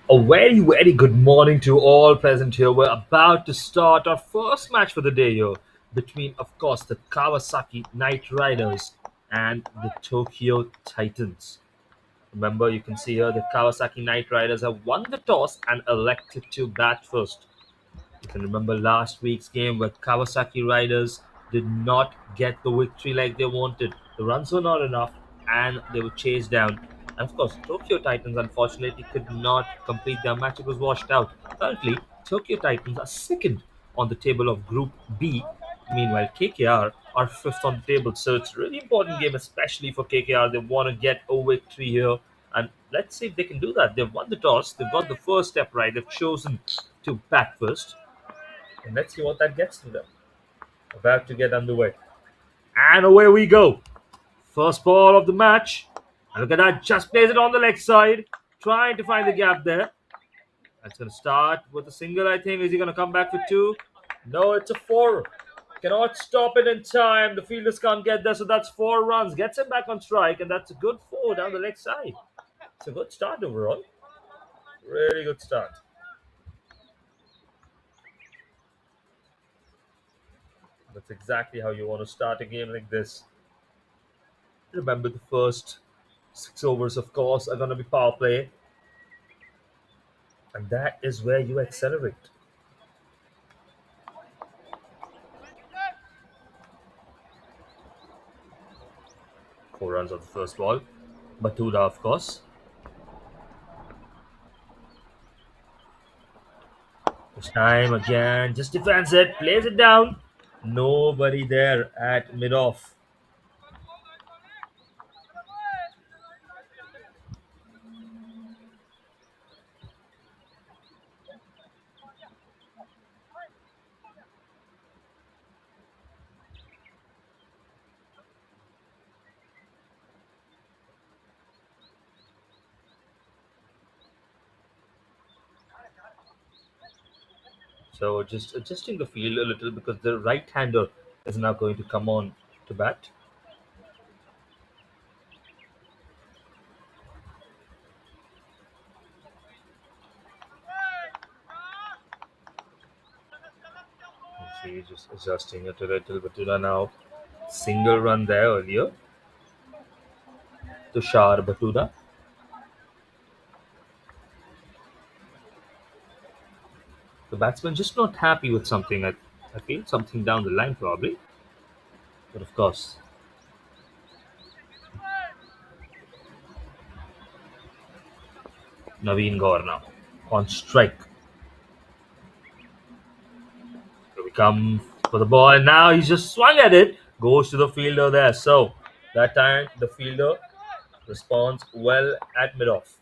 A very, very good morning to all present here. We're about to start our first match for the day here between, of course, the Kawasaki Knight Riders and the Tokyo Titans. Remember, you can see here the Kawasaki Knight Riders have won the toss and elected to bat first. You can remember last week's game where Kawasaki Riders did not get the victory like they wanted. The runs were not enough and they were chased down. And of course, Tokyo Titans unfortunately could not complete their match. It was washed out. Currently, Tokyo Titans are second on the table of Group B. Meanwhile, KKR are fifth on the table. So it's a really important game, especially for KKR. They want to get a victory here. And let's see if they can do that. They've won the toss. They've got the first step right. They've chosen to bat first. And let's see what that gets to them. About to get underway. And away we go. First ball of the match. And look at that. Just plays it on the leg side. Trying to find the gap there. That's going to start with a single, I think. Is he going to come back for two? No, it's a four. Cannot stop it in time. The fielders can't get there, so that's 4 runs. Gets him back on strike, and that's a good four down the leg side. It's a good start overall. Really good start. That's exactly how you want to start a game like this. Remember, the first 6 overs, of course, are going to be power play, and that is where you accelerate. Four runs on the first ball. Batuda, of course. This time again, just defends it, plays it down. Nobody there at mid-off. So just adjusting the field a little because the right-hander is now going to come on to bat. He's just adjusting it a little bit now. Single run there earlier. Tushar Batuda. The batsman just not happy with something. I feel something down the line probably. But of course, Naveen Gaur now on strike. Here we come for the ball, and now he's just swung at it. Goes to the fielder there. So that time the fielder responds well at mid-off.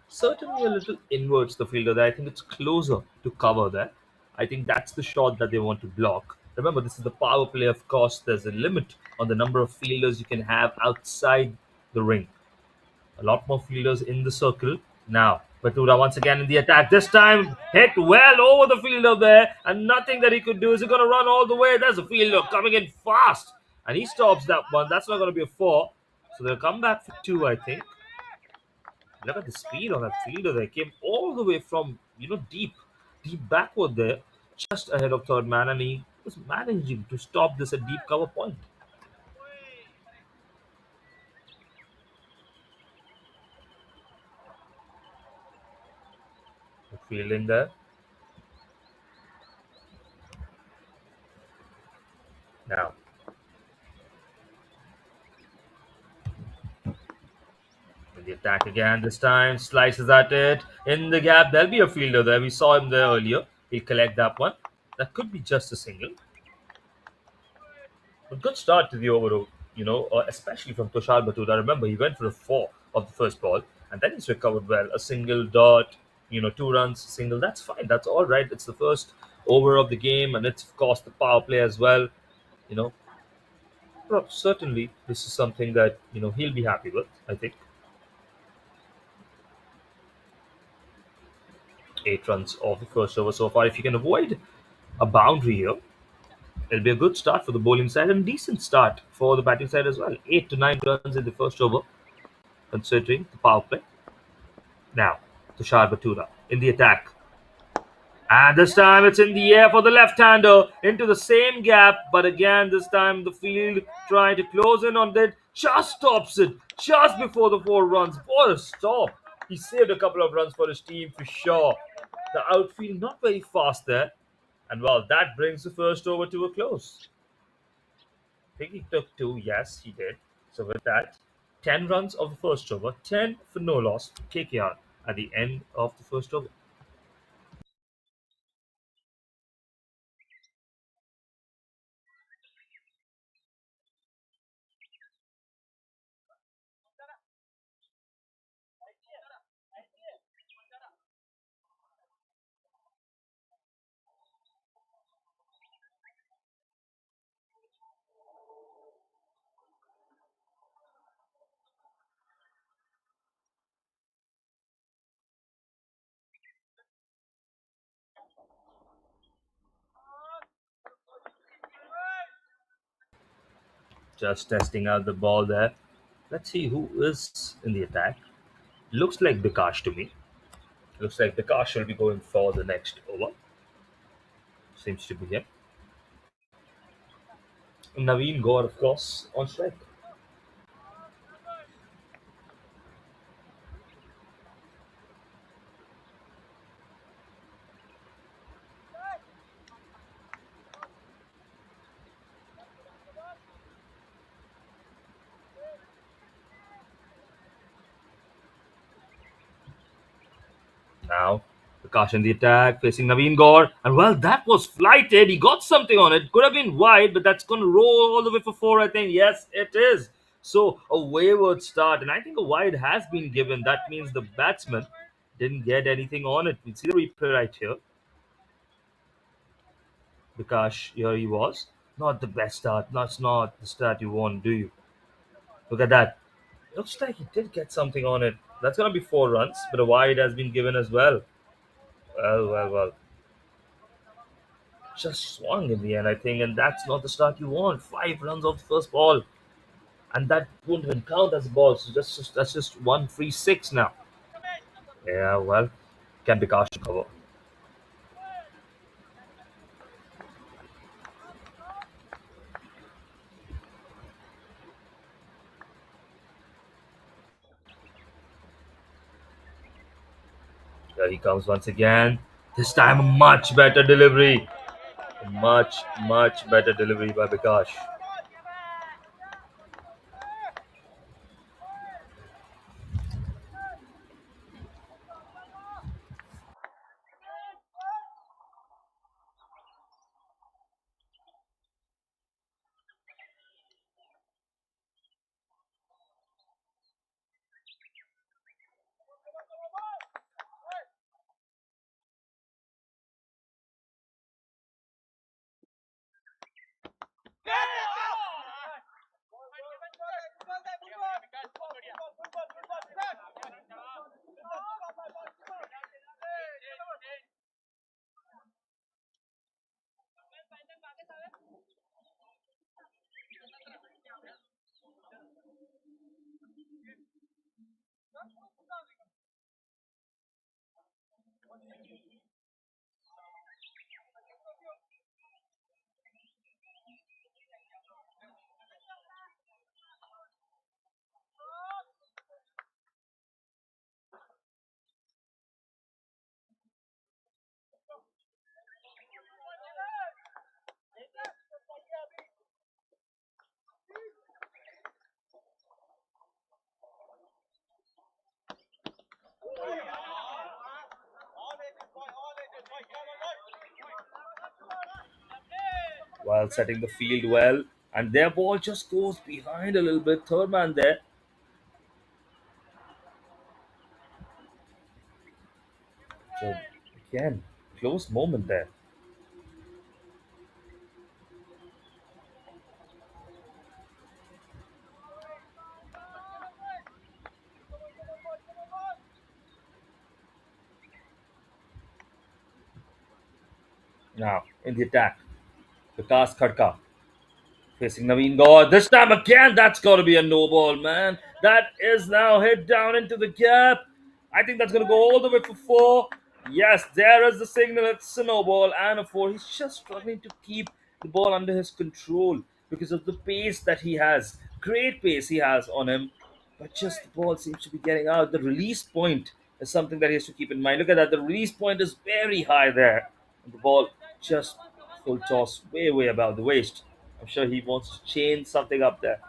Certainly a little inwards the fielder there. I think it's closer to cover there. I think that's the shot that they want to block. Remember, this is the power play, of course. There's a limit on the number of fielders you can have outside the ring. A lot more fielders in the circle. Now, Batura once again in the attack. This time, hit well over the fielder there, and nothing that he could do. Is he going to run all the way? There's a fielder coming in fast, and he stops that one. That's not going to be a four. So they'll come back for two, I think. Look at the speed on that fielder. They came all the way from, deep backward there, just ahead of third man, and he was managing to stop this at deep cover point. The fielding there. Now, the attack again this time, slices at it. In the gap, there'll be a fielder there. We saw him there earlier. He'll collect that one. That could be just a single. But good start to the over, especially from Tushar Batuda. Remember, he went for a four of the first ball, and then he's recovered well. A single dot, 2 runs, single. That's fine. That's all right. It's the first over of the game, and it's, of course, the power play as well. You know, Well, certainly this is something that he'll be happy with. I think 8 runs off the first over so far. If you can avoid a boundary here, it'll be a good start for the bowling side and decent start for the batting side as well. 8 to 9 runs in the first over, considering the power play. Now, Tushar Batura in the attack. And this time it's in the air for the left-hander into the same gap. But again, this time the field trying to close in on that. Just stops it just before the 4 runs. What a stop. He saved a couple of runs for his team for sure. The outfield not very fast there. And well, that brings the first over to a close. I think he took 2. Yes, he did. So with that, 10 runs of the first over. 10 for no loss for KKR at the end of the first over. Just testing out the ball there. Let's see who is in the attack. Looks like Bikash to me. Looks like Bikash will be going for the next over. Seems to be him. Naveen Gaur, of course, on strike. Now, Prakash in the attack, facing Naveen Gaur. And well, that was flighted. He got something on it. Could have been wide, but that's going to roll all the way for 4, I think. Yes, it is. So, a wayward start. And I think a wide has been given. That means the batsman didn't get anything on it. We see the replay right here. Prakash, here he was. Not the best start. That's not the start you want, do you? Look at that. Looks like he did get something on it. That's going to be 4 runs, but a wide has been given as well. Well. Just swung in the end, I think, and that's not the start you want. 5 runs off the first ball, and that won't even count as a ball. So that's just one free 6 now. Yeah, well, can be cash to cover. Here he comes once again. This time a much better delivery. Much better delivery by Bikash. While setting the field well, and their ball just goes behind a little bit. Third man there. So again, close moment there. Now in the attack, Vikas Khadka facing Naveen Gaur. This time again, that's got to be a no ball, man. That is now hit down into the gap. I think that's going to go all the way for four. Yes, there is the signal. It's a no ball and a four. He's just struggling to keep the ball under his control because of the pace that he has. Great pace he has on him, but just the ball seems to be getting out. The release point is something that he has to keep in mind. Look at that. The release point is very high there. And the ball just full toss way above the waist. I'm sure he wants to change something up there.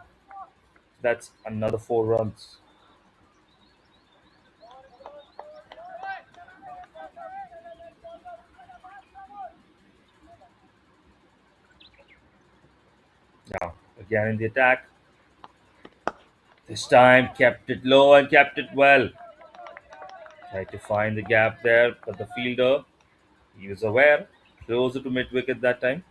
That's another 4 runs. Now, again in the attack. This time kept it low and kept it well. Tried to find the gap there, but the fielder, he was aware, closer to mid wicket that time.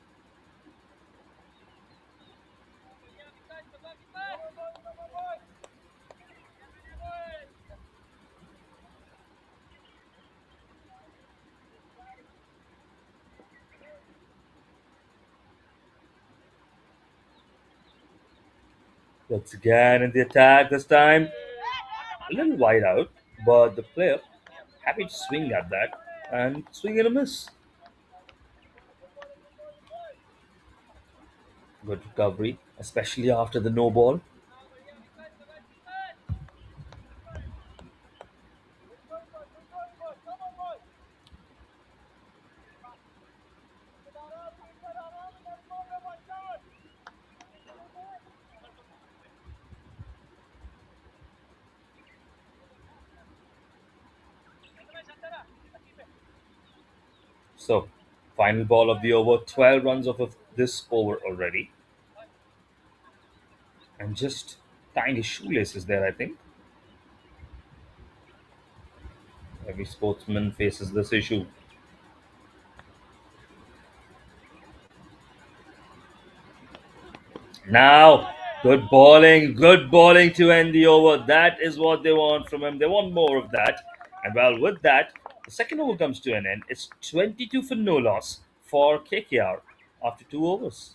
Once again in the attack this time. A little wide out, but the player happy to swing at that and swing and a miss. Good recovery, especially after the no ball. So, final ball of the over, 12 runs of this over already, and just tiny shoelaces there, I think. Every sportsman faces this issue. Now, good bowling to end the over. That is what they want from him. They want more of that. And well, with that, the second over comes to an end. It's 22 for no loss for KKR after 2 overs.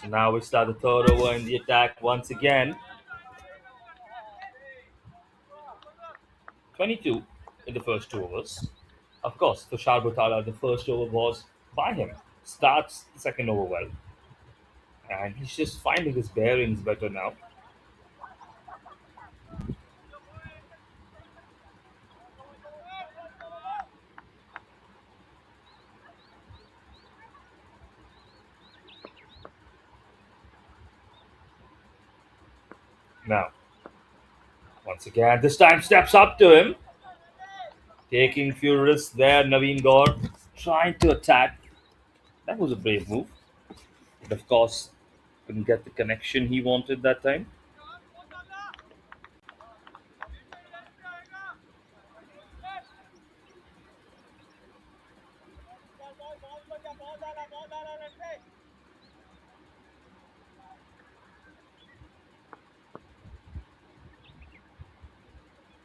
So now we start the third over in the attack once again. 22 in the first 2 overs. Of course, Tushar Bhutala, the first over was by him. Starts the second over well. And he's just finding his bearings better now. Now, once again, this time steps up to him. Taking few risks there, Naveen Gaur trying to attack. That was a brave move. But of course, couldn't get the connection he wanted that time.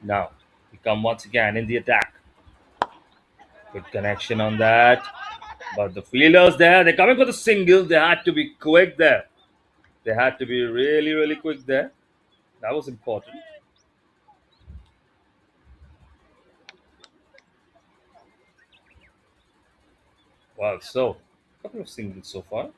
Now, we come once again in the attack. Good connection on that. But the fielders there, they're coming for the single. They had to be quick there. They had to be really, really quick there. That was important. Well, so, a couple of singles so far.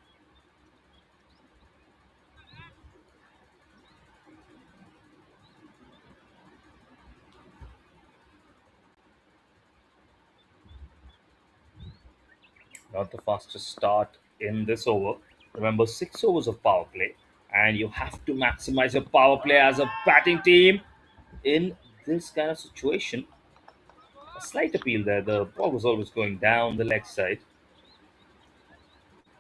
Not the fastest start in this over. Remember, 6 overs of power play, and you have to maximize your power play as a batting team in this kind of situation. A slight appeal there. The ball was always going down the leg side.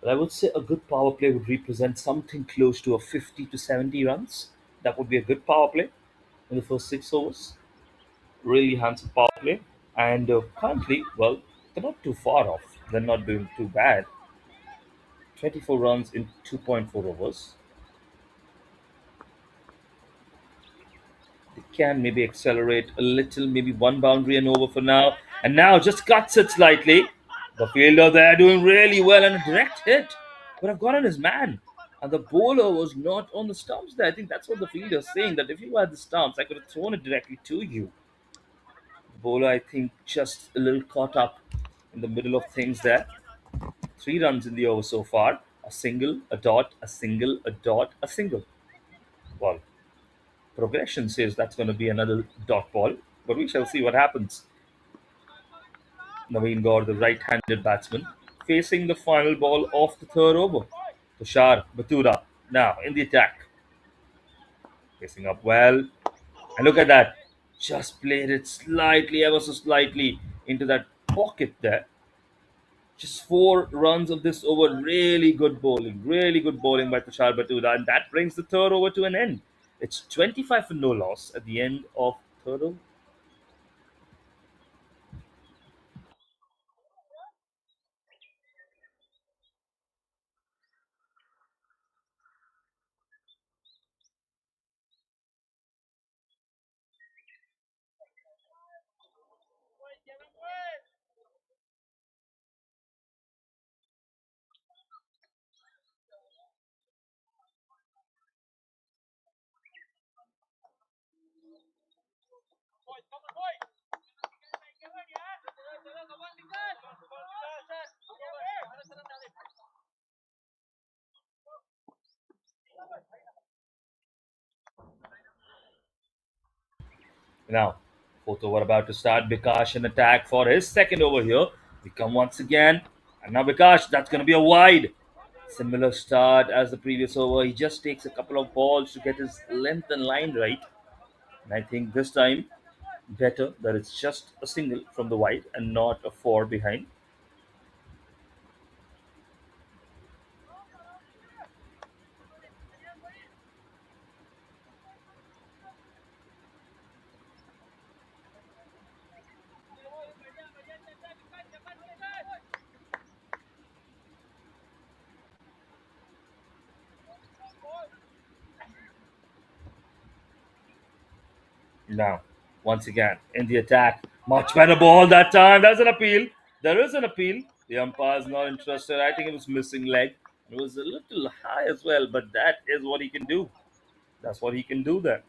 But I would say a good power play would represent something close to a 50 to 70 runs. That would be a good power play in the first 6 overs. Really handsome power play. And currently, well, they're not too far off. They're not doing too bad. 24 runs in 2.4 overs. They can maybe accelerate a little, maybe one boundary and over for now. And now just cuts it slightly. The fielder there doing really well and a direct hit. But I've got on his man. And the bowler was not on the stumps there. I think that's what the fielder's saying, that if you had the stumps, I could have thrown it directly to you. The bowler, I think, just a little caught up in the middle of things there. 3 runs in the over so far. A single, a dot, a single, a dot, a single. Well, progression says that's going to be another dot ball, but we shall see what happens. Naveen Gaur, the right-handed batsman, facing the final ball of the third over. Tushar Batura now in the attack, facing up well, and look at that, just played it slightly, ever so slightly, into that pocket there. Just 4 runs of this over, really good bowling by Tushar Batura, and that brings the third over to an end. It's 25 for no loss at the end of third over. Now, fourth over about to start. Bikash an attack for his second over here. We come once again. And now Bikash, that's going to be a wide. Similar start as the previous over. He just takes a couple of balls to get his length and line right. And I think this time, better that it's just a single from the wide and not a four behind. Now, once again, in the attack. Much better ball that time. There's an appeal. There is an appeal. The umpire's not interested. I think it was missing leg. It was a little high as well, but that is what he can do. That's what he can do there.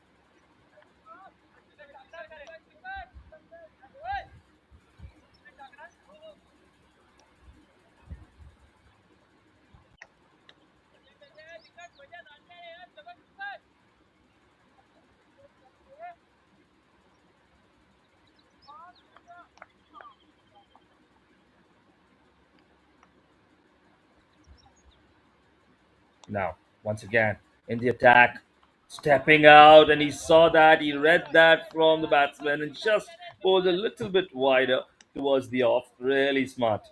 Now, once again, in the attack, stepping out, and he saw that, he read that from the batsman and just bowled a little bit wider towards the off. Really smart.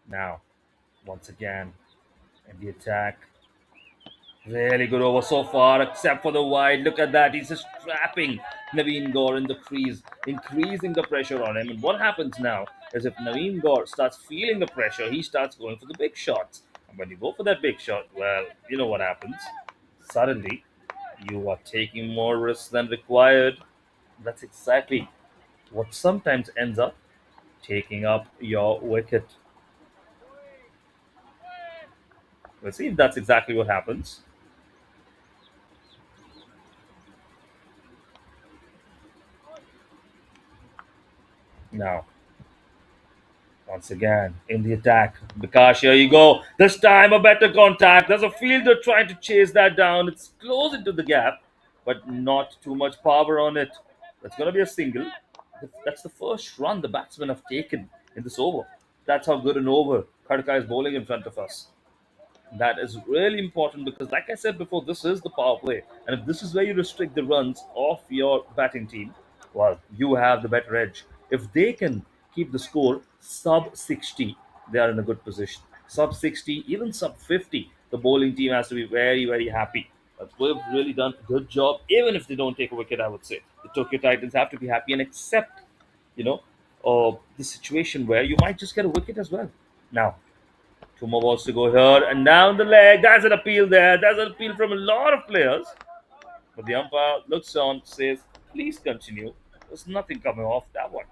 Now, once again, in the attack. Really good over so far, except for the wide. Look at that. He's just trapping Naveen Gaur in the crease, increasing the pressure on him. And what happens now is if Naveen Gaur starts feeling the pressure, he starts going for the big shots. And when you go for that big shot, well, you know what happens. Suddenly, you are taking more risks than required. That's exactly what sometimes ends up taking up your wicket. Let's see if that's exactly what happens. Now, once again, in the attack. Bikash, here you go. This time a better contact. There's a fielder trying to chase that down. It's close into the gap, but not too much power on it. That's going to be a single. That's the first run the batsmen have taken in this over. That's how good an over Khadka is bowling in front of us. That is really important because, like I said before, this is the power play. And if this is where you restrict the runs of your batting team, well, you have the better edge. If they can keep the score sub 60, they are in a good position. Sub 60, even sub 50, the bowling team has to be very, very happy. But we've really done a good job, even if they don't take a wicket, I would say. The Tokyo Titans have to be happy and accept, you know, the situation where you might just get a wicket as well. Now, two more balls to go here, and down the leg. There's an appeal there. There's an appeal from a lot of players. But the umpire looks on, says, please continue. There's nothing coming off that one.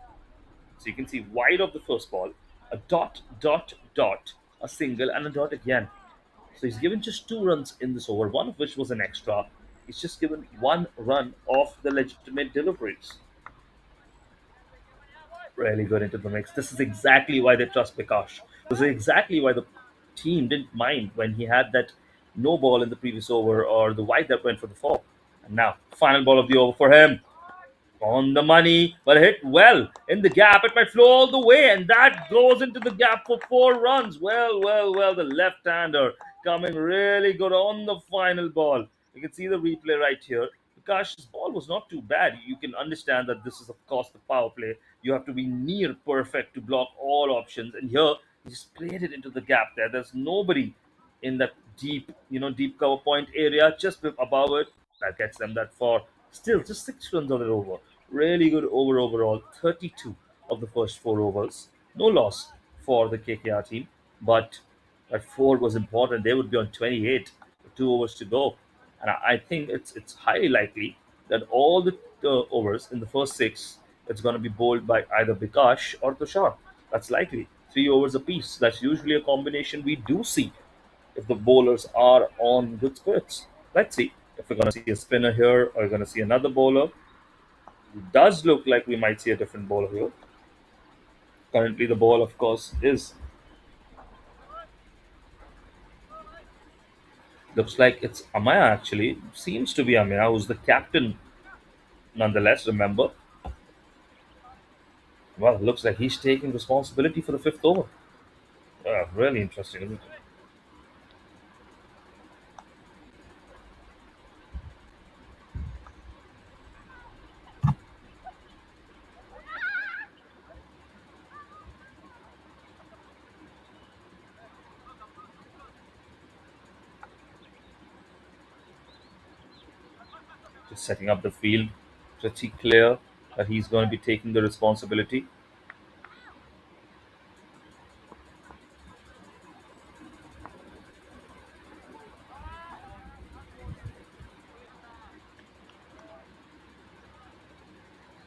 So you can see wide of the first ball, a dot, dot, dot, a single, and a dot again. So he's given just two runs in this over, one of which was an extra. He's just given one run off the legitimate deliveries. Really good into the mix. This is exactly why they trust Bikash. This is exactly why the team didn't mind when he had that no ball in the previous over or the wide that went for the four. And now, final ball of the over for him. On the money, but hit well in the gap. It might flow all the way, and that goes into the gap for four runs. Well, well, well, the left hander coming really good on the final ball. You can see the replay right here. Because his ball was not too bad. You can understand that this is, of course, the power play. You have to be near perfect to block all options. And here, he just played it into the gap there. There's nobody in that deep, deep cover point area just above it. That gets them that far. Still, just 6 runs on it over. Really good over overall. 32 of the first four overs. No loss for the KKR team, but that four was important. They would be on 28 with 2 overs to go. And I think it's highly likely that all the overs in the first six, it's going to be bowled by either Bikash or Tushar. That's likely. 3 overs apiece. That's usually a combination we do see if the bowlers are on good spirits. Let's see if we're going to see a spinner here or we're going to see another bowler. It does look like we might see a different bowler here. Currently, the ball, of course, is looks like it's Amaya actually. Seems to be Amaya, who's the captain nonetheless, remember. Well, looks like he's taking responsibility for the fifth over. Really interesting, isn't it? Just setting up the field. Pretty clear that he's going to be taking the responsibility.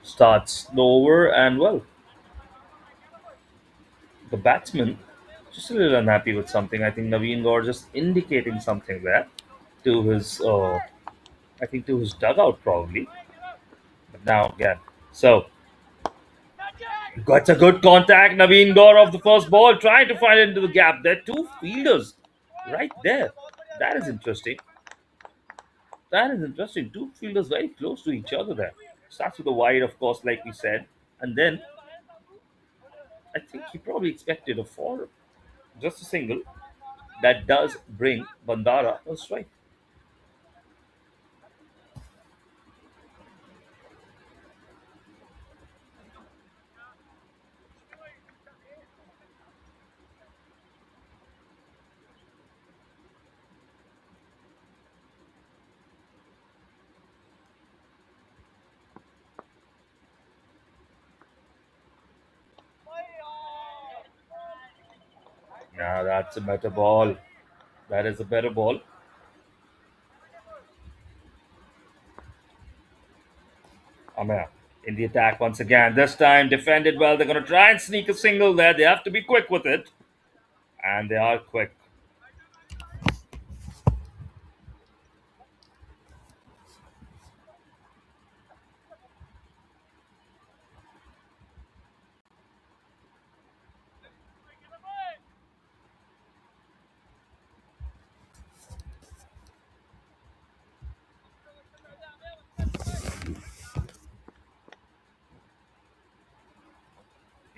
Starts lower and well, the batsman just a little unhappy with something. I think Naveen Gaur just indicating something there to his, I think to his dugout probably. But now again, so got a good contact. Naveen Gaur of the first ball trying to find it into the gap. There are two fielders right there. That is interesting. That is interesting. Two fielders very close to each other there. Starts with a wide, of course, like we said, and then I think he probably expected a four, just a single. That does bring Bandara a strike. Now that's a better ball. That is a better ball. Amaya in the attack once again. This time defended well. They're going to try and sneak a single there. They have to be quick with it. And they are quick.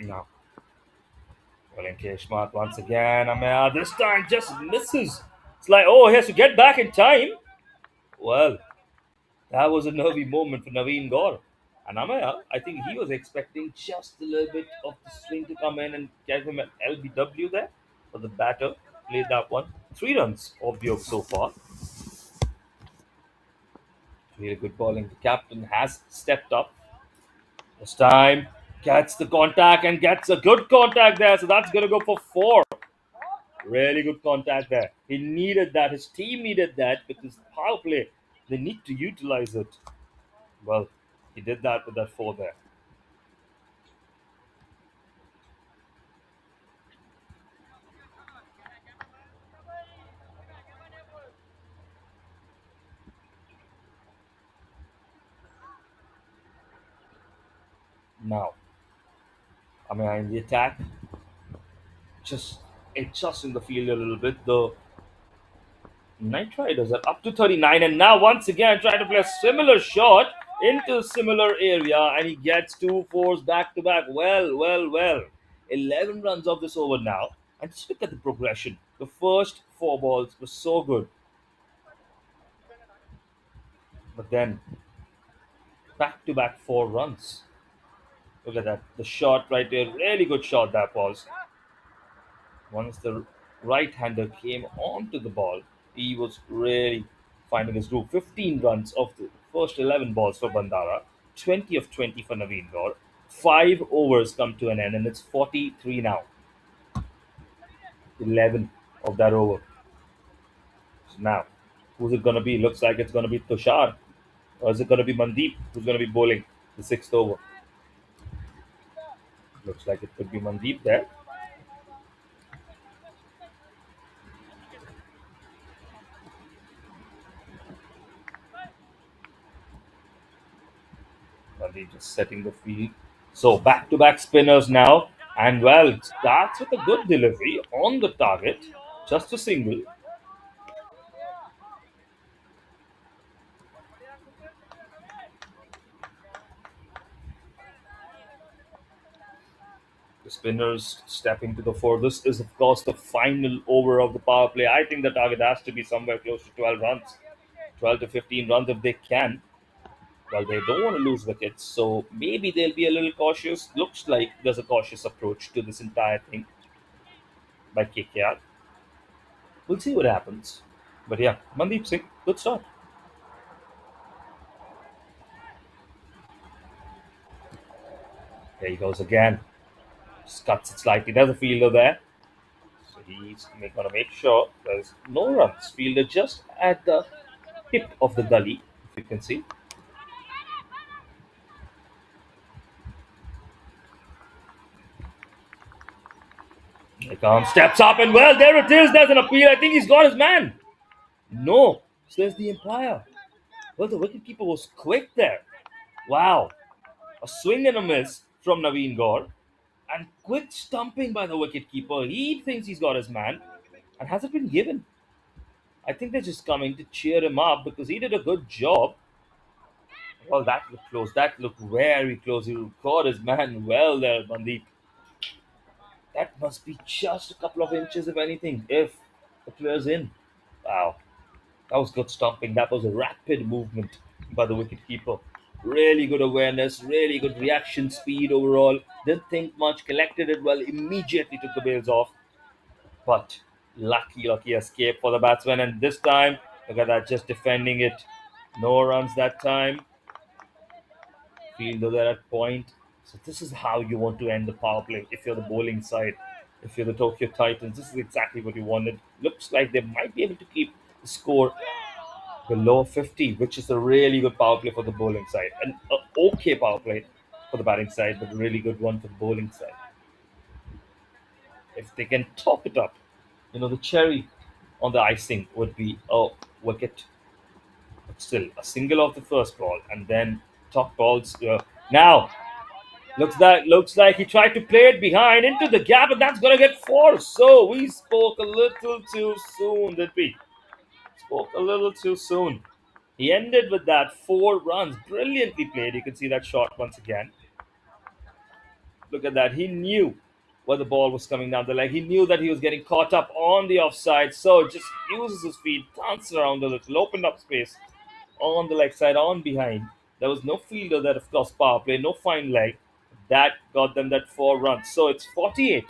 Now, Colin Keshmat once again. Amaya this time just misses. It's like, oh, he has to get back in time. Well, that was a nervy moment for Naveen Gaur. And Amaya, I think he was expecting just a little bit of the swing to come in and get him an LBW there. But the batter played that one. 3 runs of the over so far. Really good bowling. The captain has stepped up. This time gets the contact and gets a good contact there. So that's going to go for four. Really good contact there. He needed that. His team needed that because power play, they need to utilize it. Well, he did that with that four there. Now, I mean, in the attack, just adjusting the field a little bit. The Knight Riders are up to 39, and now once again trying to play a similar shot into a similar area, and he gets two fours back to back. Well. 11 runs of this over now, and just look at the progression. The first four balls were so good, but then back to back 4 runs. Look at that. The shot right there, really good shot that was. Once the right hander came onto the ball, he was really finding his groove. 15 runs of the first 11 balls for Bandara, 20 of 20 for Naveen Gaur. 5 overs come to an end, and it's 43 now. 11 of that over. So now, who's it going to be? Looks like it's going to be Tushar. Or is it going to be Mandeep who's going to be bowling the sixth over? Looks like it could be Mandeep there. Mandeep just setting the field. So back to back spinners now. And well, it starts with a good delivery on the target. Just a single. The spinners stepping to the fore. This is, of course, the final over of the power play. I think the target has to be somewhere close to 12 runs, 12 to 15 runs if they can. Well, they don't want to lose wickets, so maybe they'll be a little cautious. Looks like there's a cautious approach to this entire thing by KKR. We'll see what happens. But yeah, Mandeep Singh, good start. There he goes again. Just cuts it slightly. There's a fielder there. So he's going to make sure there's no runs. Fielder just at the tip of the gully, if you can see. Here comes, steps up, and well, there it is. There's an appeal. I think he's got his man. No, says the umpire. Well, the wicketkeeper was quick there. Wow. A swing and a miss from Naveen Gaur. And quick stumping by the wicketkeeper. He thinks he's got his man and hasn't been given. I think they're just coming to cheer him up because he did a good job. Well, that looked close. That looked very close. He caught his man well there, Mandeep. That must be just a couple of inches, if anything, if the player's in. Wow. That was good stopping. That was a rapid movement by the wicketkeeper. Really good awareness, really good reaction speed overall. Didn't think much, collected it well, immediately took the bails off. But lucky escape for the batsman. And this time, look at that, just defending it. No runs that time. Fielder there at point. So this is how you want to end the power play if you're the bowling side. If you're the Tokyo Titans, this is exactly what you wanted. Looks like they might be able to keep the score below 50, which is a really good power play for the bowling side. An okay power play for the batting side, but a really good one for the bowling side. If they can top it up, the cherry on the icing would be a wicket. But still, a single off the first ball, and then top balls. Now, looks like he tried to play it behind into the gap, and that's gonna get four. So we spoke a little too soon, did we? Spoke a little too soon. He ended with that 4 runs. Brilliantly played. You can see that shot once again. Look at that. He knew where the ball was coming down the leg. He knew that he was getting caught up on the offside. So just uses his feet, dances around a little, opened up space on the leg side, on behind. There was no fielder that, of course, power play, no fine leg. That got them that 4 runs. So it's 48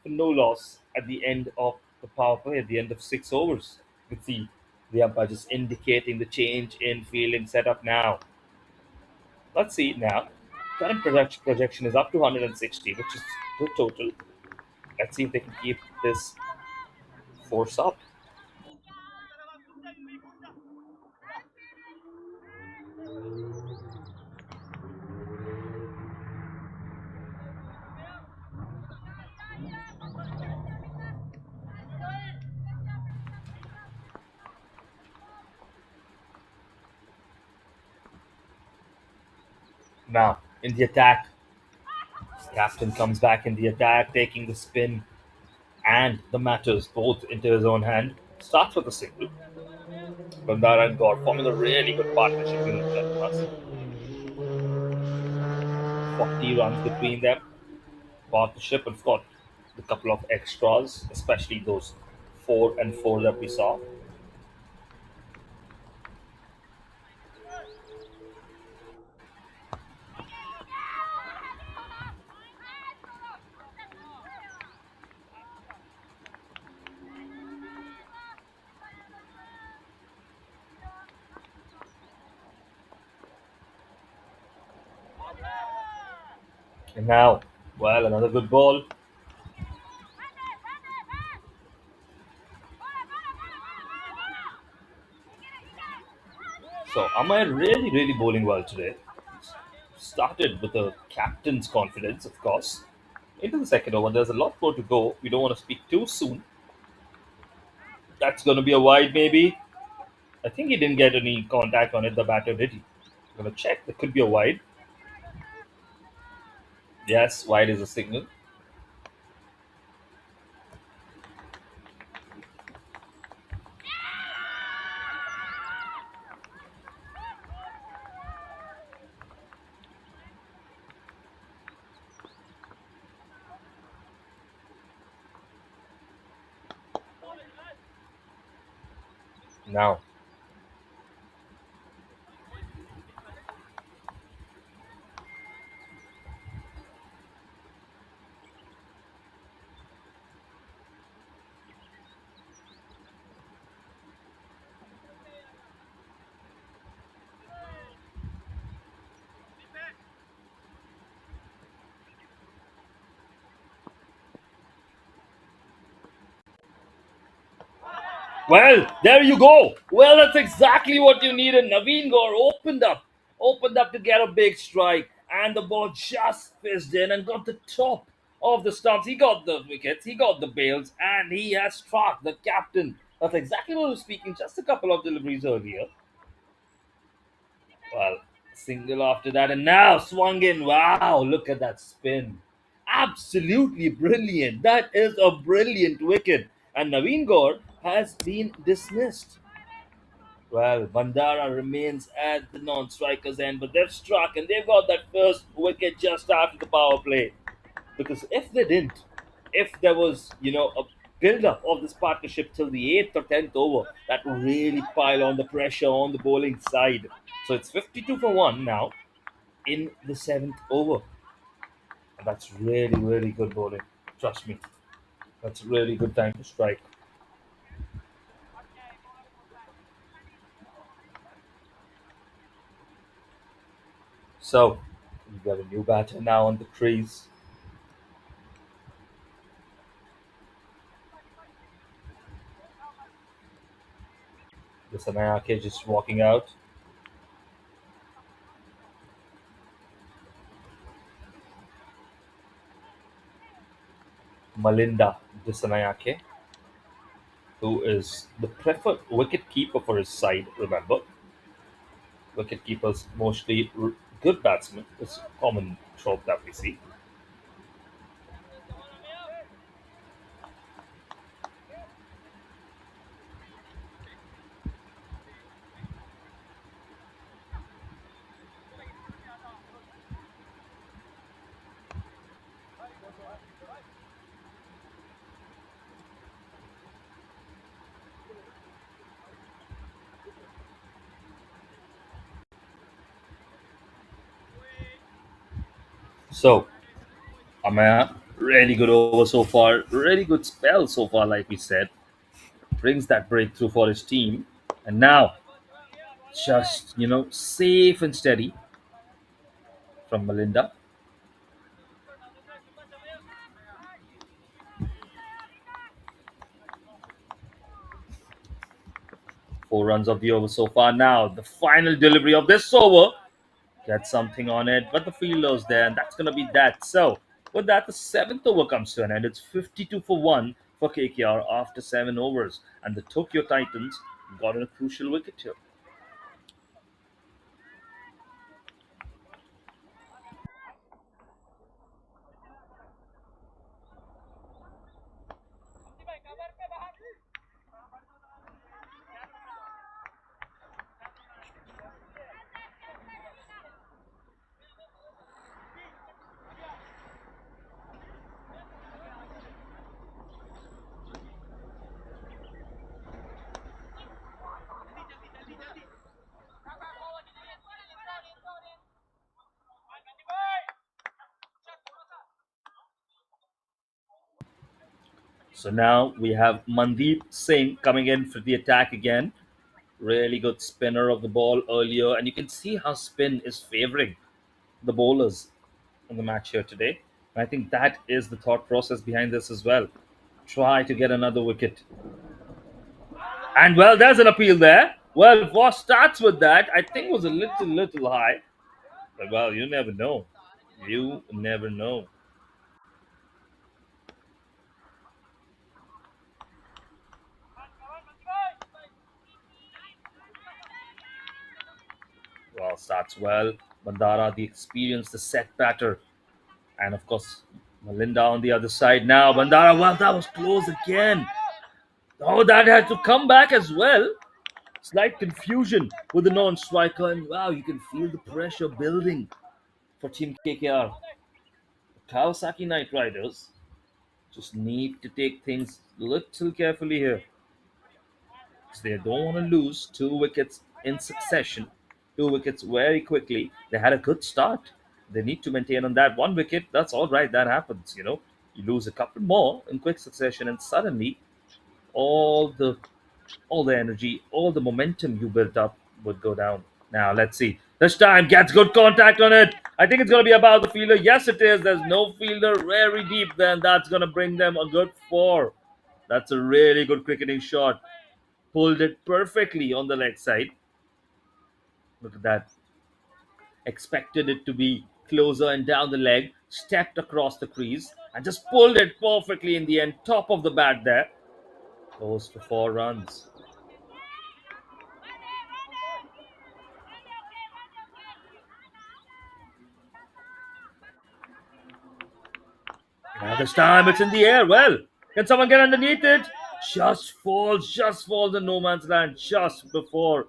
for no loss at the end of the power play, at the end of 6 overs. You can see the umpire just indicating the change in fielding setup now. Let's see now. Current projection is up to 160, which is good total. Let's see if they can keep this force up. Now, in the attack, captain comes back in the attack, taking the spin and the matters both into his own hand. Starts with a single. Bandara and Gaur forming a really good partnership in the 10 40 runs between them. Partnership and got a couple of extras, especially those 4 and 4 that we saw. And now, well, another good ball. So Amay really bowling well today. Started with a captain's confidence, of course. Into the second over, there's a lot more to go. We don't want to speak too soon. That's going to be a wide, maybe. I think he didn't get any contact on it, the batter, did he? I'm going to check. There could be a wide. Yes, wide is a signal. Now, Well, there you go. Well, that's exactly what you needed. Naveen Gaur opened up to get a big strike, and the ball just fizzed in and got the top of the stumps. He got the wickets, he got the bails, and he has struck the captain. That's exactly what I was speaking just a couple of deliveries earlier. Well, single after that, and now swung in. Wow, look at that spin. Absolutely brilliant. That is a brilliant wicket. And Naveen Gaur has been dismissed. Well, Bandara remains at the non-striker's end, but they've struck and they've got that first wicket just after the power play. Because if they didn't, if there was, a build-up of this partnership till the 8th or 10th over, that would really pile on the pressure on the bowling side. So it's 52 for 1 now in the 7th over. And that's really, really good bowling. Trust me. That's a really good time to strike. So, we've got a new batter now on the crease. The Sanayake just walking out. Malinda Dissanayake, who is the preferred wicket keeper for his side, remember. Wicket keepers mostly good batsmen. It's a common trope that we see. So, Amaya, really good over so far. Really good spell so far, like we said. Brings that breakthrough for his team. And now, just, safe and steady from Malinda. 4 runs of the over so far. Now, the final delivery of this over. Get something on it, but the fielder's there, and that's going to be that. So, with that, the 7th over comes to an end. It's 52 for 1 for KKR after 7 overs, and the Tokyo Titans got a crucial wicket here. So now we have Mandeep Singh coming in for the attack again. Really good spinner of the ball earlier, and you can see how spin is favoring the bowlers in the match here today. And I think that is the thought process behind this as well. Try to get another wicket. And well, there's an appeal there. Well, what starts with that, I think was a little high. But well, you never know. You never know. Well, starts well. Bandara, the experience, the set batter. And of course, Malinda on the other side now. Bandara, well, that was close again. Oh, that had to come back as well. Slight confusion with the non-striker. And wow, you can feel the pressure building for Team KKR. Kawasaki Knight Riders just need to take things a little carefully here. They don't want to lose 2 wickets in succession, 2 wickets very quickly. They had a good start. They need to maintain on that 1 wicket. That's all right. That happens. You lose a couple more in quick succession, and suddenly all the all the energy, all the momentum you built up would go down. Now let's see. This time gets good contact on it. I think it's going to be about the fielder. Yes, it is. There's no fielder very deep. Then that's going to bring them a good 4. That's a really good cricketing shot. pulled it perfectly on the leg side. Look at that. Expected it to be closer and down the leg, stepped across the crease, and just pulled it perfectly in the end, top of the bat there. Goes for 4 runs. Now this time it's in the air. Well, can someone get underneath it? Just falls in no man's land just before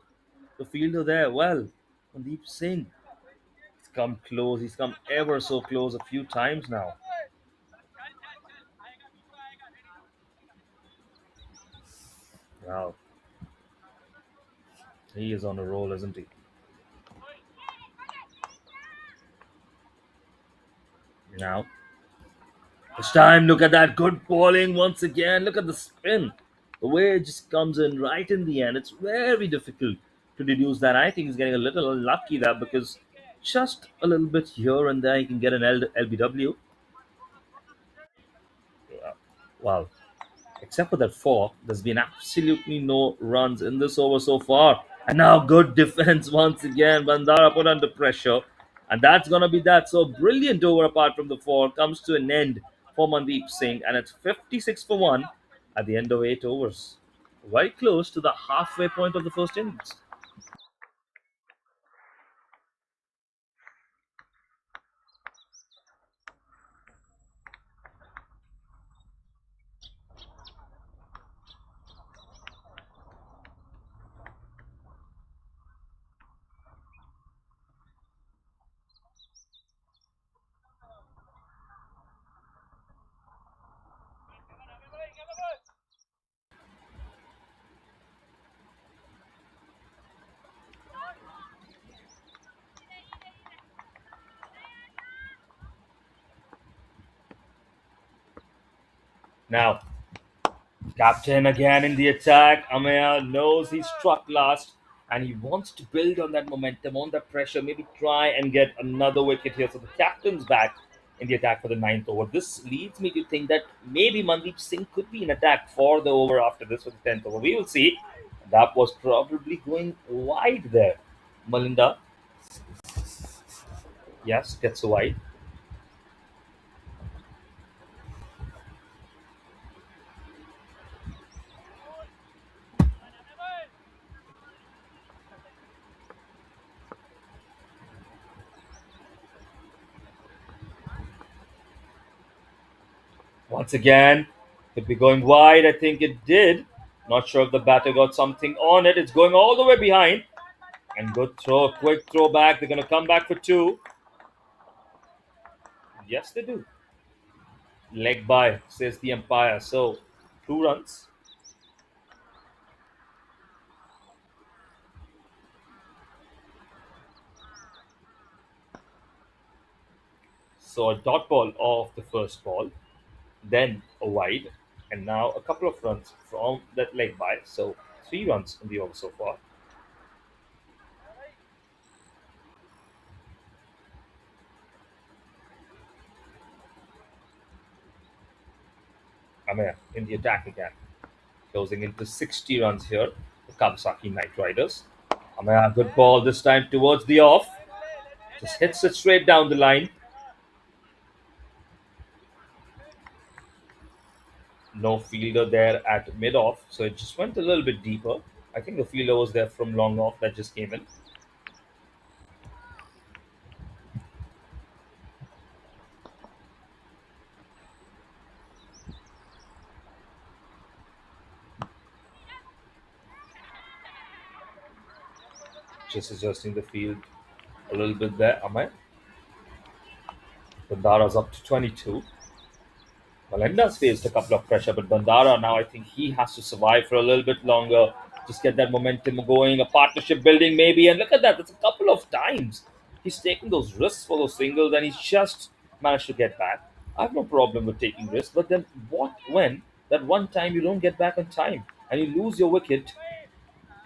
the fielder there. Well, Mandeep Singh, he's come close. He's come ever so close a few times now. Wow, he is on a roll, isn't he? Now, this time, look at that good bowling once again. Look at the spin. The way it just comes in right in the end. It's very difficult to deduce that. I think he's getting a little unlucky there because just a little bit here and there, he can get an LBW. Wow. Except for that four, there's been absolutely no runs in this over so far. And now good defense once again. Bandara put under pressure. And that's going to be that. So brilliant over apart from the four comes to an end for Mandeep Singh. And it's 56 for 1 at the end of 8 overs. Very close to the halfway point of the first innings. Now, captain again in the attack. Amaya knows he struck last and he wants to build on that momentum, on that pressure, maybe try and get another wicket here. So the captain's back in the attack for the ninth over. This leads me to think that maybe Mandeep Singh could be in attack for the over after this for the 10th over. We will see. That was probably going wide there. Malinda, yes, gets wide. Once again, could be going wide. I think it did. Not sure if the batter got something on it. It's going all the way behind. And good throw, quick throw back. They're going to come back for 2. Yes, they do. Leg by, says the umpire. So, 2 runs. So, a dot ball off the first ball, then a wide, and now a couple of runs from that leg by. So, 3 runs in the over so far. Amir in the attack again, closing into 60 runs here. The Kawasaki Knight Riders. Amir, good ball this time towards the off. Just hits it straight down the line. No fielder there at mid off, so it just went a little bit deeper. I think the fielder was there from long off that just came in. Just adjusting the field a little bit there. Amay. Bandara's up to 22. Malenda's faced a couple of pressure, but Bandara now I think he has to survive for a little bit longer. Just get that momentum going, a partnership building maybe. And look at that, that's a couple of times. He's taking those risks for those singles and he's just managed to get back. I have no problem with taking risks, but then what when that one time you don't get back on time and you lose your wicket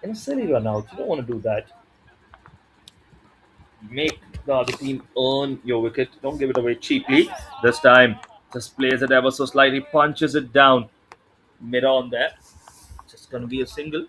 in a silly run out? You don't want to do that. Make the other team earn your wicket. Don't give it away cheaply. This time, just plays it ever so slightly, punches it down mid on there. Just gonna be a single.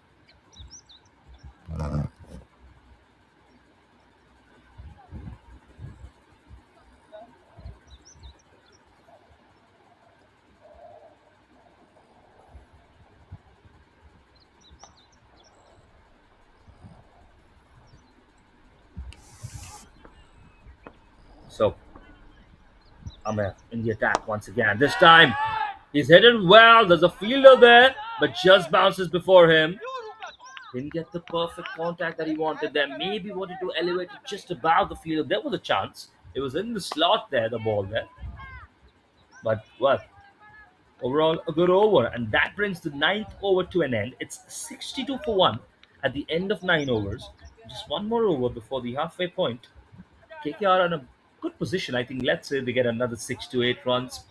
So Amir in the attack once again. This time he's hit it well. There's a fielder there, but just bounces before him. Didn't get the perfect contact that he wanted there. Maybe wanted to elevate it just above the fielder. There was a chance. It was in the slot there, the ball there. But well, overall a good over, and that brings the ninth over to an end. It's 62 for 1 at the end of 9 overs. Just one more over before the halfway point. KKR are in a good position. I think let's say they get another 6 to 8 runs,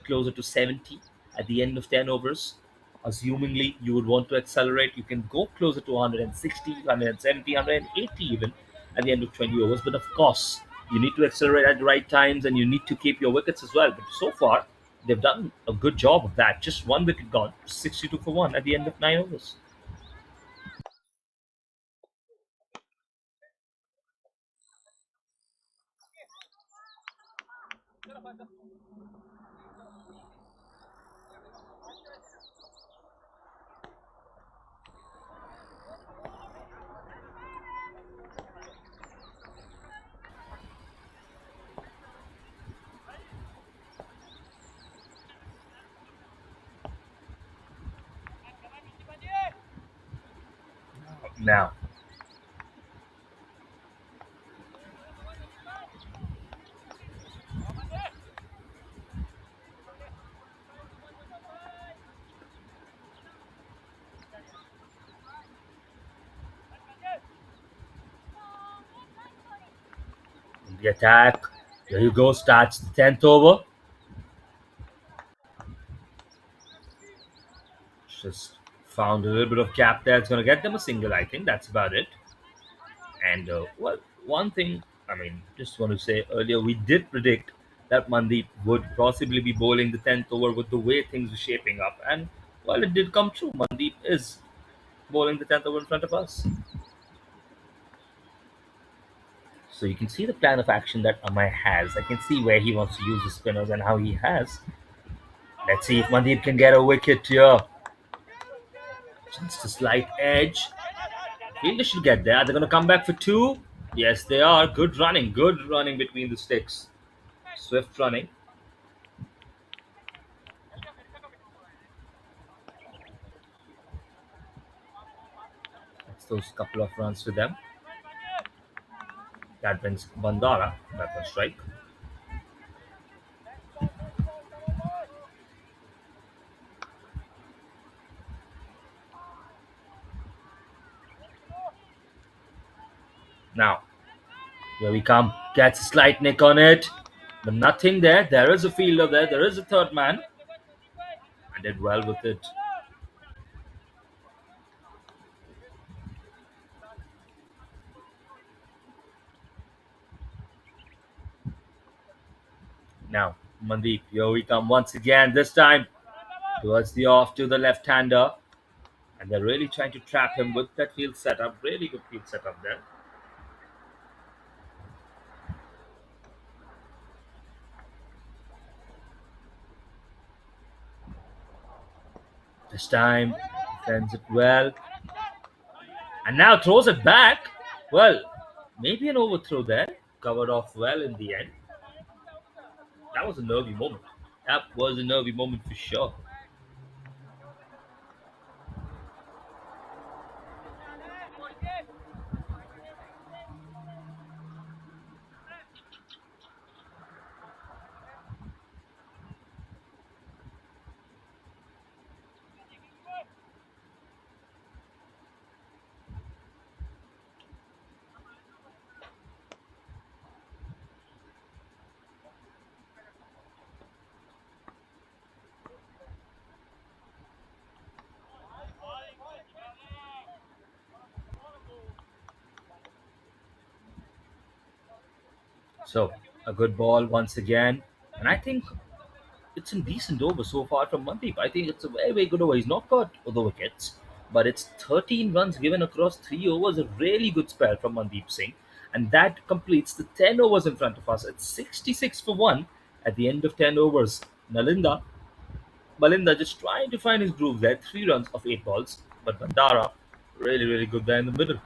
closer to 70 at the end of 10 overs. Assumingly, you would want to accelerate. You can go closer to 160, 170, 180 even at the end of 20 overs. But of course, you need to accelerate at the right times and you need to keep your wickets as well. But so far, they've done a good job of that. Just one wicket gone, 62 for 1 at the end of 9 overs. Now, in the attack, there you go, starts the 10th over. Just found a little bit of gap there. It's going to get them a single, I think. That's about it. And, well, one thing, I mean, just want to say earlier, we did predict that Mandeep would possibly be bowling the 10th over with the way things were shaping up. And, well, it did come true. Mandeep is bowling the 10th over in front of us. So you can see the plan of action that Amay has. I can see where he wants to use the spinners and how he has. Let's see if Mandeep can get a wicket here. Just a slight edge. Fielder should get there. They're going to come back for two. Yes, they are. Good running. Good running between the sticks. Swift running. That's those couple of runs to them. That brings Bandara back on strike. Now, here we come. Gets a slight nick on it. But nothing there. There is a fielder there. There is a third man. I did well with it. Now, Mandeep, here we come once again. This time towards the off to the left-hander. And they're really trying to trap him with that field setup. Really good field setup there. This time, defends it well. And now throws it back. Well, maybe an overthrow there. Covered off well in the end. That was a nervy moment. That was a nervy moment for sure. So, a good ball once again. And I think it's a decent over so far from Mandeep. I think it's a very, very good over. He's not got the wickets, but it's 13 runs given across 3 overs. A really good spell from Mandeep Singh. And that completes the 10 overs in front of us. It's 66 for 1 at the end of 10 overs. Malinda just trying to find his groove there. 3 runs of 8 balls. But Bandara, really, really good there in the middle.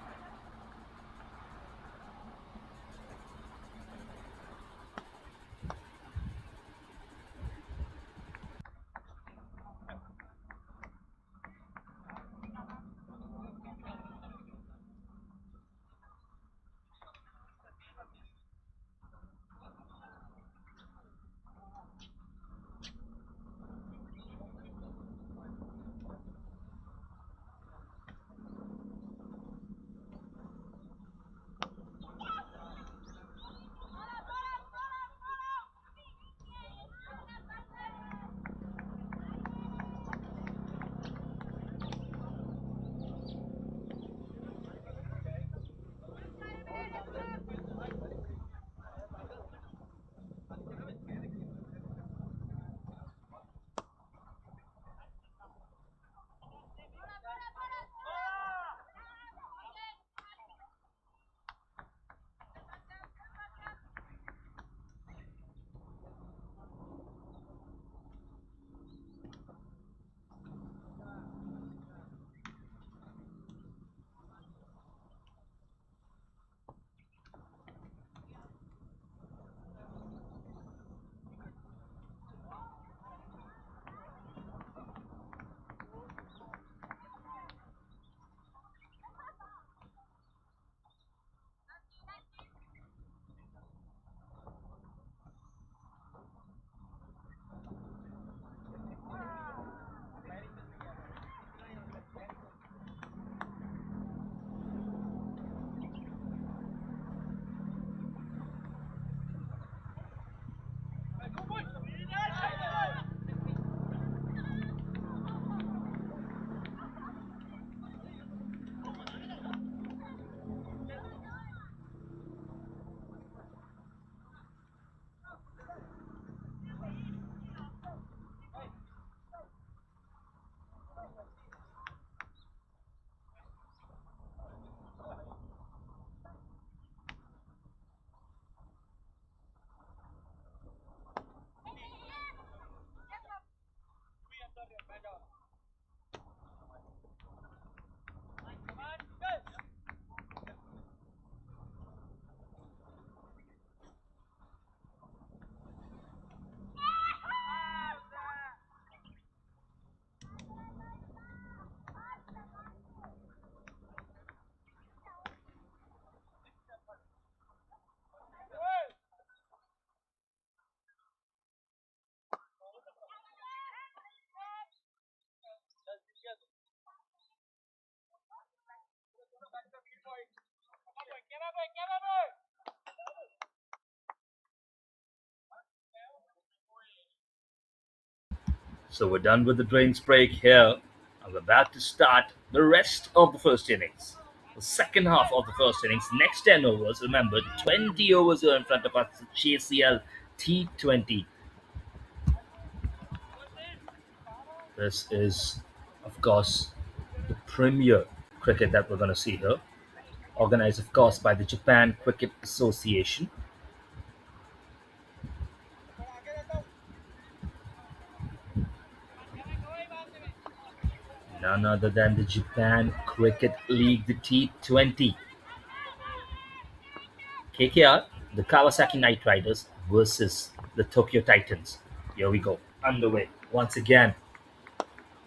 So we're done with the drinks break here. I'm about to start the rest of the first innings. The second half of the first innings, next 10 overs. Remember, 20 overs are in front of us. JCL T20. This is, of course, the premier cricket that we're going to see here. Organized, of course, by the Japan Cricket Association. None other than the Japan Cricket League, the T20. KKR, the Kawasaki Knight Riders versus the Tokyo Titans. Here we go, underway once again.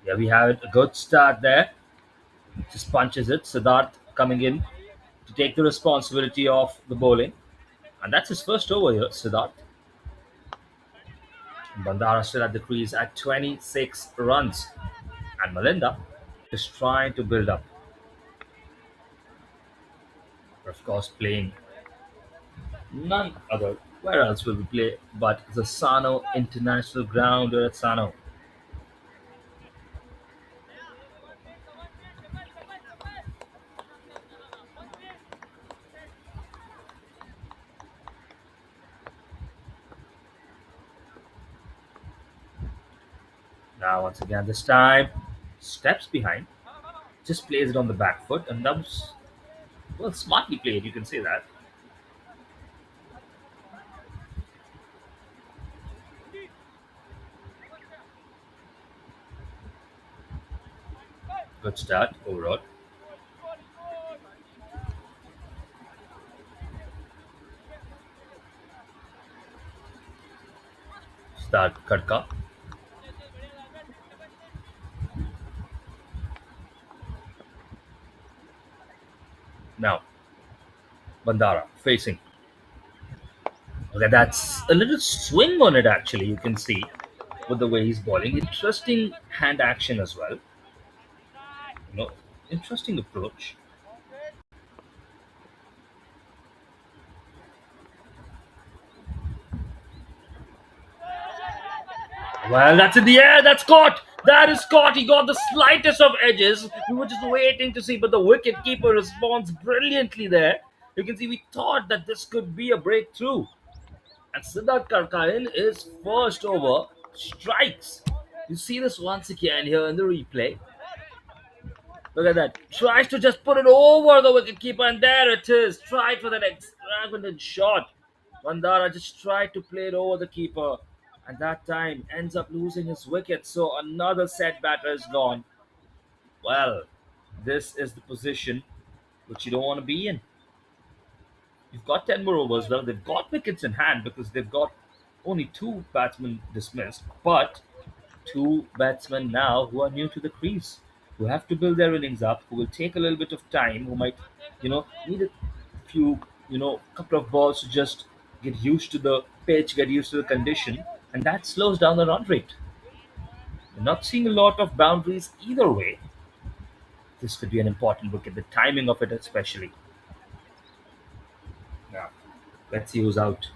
Here we have a good start there. Just punches it. Siddharth coming in to take the responsibility of the bowling. And that's his first over here, Siddharth. Bandara still at the crease at 26 runs. And Malinda is trying to build up. Of course, playing none other. Where else will we play but the Sano International Ground here at Sano? Now, once again, this time, steps behind, just plays it on the back foot, and that was, well, smartly played, you can say that. Good start overall. Start Khadka. Now, Bandara facing. Okay, that's a little swing on it actually, you can see, with the way he's bowling. Interesting hand action as well. You know, interesting approach. Well, that's in the air. That's caught. That is caught. He got the slightest of edges. We were just waiting to see, but the wicket keeper responds brilliantly there. You can see we thought that this could be a breakthrough. And Siddharth Karkarin is first over strikes. You see this once again here in the replay. Look at that. Tries to just put it over the wicketkeeper, and there it is. Tried for that extravagant shot. Vandara just tried to play it over the keeper, and that time ends up losing his wicket. So another set batter is gone. Well, this is the position which you don't want to be in. You've got 10 more overs. Well, they've got wickets in hand because they've got only two batsmen dismissed, but two batsmen now who are new to the crease, who have to build their innings up, who will take a little bit of time, who might, need a few, couple of balls to just get used to the pitch, get used to the condition, and that slows down the run rate. We're not seeing a lot of boundaries either way. This could be an important wicket, the timing of it especially. Now, let's see who's out.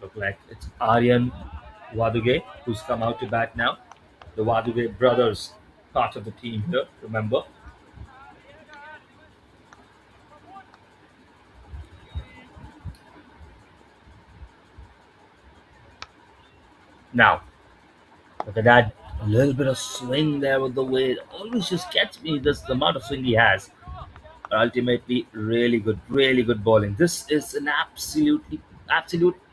Look like it's Aryan Waduge who's come out to bat now. The Waduge brothers, part of the team here, remember. Now, look at that. A little bit of swing there with the way it always just gets me. This the amount of swing he has. But ultimately, really good bowling. This is an absolute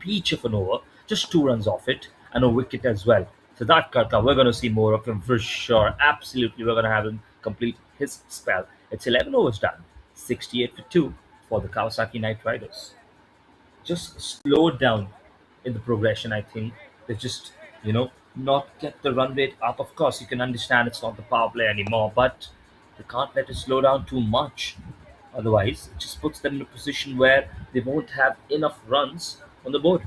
peach of an over. Just 2 runs off it and a wicket as well. So that Karka, we're going to see more of him for sure. Absolutely, we're going to have him complete his spell. It's 11 overs done, 68 for 2 for the Kawasaki Knight Riders. Just slowed down in the progression, I think. They've just, not kept the run rate up. Of course, you can understand it's not the power play anymore, but they can't let it slow down too much. Otherwise, it just puts them in a position where they won't have enough runs on the board.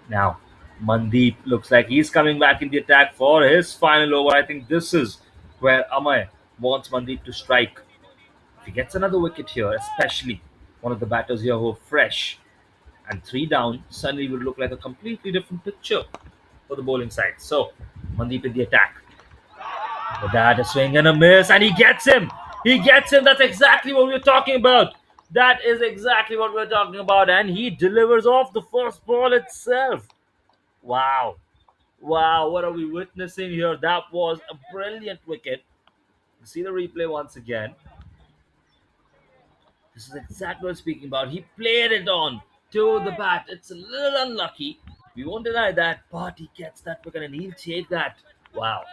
Now, Mandeep looks like he's coming back in the attack for his final over. I think this is where Amay wants Mandeep to strike. If he gets another wicket here, especially one of the batters here who are fresh and three down, suddenly would look like a completely different picture for the bowling side. So, Mandeep in the attack. With that, a swing and a miss, and he gets him. He gets him. That's exactly what we're talking about. That is exactly what we're talking about. And he delivers off the first ball itself. Wow. Wow, what are we witnessing here? That was a brilliant wicket. See the replay once again. This is exactly what I'm speaking about. He played it on to the bat. It's a little unlucky. We won't deny that, but he gets that wicket and he'll take that. Wow.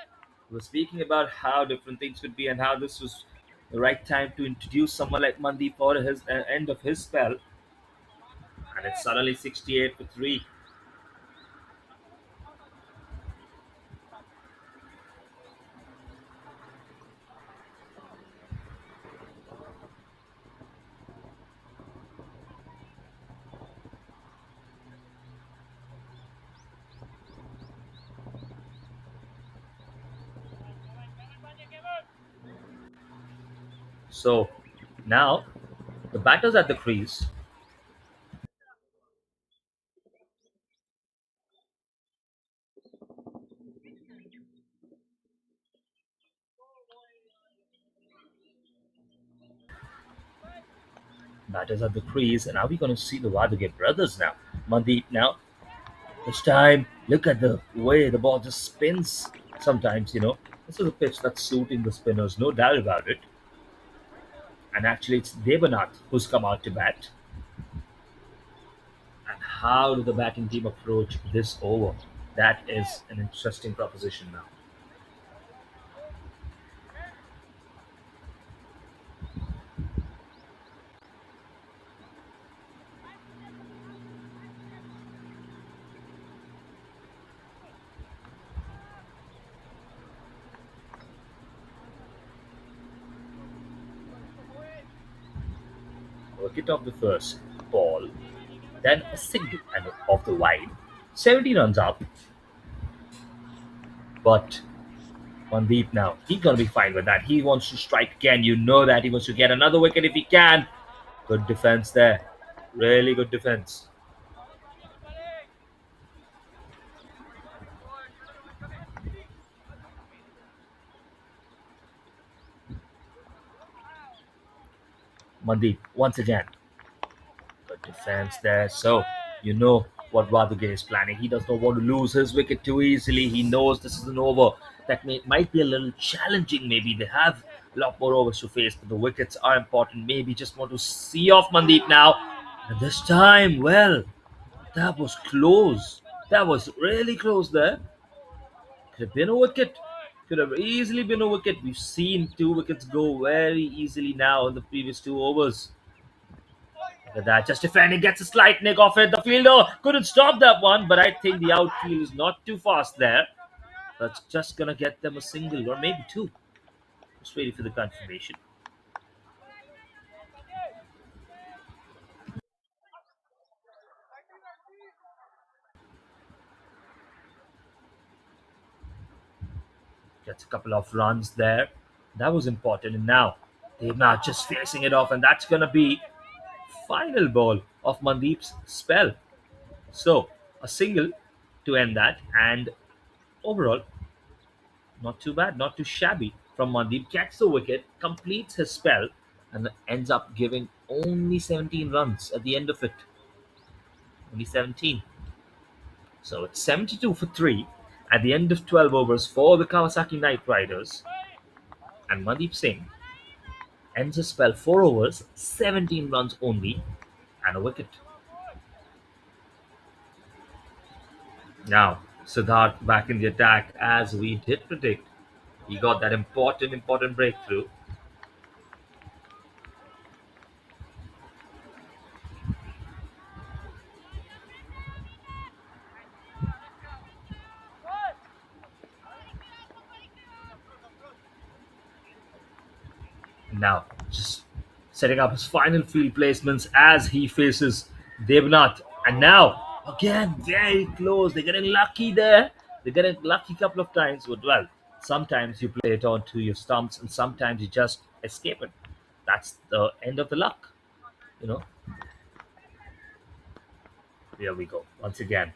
We were speaking about how different things could be and how this was the right time to introduce someone like Mandeep for his end of his spell. And it's suddenly 68 for 3. So now the batter's at the crease. Batters at the crease, and are we going to see the Wadage brothers now? Mandeep now. This time, look at the way the ball just spins. Sometimes, this is a pitch that's suiting the spinners, no doubt about it. And actually, it's Devanath who's come out to bat. And how do the batting team approach this over? That is an interesting proposition now. Wicket of the first ball, then a single and off the wide. 70 runs up, but Mandeep now, he's gonna be fine with that. He wants to strike again. You know that he wants to get another wicket if he can. Good defense there. Really good defense. Mandeep once again. Good defense there. So you know what Vaduge is planning. He does not want to lose his wicket too easily. He knows this is an over that might be a little challenging. Maybe they have a lot more overs to face, but the wickets are important. Maybe just want to see off Mandeep now. And this time, well, that was close. That was really close there. Could have been a wicket. Could have easily been a wicket. We've seen two wickets go very easily now in the previous two overs. Look at that. Just defending, gets a slight nick off it. The fielder couldn't stop that one, but I think the outfield is not too fast there. That's just going to get them a single or maybe two. Just waiting for the confirmation. Gets a couple of runs there. That was important. And now they're now just facing it off, and that's going to be final ball of Mandeep's spell. So a single to end that, and overall, not too bad, not too shabby from Mandeep. Gets the wicket, completes his spell, and ends up giving only 17 runs at the end of it. Only 17. So it's 72 for 3 at the end of 12 overs for the Kawasaki Knight Riders. And Mandeep Singh ends his spell 4 overs, 17 runs only, and a wicket. Now, Siddharth back in the attack as we did predict. He got that important breakthrough. Now, just setting up his final field placements as he faces Devnath. And now, again, very close. They're getting lucky there. They're getting lucky a couple of times. But, well, sometimes you play it onto your stumps and sometimes you just escape it. That's the end of the luck, you know. Here we go. Once again.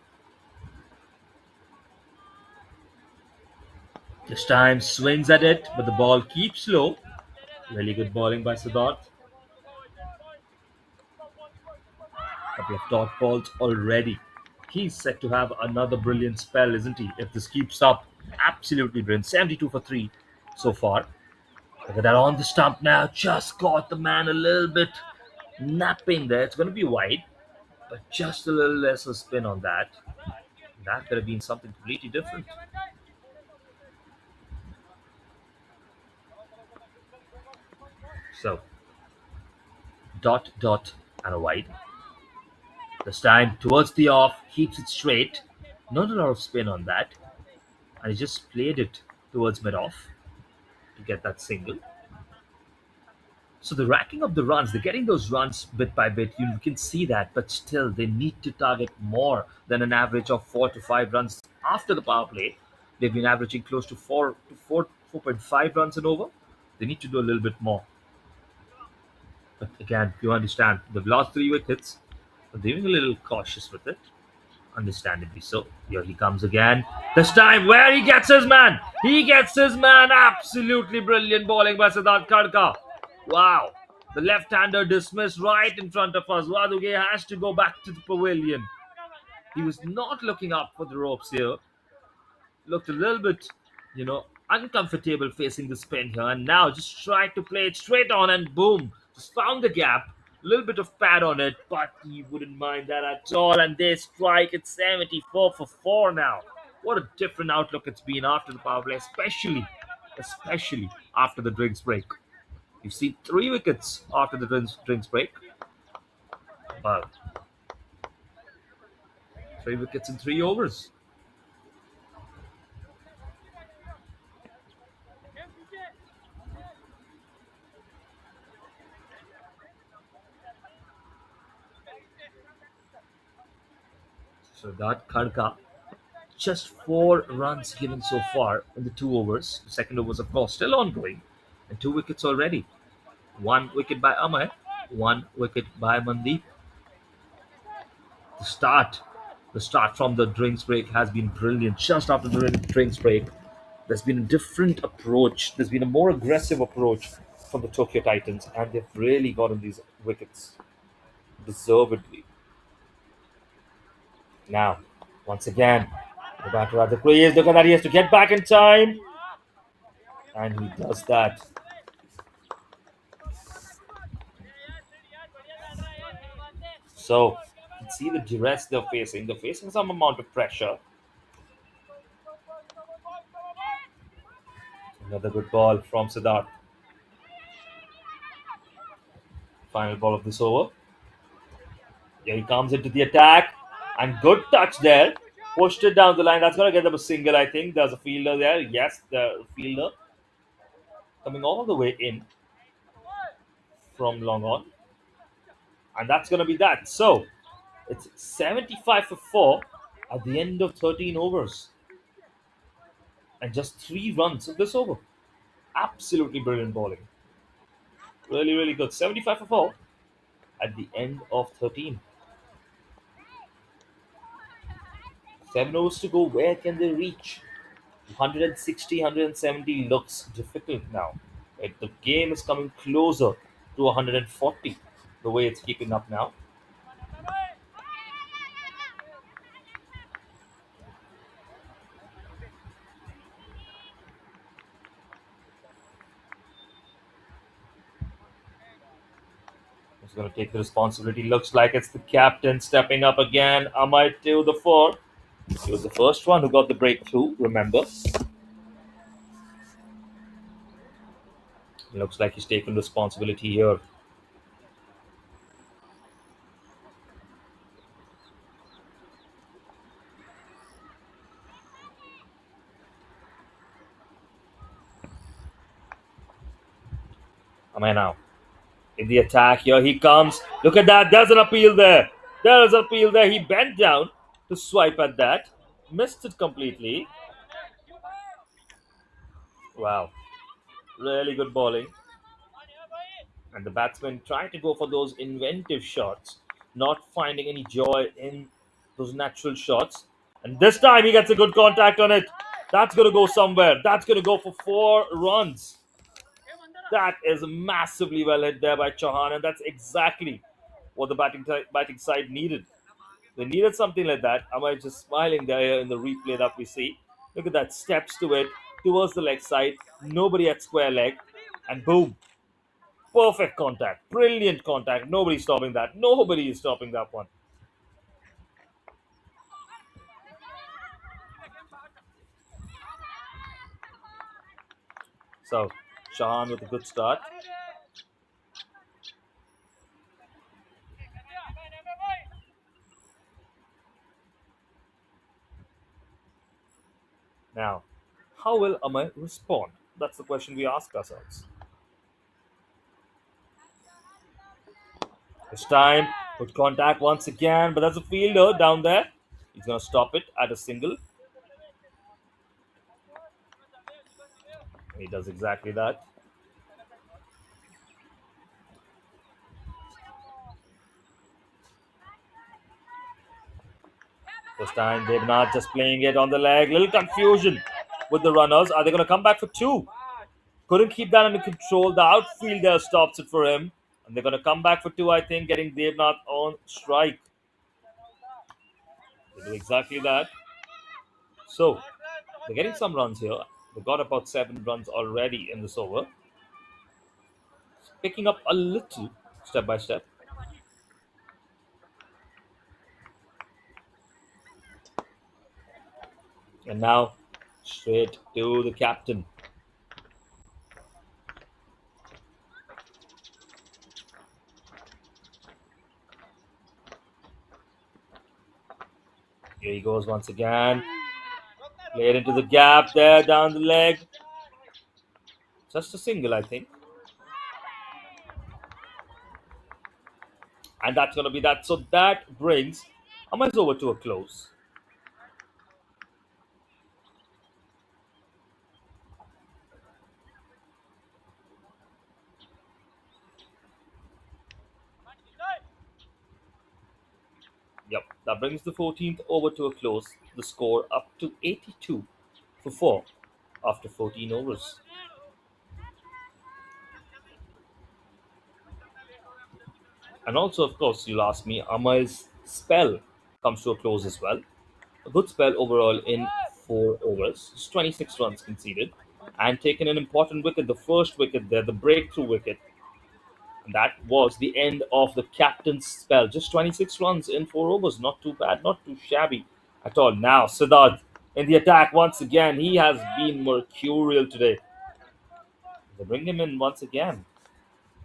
This time swings at it, but the ball keeps low. Really good bowling by Siddharth. Couple of dot balls already. He's set to have another brilliant spell, isn't he? If this keeps up, absolutely brilliant. 72 for 3 so far. Look at that on the stump now. Just got the man a little bit napping there. It's going to be wide, but just a little lesser spin on that. That could have been something completely different. So, dot, dot, and a wide. This time towards the off, keeps it straight. Not a lot of spin on that. And he just played it towards mid off to get that single. So the racking of the runs, they're getting those runs bit by bit. You can see that, but still they need to target more than an average of 4 to 5 runs after the power play. They've been averaging close to 4.5 runs and over. They need to do a little bit more. But again, you understand, they've lost 3 wickets, but they're being a little cautious with it. Understandably so. Here he comes again. This time, where he gets his man. He gets his man. Absolutely brilliant bowling by Siddharth Khadka. Wow. The left-hander dismissed right in front of us. Waduge has to go back to the pavilion. He was not looking up for the ropes here. Looked a little bit, uncomfortable facing the spin here. And now just tried to play it straight on and boom. Just found the gap. A little bit of pad on it, but he wouldn't mind that at all. And they strike at 74 for 4 now. What a different outlook it's been after the power play, especially after the drinks break. You've seen 3 wickets after the drinks break. Well, 3 wickets in 3 overs. So that Khadka, just 4 runs given so far in the 2 overs. The second over was, of course, still ongoing. And 2 wickets already. 1 wicket by Amay, 1 wicket by Mandeep. The start, the start from the drinks break has been brilliant. Just after the drinks break, there's been a different approach. There's been a more aggressive approach from the Tokyo Titans, and they've really gotten these wickets deservedly. Now, once again, the batter at the crease. Look at that, he has to get back in time, and he does that. So, you can see the duress they're facing. They're facing some amount of pressure. Another good ball from Siddharth. Final ball of this over. Here he comes into the attack. And good touch there. Pushed it down the line. That's going to get them a single, I think. There's a fielder there. Yes, the fielder. Coming all the way in from long on. And that's going to be that. So, it's 75 for 4 at the end of 13 overs. And just 3 runs of this over. Absolutely brilliant bowling. Really, really good. 75 for 4 at the end of 13. 7 overs to go. Where can they reach? 160, 170 looks difficult now. Right? The game is coming closer to 140 the way it's keeping up now. He's going to take the responsibility. Looks like it's the captain stepping up again. Amay to the fore. He was the first one who got the breakthrough, remember. Looks like he's taken responsibility here. Am I now? In the attack, here he comes. Look at that. There's an appeal there. There's an appeal there. He bent down to swipe at that. Missed it completely. Wow. Really good bowling. And the batsman trying to go for those inventive shots, not finding any joy in those natural shots. And this time he gets a good contact on it. That's going to go somewhere. That's going to go for 4 runs. That is massively well hit there by Chauhan, and that's exactly what the batting side needed. They needed something like that. Am I just smiling there in the replay that we see? Look at that, steps to it, towards the leg side, nobody at square leg, and boom. Perfect contact, brilliant contact. Nobody's stopping that. Nobody is stopping that one. So, Chauhan with a good start. Now, how will Amay respond? That's the question we ask ourselves. This time, good contact once again, but there's a fielder down there. He's going to stop it at a single. He does exactly that. This time, they're not just playing it on the leg. Little confusion with the runners. Are they going to come back for 2? Couldn't keep that under control. The outfielder stops it for him. And they're going to come back for 2, I think, getting Devnath on strike. They do exactly that. So, they're getting some runs here. They got about 7 runs already in this over. It's picking up a little step by step. And now, straight to the captain. Here he goes once again. Played into the gap there, down the leg. Just a single, I think. And that's going to be that. So that brings Amay's over to a close. Yep, that brings the 14th over to a close. The score up to 82 for 4 after 14 overs. And also, of course, you'll ask me, Amay's spell comes to a close as well. A good spell overall in 4 overs. Just 26 runs conceded. And taken an important wicket, the first wicket there, the breakthrough wicket. And that was the end of the captain's spell. Just 26 runs in 4 overs. Not too bad, not too shabby at all. Now, Siddharth in the attack once again. He has been mercurial today. They bring him in once again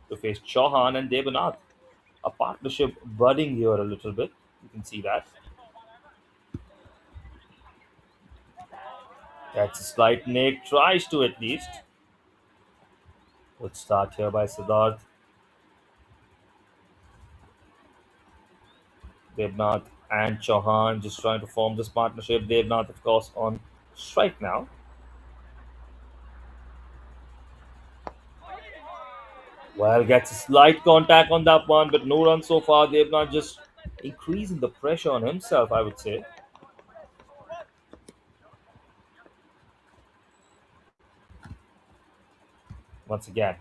to face Chauhan and Devanath. A partnership budding here a little bit. You can see that. That's a slight nick. Tries to at least. Good start here by Siddharth. Devnath and Chauhan just trying to form this partnership. Devnath, of course, on strike now. Well, gets a slight contact on that one, but no run so far. Devnath just increasing the pressure on himself, I would say. Once again,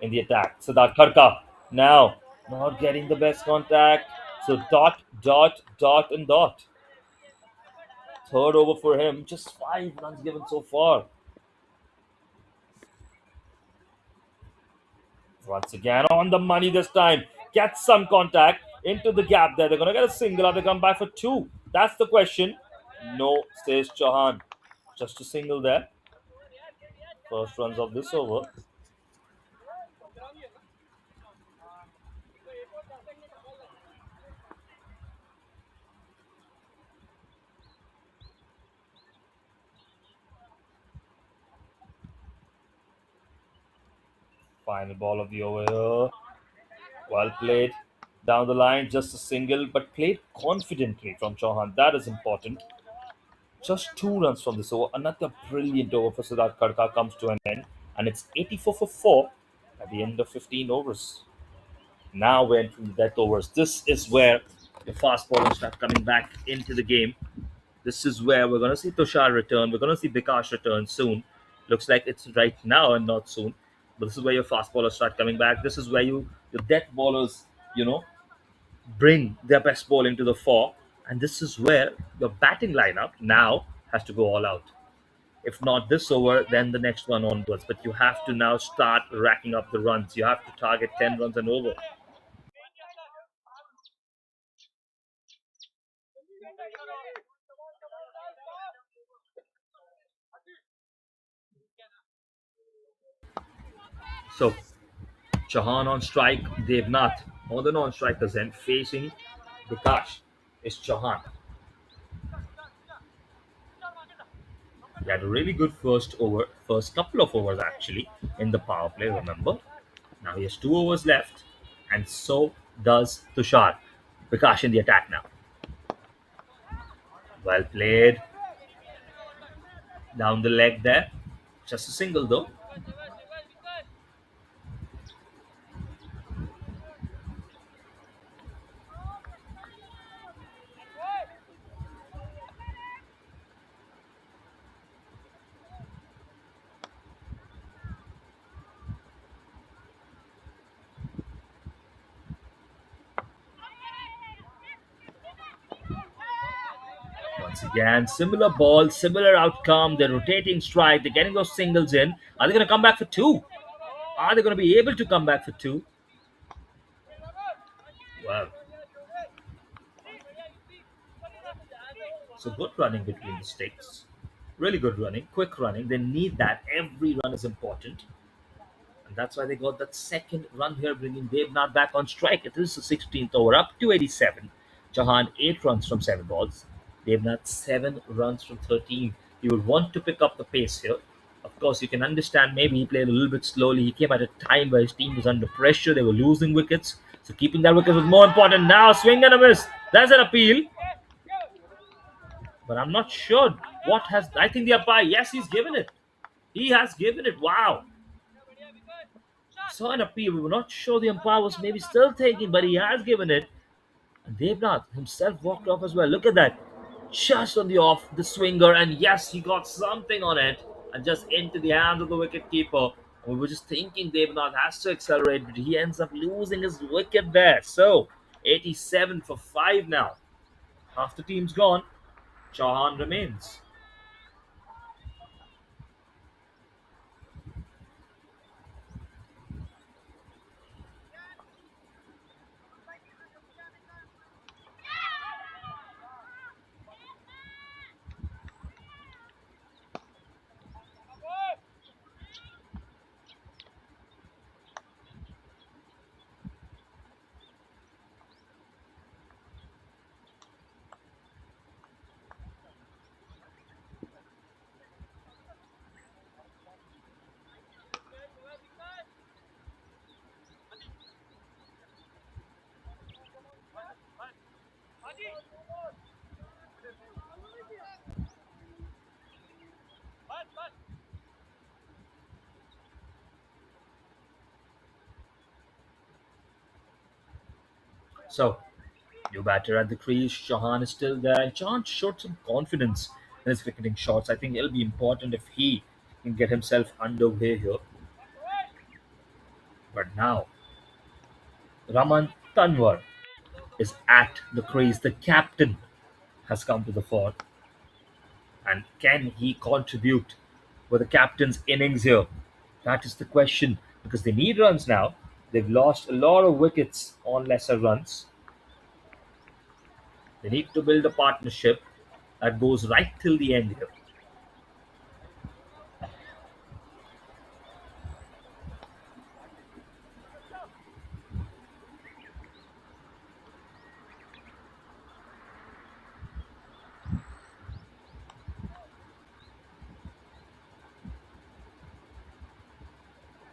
in the attack, Siddharth Kharka now not getting the best contact. So dot, dot, dot, and dot. Third over for him. Just 5 runs given so far. Once again on the money this time. Gets some contact into the gap there. They're going to get a single or they come back for 2. That's the question. No, says Chauhan. Just a single there. First runs of this over. Final ball of the over here. Well played. Down the line, just a single, but played confidently from Chauhan. That is important. Just 2 runs from this over. Another brilliant over for Siddharth Khadka comes to an end, and it's 84 for 4 at the end of 15 overs. Now we're entering the death overs. This is where the fast bowlers start coming back into the game. This is where we're going to see Tushar return. We're going to see Bikash return soon. Looks like it's right now and not soon. But this is where your fast bowlers start coming back. This is where your death bowlers, you know, bring their best bowling to the fore. And this is where your batting lineup now has to go all out. If not this over, then the next one onwards. But you have to now start racking up the runs. You have to target 10 runs and over. So Chauhan on strike, Devnath on the non-strikers end, facing Bikash is Chauhan. He had a really good first couple of overs actually in the power play, remember? Now he has 2 overs left, and so does Tushar. Bikash in the attack now. Well played. Down the leg there. Just a single though. Once again, similar ball, similar outcome. They're rotating strike. They're getting those singles in. Are they going to come back for two? Are they going to be able to come back for two? Wow. So good running between the sticks. Really good running, quick running. They need that. Every run is important. And that's why they got that second run here, bringing Devnath back on strike. It is the 16th over, up to 87. Chauhan, 8 runs from 7 balls. Devnath, 7 runs from 13. He would want to pick up the pace here. Of course, you can understand maybe he played a little bit slowly. He came at a time where his team was under pressure. They were losing wickets. So keeping that wicket was more important. Now, swing and a miss. That's an appeal. But I'm not sure what has. I think the umpire, yes, he's given it. He has given it. Wow. Saw an appeal. We were not sure the umpire was maybe still taking, but he has given it. And Devnath himself walked off as well. Look at that. Just on the off, the swinger. And yes, he got something on it. And just into the hands of the wicket keeper. We were just thinking Devnath has to accelerate, but he ends up losing his wicket there. So, 87 for 5 now. Half the team's gone. Chauhan remains. So, new batter at the crease. Chauhan is still there, and Chauhan showed some confidence in his cricketing shots. I think it'll be important if he can get himself underway here. But now, Raman Tanwar is at the crease. The captain has come to the fore, and can he contribute with the captain's innings here? That is the question because they need runs now. They've lost a lot of wickets on lesser runs. They need to build a partnership that goes right till the end here.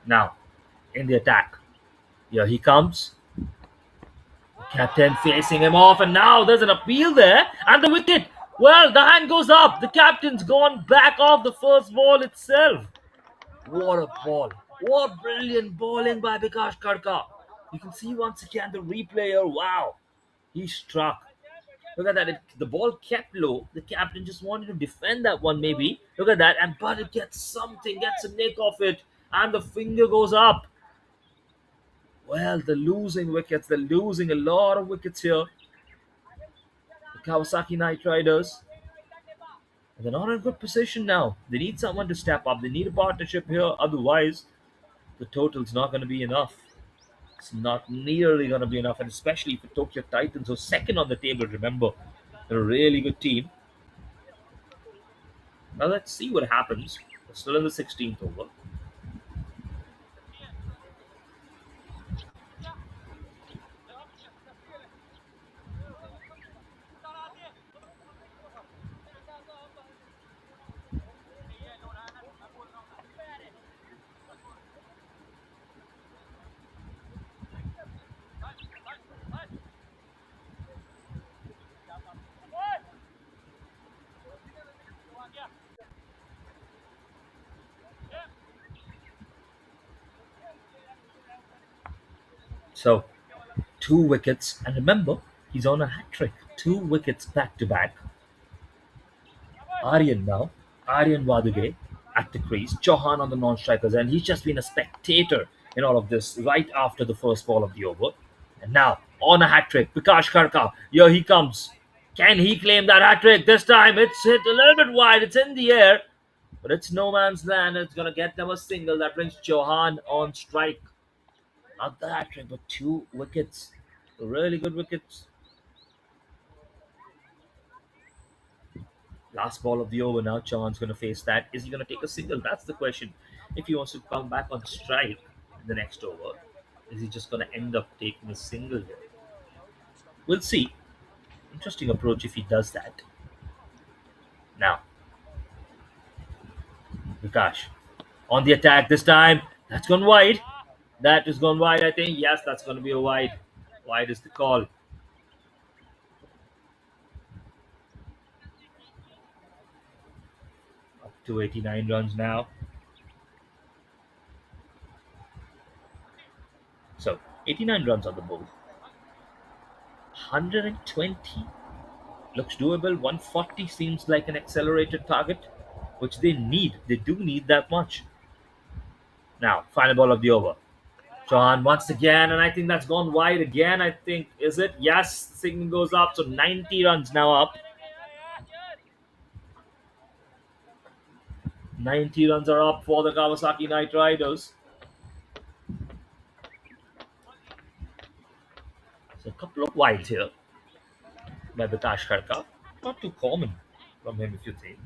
Now, in the attack. Here he comes. The captain facing him off, and now there's an appeal there, and the wicket. Well, the hand goes up. The captain's gone back off the first ball itself. What a ball. What brilliant bowling by Vikash Karka. You can see once again the replay here. Wow. He struck. Look at that. The ball kept low. The captain just wanted to defend that one maybe. Look at that. But it gets something, gets a nick off it. And the finger goes up. Well, they're losing wickets. They're losing a lot of wickets here. The Kawasaki Knight Riders. They're not in a good position now. They need someone to step up. They need a partnership here. Otherwise, the total's not going to be enough. It's not nearly going to be enough. And especially for Tokyo Titans, who are second on the table, remember. They're a really good team. Now let's see what happens. We're still in the 16th over. So, 2 wickets. And remember, he's on a hat-trick. 2 wickets back-to-back. Aryan now. Aryan Waduge at the crease. Chauhan on the non-strikers. And he's just been a spectator in all of this right after the first ball of the over. And now, on a hat-trick, Vikash Karka. Here he comes. Can he claim that hat-trick? This time, it's hit a little bit wide. It's in the air. But it's no man's land. It's going to get them a single. That brings Chauhan on strike. Not the hat-trick, but 2 wickets. Really good wickets. Last ball of the over now. Chauhan's going to face that. Is he going to take a single? That's the question. If he wants to come back on strike in the next over, is he just going to end up taking a single here? We'll see. Interesting approach if he does that. Now, Vikash on the attack this time. That's gone wide. That has gone wide, I think. Yes, that's going to be a wide. Wide is the call. Up to 89 runs now. So, 89 runs on the board. 120 looks doable. 140 seems like an accelerated target, which they need. They do need that much. Now, final ball of the over. Chauhan once again, and I think that's gone wide again, I think. Is it? Yes, the signal goes up. So 90 runs now up. 90 runs are up for the Kawasaki Knight Riders. So a couple of wides here by Vikash Karka. Not too common from him, if you think.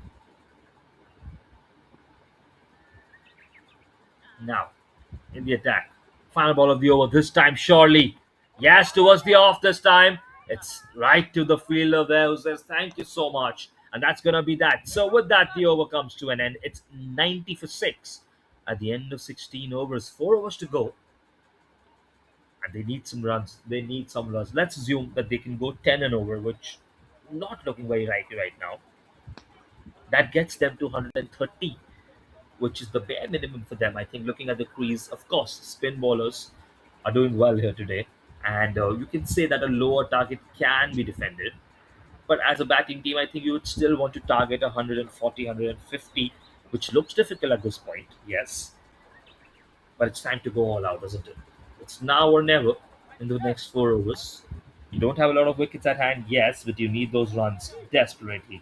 Now, in the attack. Final ball of the over. This time, surely. Yes, towards the off this time. It's right to the fielder there who says, thank you so much. And that's going to be that. So with that, the over comes to an end. It's 90 for 6 at the end of 16 overs. 4 overs to go. And they need some runs. They need some runs. Let's assume that they can go 10 and over, which not looking very likely right now. That gets them to 130, which is the bare minimum for them. I think looking at the crease, of course, spin bowlers are doing well here today. And you can say that a lower target can be defended. But as a batting team, I think you would still want to target 140, 150, which looks difficult at this point, yes. But it's time to go all out, isn't it? It's now or never in the next 4 overs. You don't have a lot of wickets at hand, yes, but you need those runs desperately.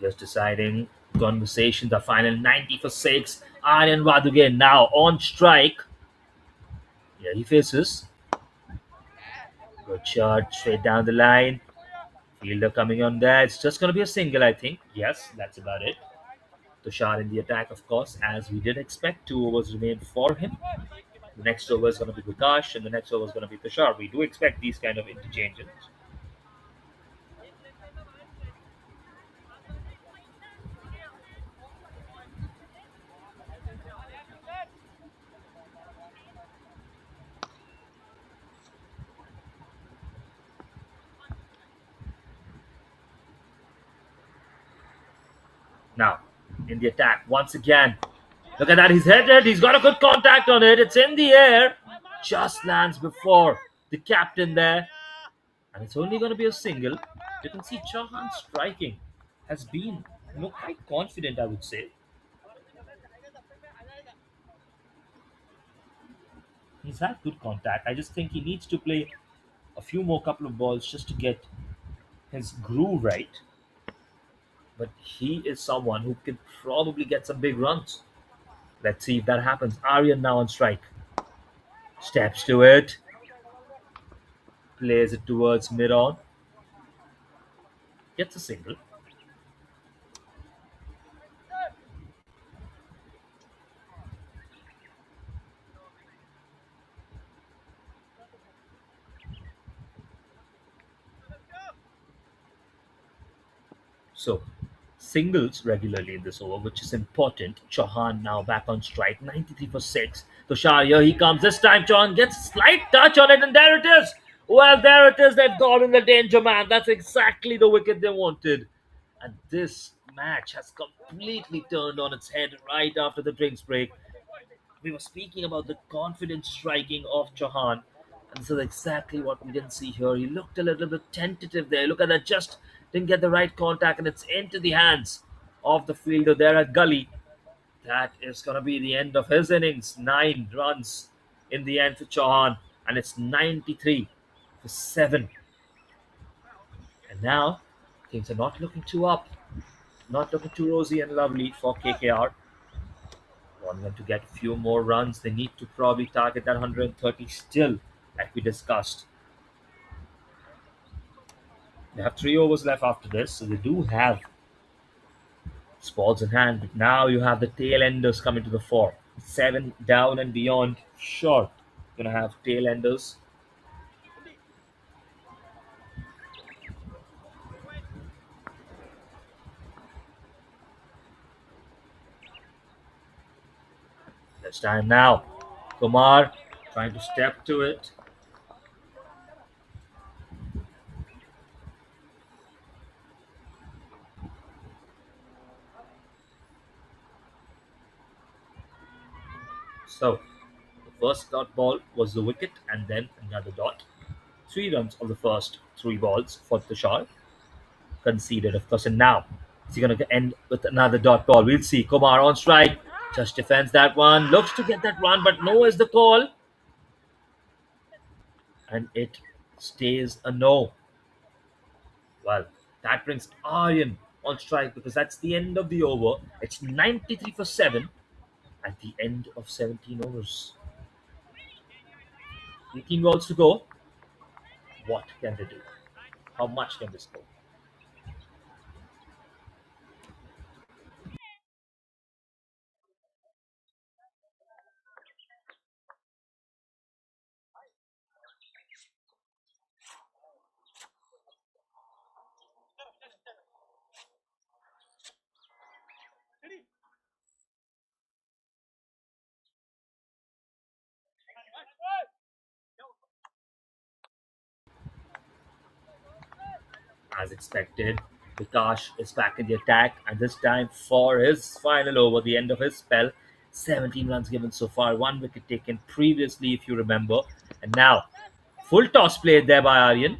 Just deciding. Conversations, the final 90 for 6. Aryan Waduge now on strike. Here he faces. Good shot, straight down the line. Fielder coming on there. It's just going to be a single, I think. Yes, that's about it. Tushar in the attack, of course, as we did expect. 2 overs remain for him. The next over is going to be Vikash, and the next over is going to be Tushar. We do expect these kind of interchanges. Now, in the attack, once again. Look at that, he's headed, he's got a good contact on it, it's in the air. Just lands before the captain there. And it's only going to be a single. You can see Chauhan striking has been quite confident, I would say. He's had good contact. I just think he needs to play a few more couple of balls just to get his groove right. But he is someone who can probably get some big runs. Let's see if that happens. Aryan now on strike. Steps to it. Plays it towards mid-on. Gets a single. So, singles regularly in this over, which is important. Chauhan now back on strike, 93 for 6. Tushar, here he comes. This time Chauhan gets a slight touch on it, and there it is. Well, there it is. They've got in the danger man. That's exactly the wicket they wanted. And this match has completely turned on its head right after the drinks break. We were speaking about the confident striking of Chauhan, and this is exactly what we didn't see here. He looked a little bit tentative there. Look at that, just didn't get the right contact, and it's into the hands of the fielder there at Gully. That is going to be the end of his innings. 9 runs in the end for Chauhan, and it's 93 for 7. And now things are not looking too up, not looking too rosy and lovely for KKR. Want them to get a few more runs. They need to probably target that 130 still, like we discussed. They have 3 overs left after this, so they do have balls in hand. But now you have the tail enders coming to the fore. 7 down and beyond. Sure, gonna have tail enders. This time now, Kumar trying to step to it. So, the first dot ball was the wicket, and then another dot. 3 runs of the first 3 balls for Tushar. Conceded, of course, and now is he going to end with another dot ball? We'll see. Kumar on strike. Just defends that one. Looks to get that run, but no is the call. And it stays a no. Well, that brings Aryan on strike because that's the end of the over. It's 93 for 7 at the end of 17 overs. 18 balls to go. What can they do? How much can they score? As expected, Vikash is back in the attack, and this time for his final over, the end of his spell. 17 runs given so far, 1 wicket taken previously, if you remember. And now, full toss played there by Aryan.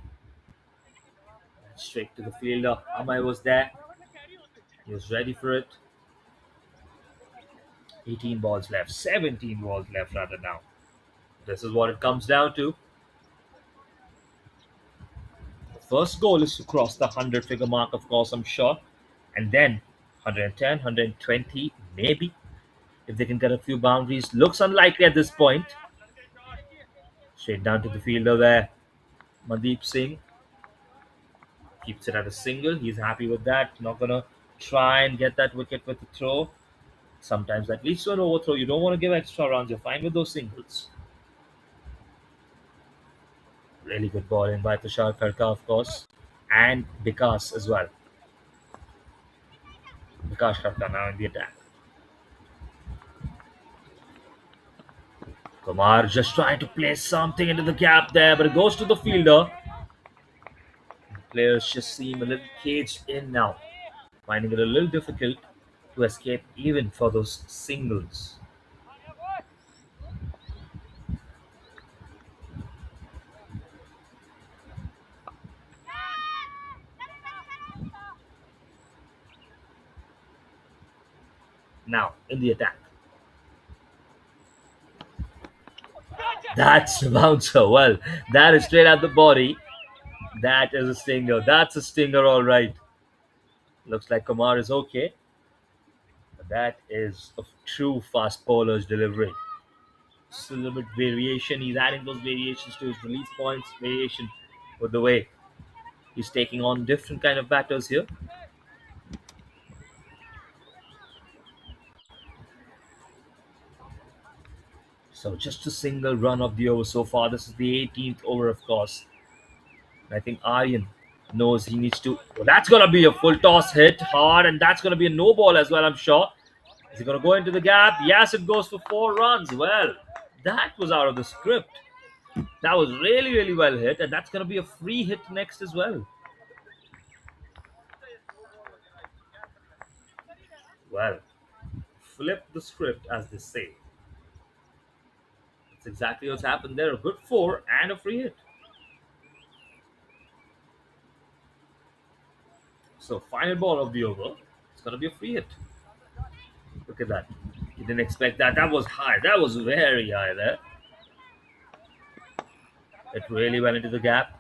Straight to the fielder. Amay was there. He was ready for it. 18 balls left, 17 balls left rather now. This is what it comes down to. The first goal is to cross the 100-figure mark, of course, I'm sure. And then 110, 120, maybe. If they can get a few boundaries. Looks unlikely at this point. Straight down to the fielder there. Mandeep Singh keeps it at a single. He's happy with that. Not gonna try and get that wicket with the throw. Sometimes that leads to an overthrow. You don't want to give extra runs. You're fine with those singles. Really good bowling by Tushar Karka, of course, and Vikas as well. Vikas Karka now in the attack. Kumar just trying to play something into the gap there, but it goes to the fielder. The players just seem a little caged in now, finding it a little difficult to escape even for those singles. Now in the attack. That's a bouncer. Well, that is straight at the body. That is a stinger. That's a stinger, all right. Looks like Kumar is okay. But that is a true fast bowler's delivery. Just a little bit variation. He's adding those variations to his release points. Variation with the way he's taking on different kind of batters here. So just a single run of the over so far. This is the 18th over, of course. And I think Aryan knows he needs to. Well, that's going to be a full toss hit hard, and that's going to be a no ball as well, I'm sure. Is he going to go into the gap? Yes, it goes for 4 runs. Well, that was out of the script. That was really, really well hit, and that's going to be a free hit next as well. Well, flip the script, as they say. That's exactly what's happened there. A good 4 and a free hit. So, final ball of the over. It's going to be a free hit. Look at that. You didn't expect that. That was high. That was very high there. It really went into the gap.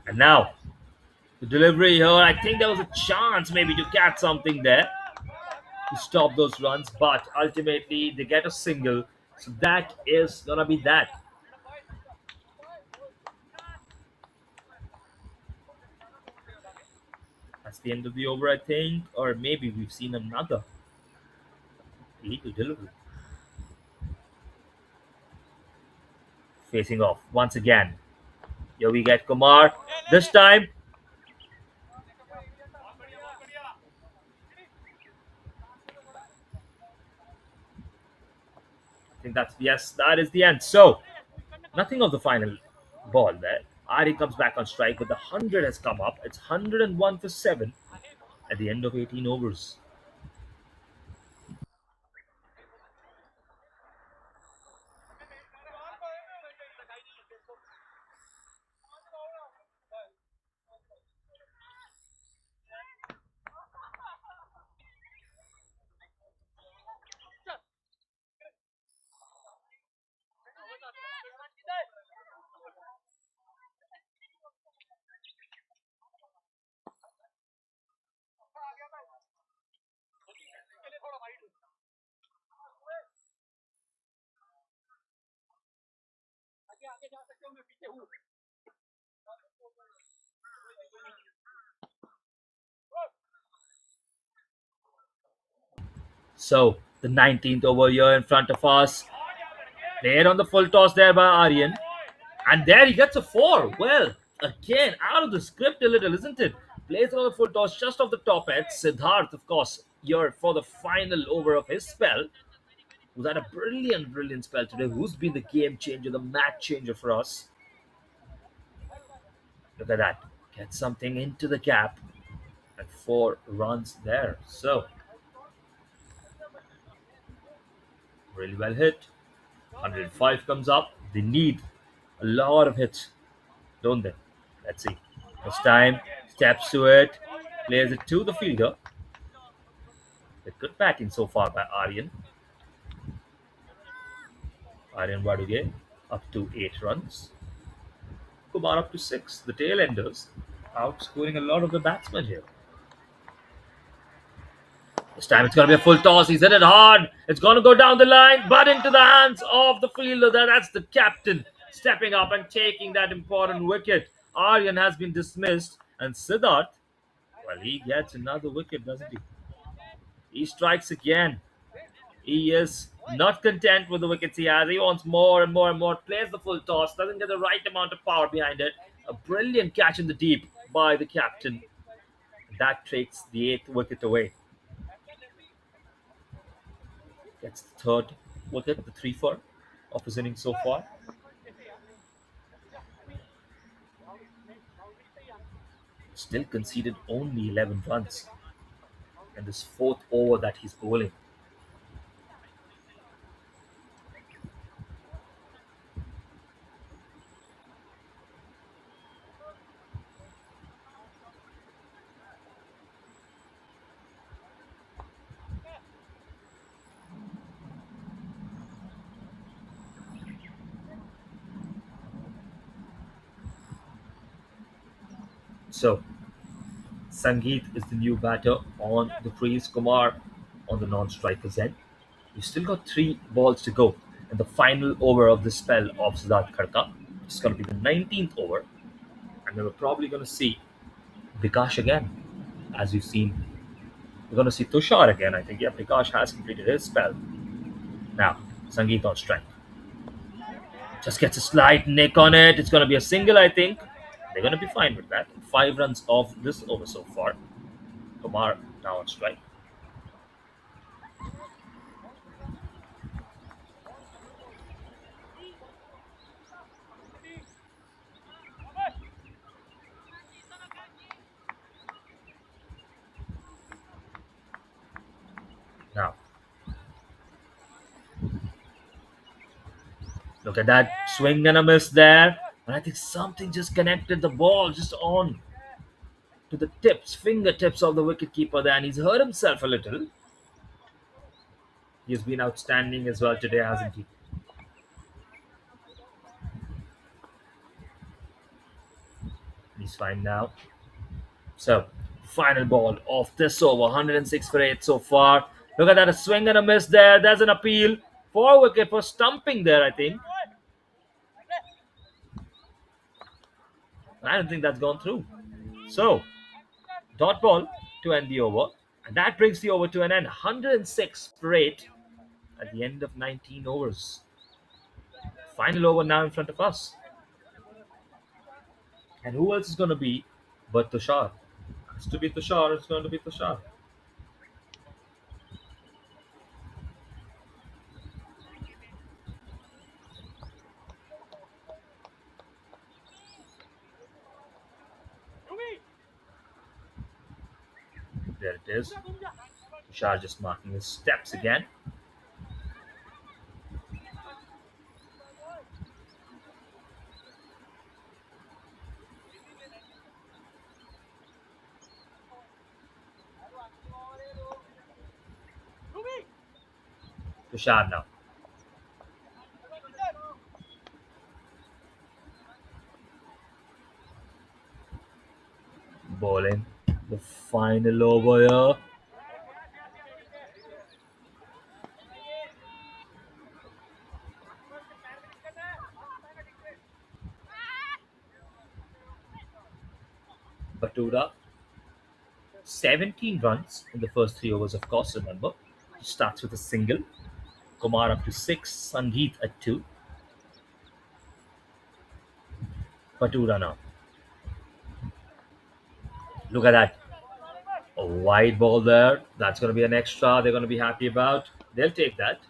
And now, the delivery here. I think there was a chance maybe to catch something there to stop those runs. But ultimately, they get a single. So that is going to be that. That's the end of the over, I think. Or maybe we've seen another illegal delivery. Facing off once again. Here we get Kumar. This time, I think that's yes, that is the end. So, nothing of the final ball there. Ari comes back on strike, but the 100 has come up. It's 101 for 7 at the end of 18 overs. So, the 19th over here in front of us. Played on the full toss there by Aryan. And there he gets a 4. Well, again, out of the script a little, isn't it? Plays it on the full toss just off the top edge. Siddharth, of course, here for the final over of his spell. Who's had a brilliant, brilliant spell today. Who's been the game changer, the match changer for us. Look at that. Get something into the gap. And 4 runs there. So, really well hit. 105 comes up. They need a lot of hits, don't they? Let's see. This time, steps to it, plays it to the fielder. With good batting so far by Aryan. Aryan Waduge up to 8 runs. Kumar up to 6. The tail enders outscoring a lot of the batsmen here. This time it's going to be a full toss. He's hit it hard. It's going to go down the line, but into the hands of the fielder. That's the captain stepping up and taking that important wicket. Aryan has been dismissed, and Siddharth, well, he gets another wicket, doesn't he? He strikes again. He is not content with the wickets he has. He wants more and more and more. Plays the full toss, doesn't get the right amount of power behind it. A brilliant catch in the deep by the captain. That takes the 8th wicket away. Gets the 3rd wicket, the 3-4 of his innings so far. Still conceded only 11 runs in this 4th over that he's bowling. So, Sangeet is the new batter on the crease. Kumar on the non-striker's end. You've still got 3 balls to go in the final over of the spell of Siddharth Khadka. It's going to be the 19th over, and then we're probably going to see Bikash again, as we've seen. We're going to see Tushar again. I think, yeah, Bikash has completed his spell. Now, Sangeet on strike. Just gets a slight nick on it. It's going to be a single, I think. They're going to be fine with that. 5 runs off this over so far. Kumar now on strike. Now, look at that swing and a miss there. And I think something just connected the ball just on to the fingertips of the wicketkeeper there, and he's hurt himself a little. He's been outstanding as well today, hasn't he? He's fine now. So, final ball of this over, 106 for 8 so far. Look at that, a swing and a miss there. There's an appeal for wicket for stumping there, I think. I don't think that's gone through. So, dot ball to end the over. And that brings the over to an end. 106 for 8 at the end of 19 overs. Final over now in front of us. And who else is going to be but Tushar? It's to be Tushar. It's going to be Tushar. There it is. Tushar just marking his steps again. Tushar now. Bowling the final over here. Batura, 17 runs in the first 3 overs, of course, remember. He starts with a single. Kumar up to 6, Sangeet at 2. Batura now. Look at that. A wide ball there. That's going to be an extra they're going to be happy about. They'll take that.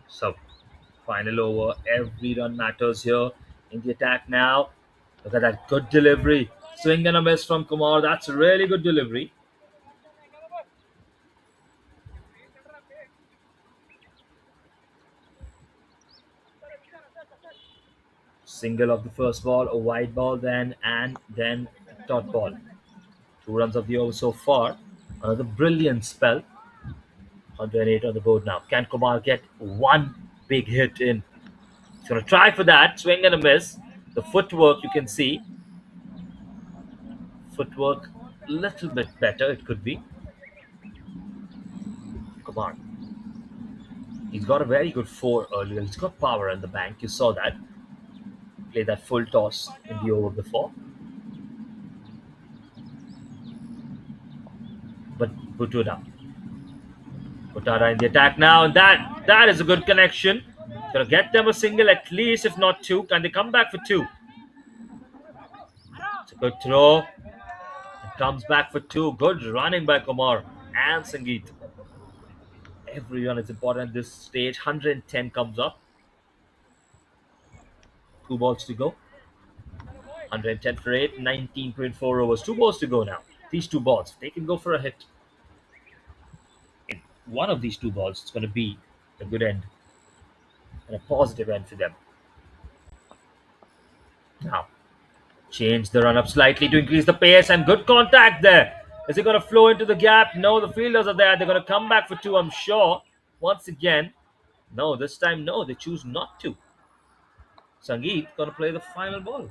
So, final over. Every run matters here in the attack now. Look at that. Good delivery. Swing and a miss from Kumar. That's a really good delivery. Single of the first ball, a wide ball then, and then dot ball. 2 runs of the over so far. Another brilliant spell. 108 on the board now. Can Kumar get one big hit in? He's going to try for that. Swing and a miss. The footwork, you can see. Footwork a little bit better, it could be. Kumar. He's got a very good 4 earlier. He's got power in the bank. You saw that. Played that full toss in the over before. But Butuda in the attack now, and that is a good connection. Gonna get them a single at least, if not 2. Can they come back for 2? It's a good throw. It comes back for 2. Good running by Kumar and Sangeet. Everyone is important at this stage. 110 comes up. 2 balls to go. 110 for 8. 19.4 overs. 2 balls to go now. These 2 balls, they can go for a hit. In one of these 2 balls, it's going to be a good end and a positive end for them. Now, change the run up slightly to increase the pace, and good contact there. Is it going to flow into the gap? No, the fielders are there. They're going to come back for 2, I'm sure. Once again, no, this time no, they choose not to. Sangeet going to play the final ball.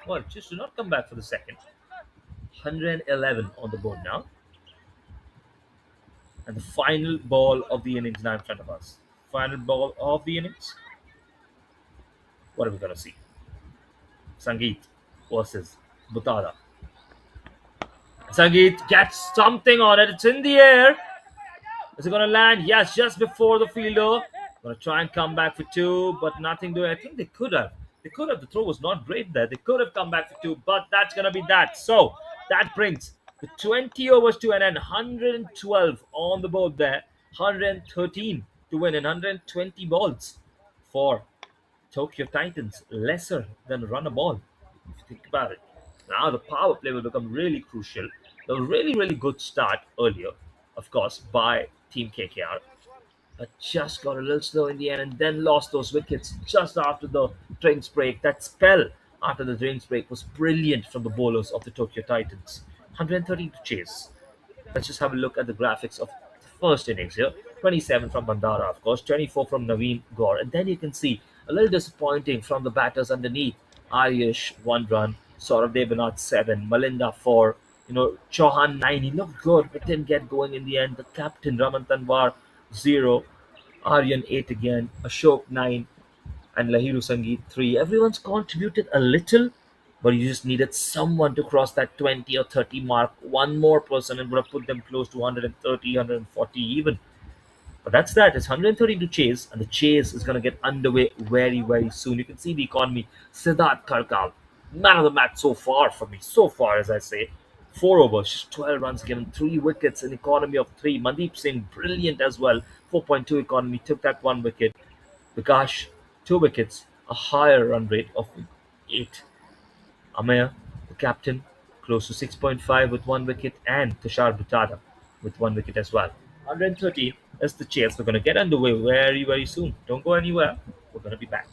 Well, choose to not come back for the second. 111 on the board now. And the final ball of the innings now in front of us. Final ball of the innings. What are we going to see? Sangeet versus Butada. Sangeet gets something on it. It's in the air. Is it going to land? Yes, just before the fielder. Going to try and come back for 2, but nothing doing. I think they could have. They could have. The throw was not great there. They could have come back for 2, but that's going to be that. So that brings the 20 overs to an end. 112 on the board there. 113 to win in 120 balls for Tokyo Titans. Lesser than a run a ball, if you think about it. Now the power play will become really crucial. A really, really good start earlier, of course, by Team KKR. But just got a little slow in the end and then lost those wickets just after the drinks break. That spell after the drinks break was brilliant from the bowlers of the Tokyo Titans. 113 to chase. Let's just have a look at the graphics of the first innings here. 27 from Bandara, of course, 24 from Naveen Gaur. And then you can see a little disappointing from the batters underneath. Ayush, 1 run. Saurav Devanat, 7. Malinda, 4. Chauhan, 9. He looked good, but didn't get going in the end. The captain, Raman Tanwar, 0. Aryan, 8 again. Ashok, 9. And Lahiru Sangeet, 3. Everyone's contributed a little, but you just needed someone to cross that 20 or 30 mark. One more person and would have put them close to 130, 140 even. But that's that. It's 130 to chase, and the chase is going to get underway very, very soon. You can see the economy. Siddharth Karkal, man of the match so far for me. So far, as I say. 4 overs, just 12 runs given, 3 wickets, an economy of 3. Mandeep Singh, brilliant as well. 4.2 economy, took that 1 wicket. Vikash, 2 wickets, a higher run rate of 8. Amaya, the captain, close to 6.5 with 1 wicket, and Tushar Bhutada with 1 wicket as well. 130 is the chase. We're going to get underway very, very soon. Don't go anywhere. We're going to be back.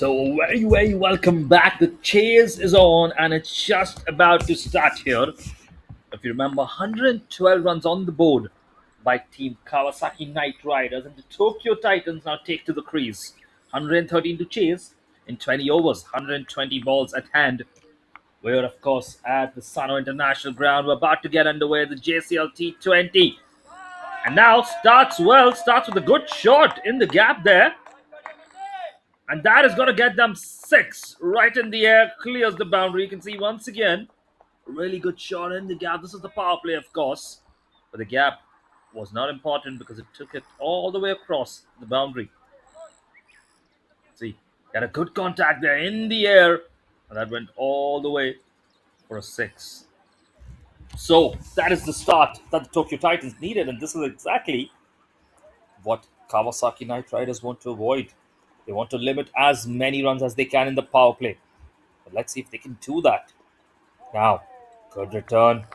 So very welcome back. The chase is on and it's just about to start here. If you remember, 112 runs on the board by Team Kawasaki Knight Riders, and the Tokyo Titans now take to the crease. 113 to chase in 20 overs, 120 balls at hand. We're, of course, at the Sano International Ground. We're about to get underway the JCL T20. And now starts with a good shot in the gap there. And that is going to get them six right in the air, clears the boundary. You can see once again, a really good shot in the gap. This is the power play, of course. But the gap was not important because it took it all the way across the boundary. See, got a good contact there in the air. And that went all the way for a six. So that is the start that the Tokyo Titans needed. And this is exactly what Kawasaki Knight Riders want to avoid. They want to limit as many runs as they can in the power play. But let's see if they can do that. Now, good return.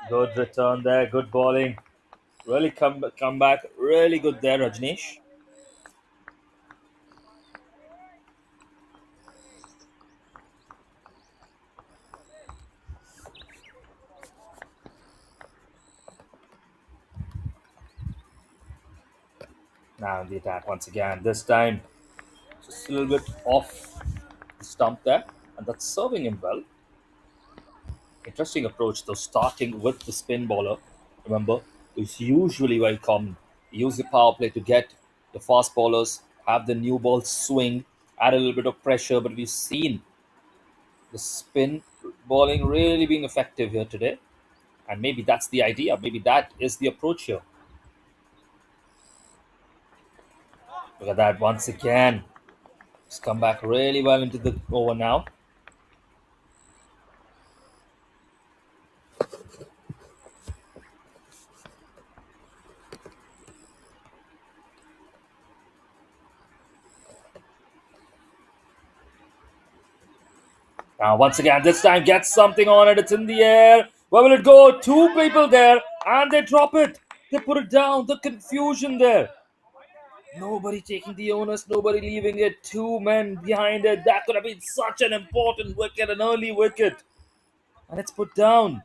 Good return there. Good bowling. Really come back. Really good there, Rajneesh. Now the attack once again. This time, just a little bit off the stump there. And that's serving him well. Interesting approach though, starting with the spin bowler. Remember, it's usually very common. Use the power play to get the fast bowlers, have the new ball swing, add a little bit of pressure. But we've seen the spin bowling really being effective here today. And maybe that's the idea. Maybe that is the approach here. Look at that once again. It's come back really well into the over now. Now, once again, this time gets something on it. It's in the air. Where will it go? Two people there, and they drop it. They put it down. The confusion there. Nobody taking the onus, nobody leaving it. Two men behind it. That could have been such an important wicket, an early wicket. And it's put down.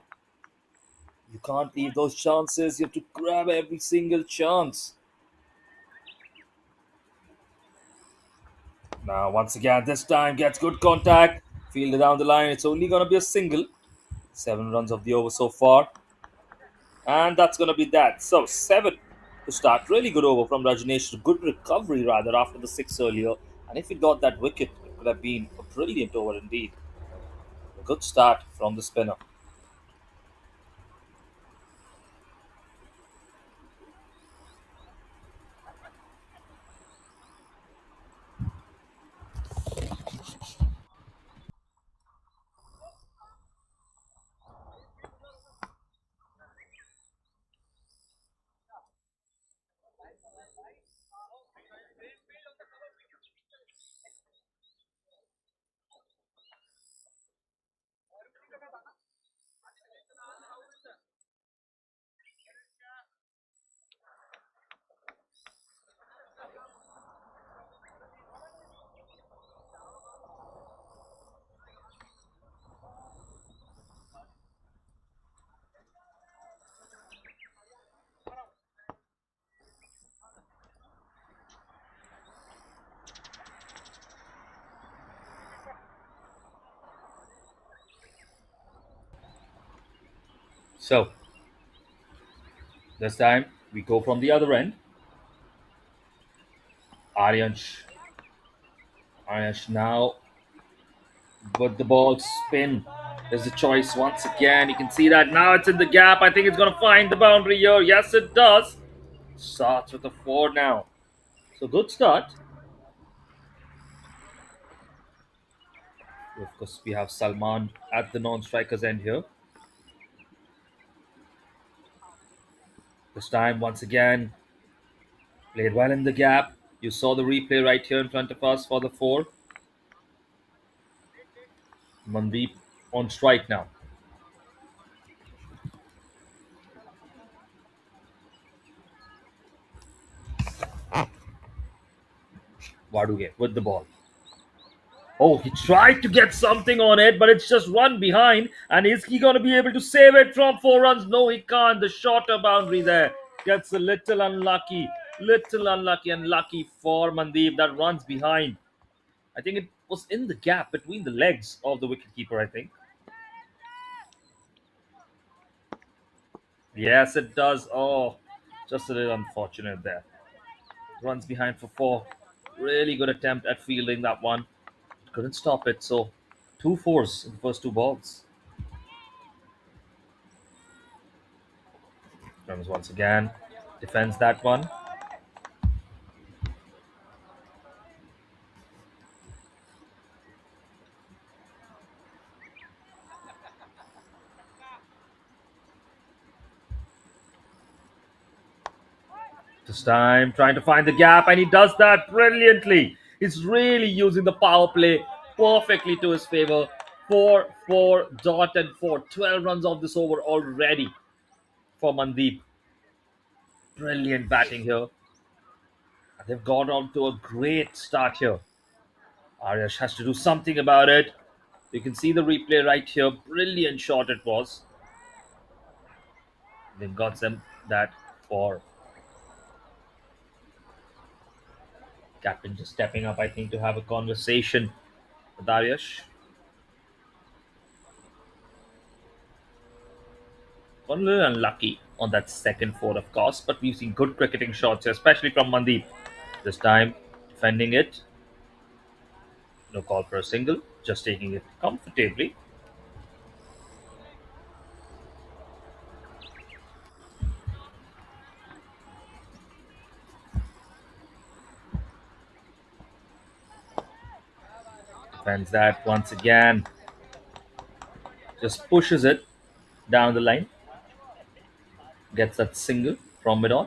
You can't leave those chances. You have to grab every single chance. Now, once again, this time gets good contact. Fielded down the line. It's only going to be a single. 7 runs of the over so far. And that's going to be that. So, 7 to start. Really good over from Rajneesh. Good recovery, rather, after the 6 earlier. And if he got that wicket, it could have been a brilliant over indeed. A good start from the spinner. So, this time we go from the other end. Aryansh. Aryansh now with the ball spin. There's a choice once again. You can see that now it's in the gap. I think it's going to find the boundary here. Yes, it does. Starts with a 4 now. So, good start. Of course, we have Salman at the non-strikers end here. This time, once again, played well in the gap. You saw the replay right here in front of us for the 4. Mandeep on strike now. Waduge with the ball. Oh, he tried to get something on it, but it's just run behind. And is he going to be able to save it from 4 runs? No, he can't. The shorter boundary there gets a little unlucky. Little unlucky and lucky for Mandeep that runs behind. I think it was in the gap between the legs of the wicketkeeper, I think. Yes, it does. Oh, just a little unfortunate there. Runs behind for 4. Really good attempt at fielding that one. Couldn't stop it. So, 2 4s in the first 2 balls. Comes once again. Defends that one. This time, trying to find the gap, and he does that brilliantly. He's really using the power play perfectly to his favor. 4 4 dot and 4. 12 runs off this over already for Mandeep. Brilliant batting here. They've got on to a great start here. Arias has to do something about it. You can see the replay right here. Brilliant shot it was. They've got them that for captain just stepping up, I think, to have a conversation with Arias. Got a little unlucky on that second 4, of course, but we've seen good cricketing shots here, especially from Mandeep. This time, defending it. No call for a single, just taking it comfortably. Defends that once again. Just pushes it down the line. Gets that single from mid on.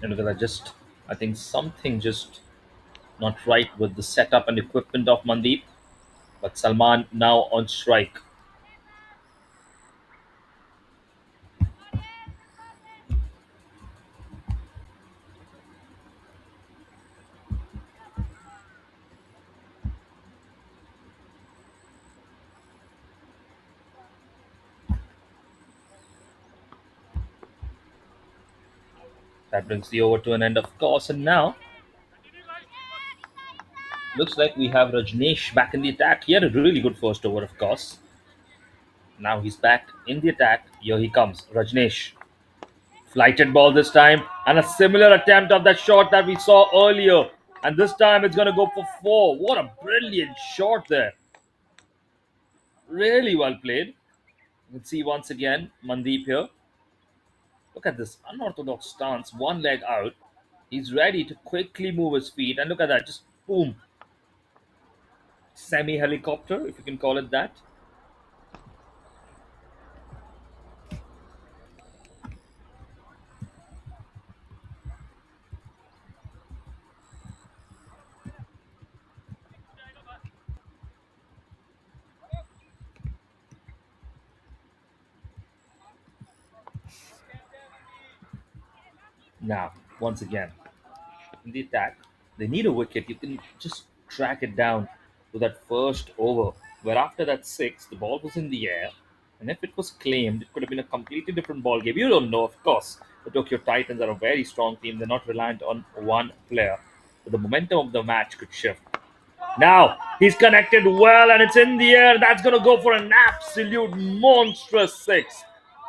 And look at that, just I think something just not right with the setup and equipment of Mandeep. But Salman now on strike. That brings the over to an end, of course. And now looks like we have Rajneesh back in the attack. He had a really good first over, of course. Now he's back in the attack. Here he comes, Rajneesh. Flighted ball this time, and a similar attempt of that shot that we saw earlier. And this time it's going to go for 4. What a brilliant shot there. Really well played. You can see once again Mandeep here. Look at this unorthodox stance, one leg out. He's ready to quickly move his feet, and look at that, just boom. Semi helicopter, if you can call it that. Now, once again, in the attack, they need a wicket. You can just track it down to that first over, where after that 6, the ball was in the air. And if it was claimed, it could have been a completely different ball game. You don't know, of course. The Tokyo Titans are a very strong team. They're not reliant on one player. But the momentum of the match could shift. Now, he's connected well and it's in the air. That's going to go for an absolute monstrous 6.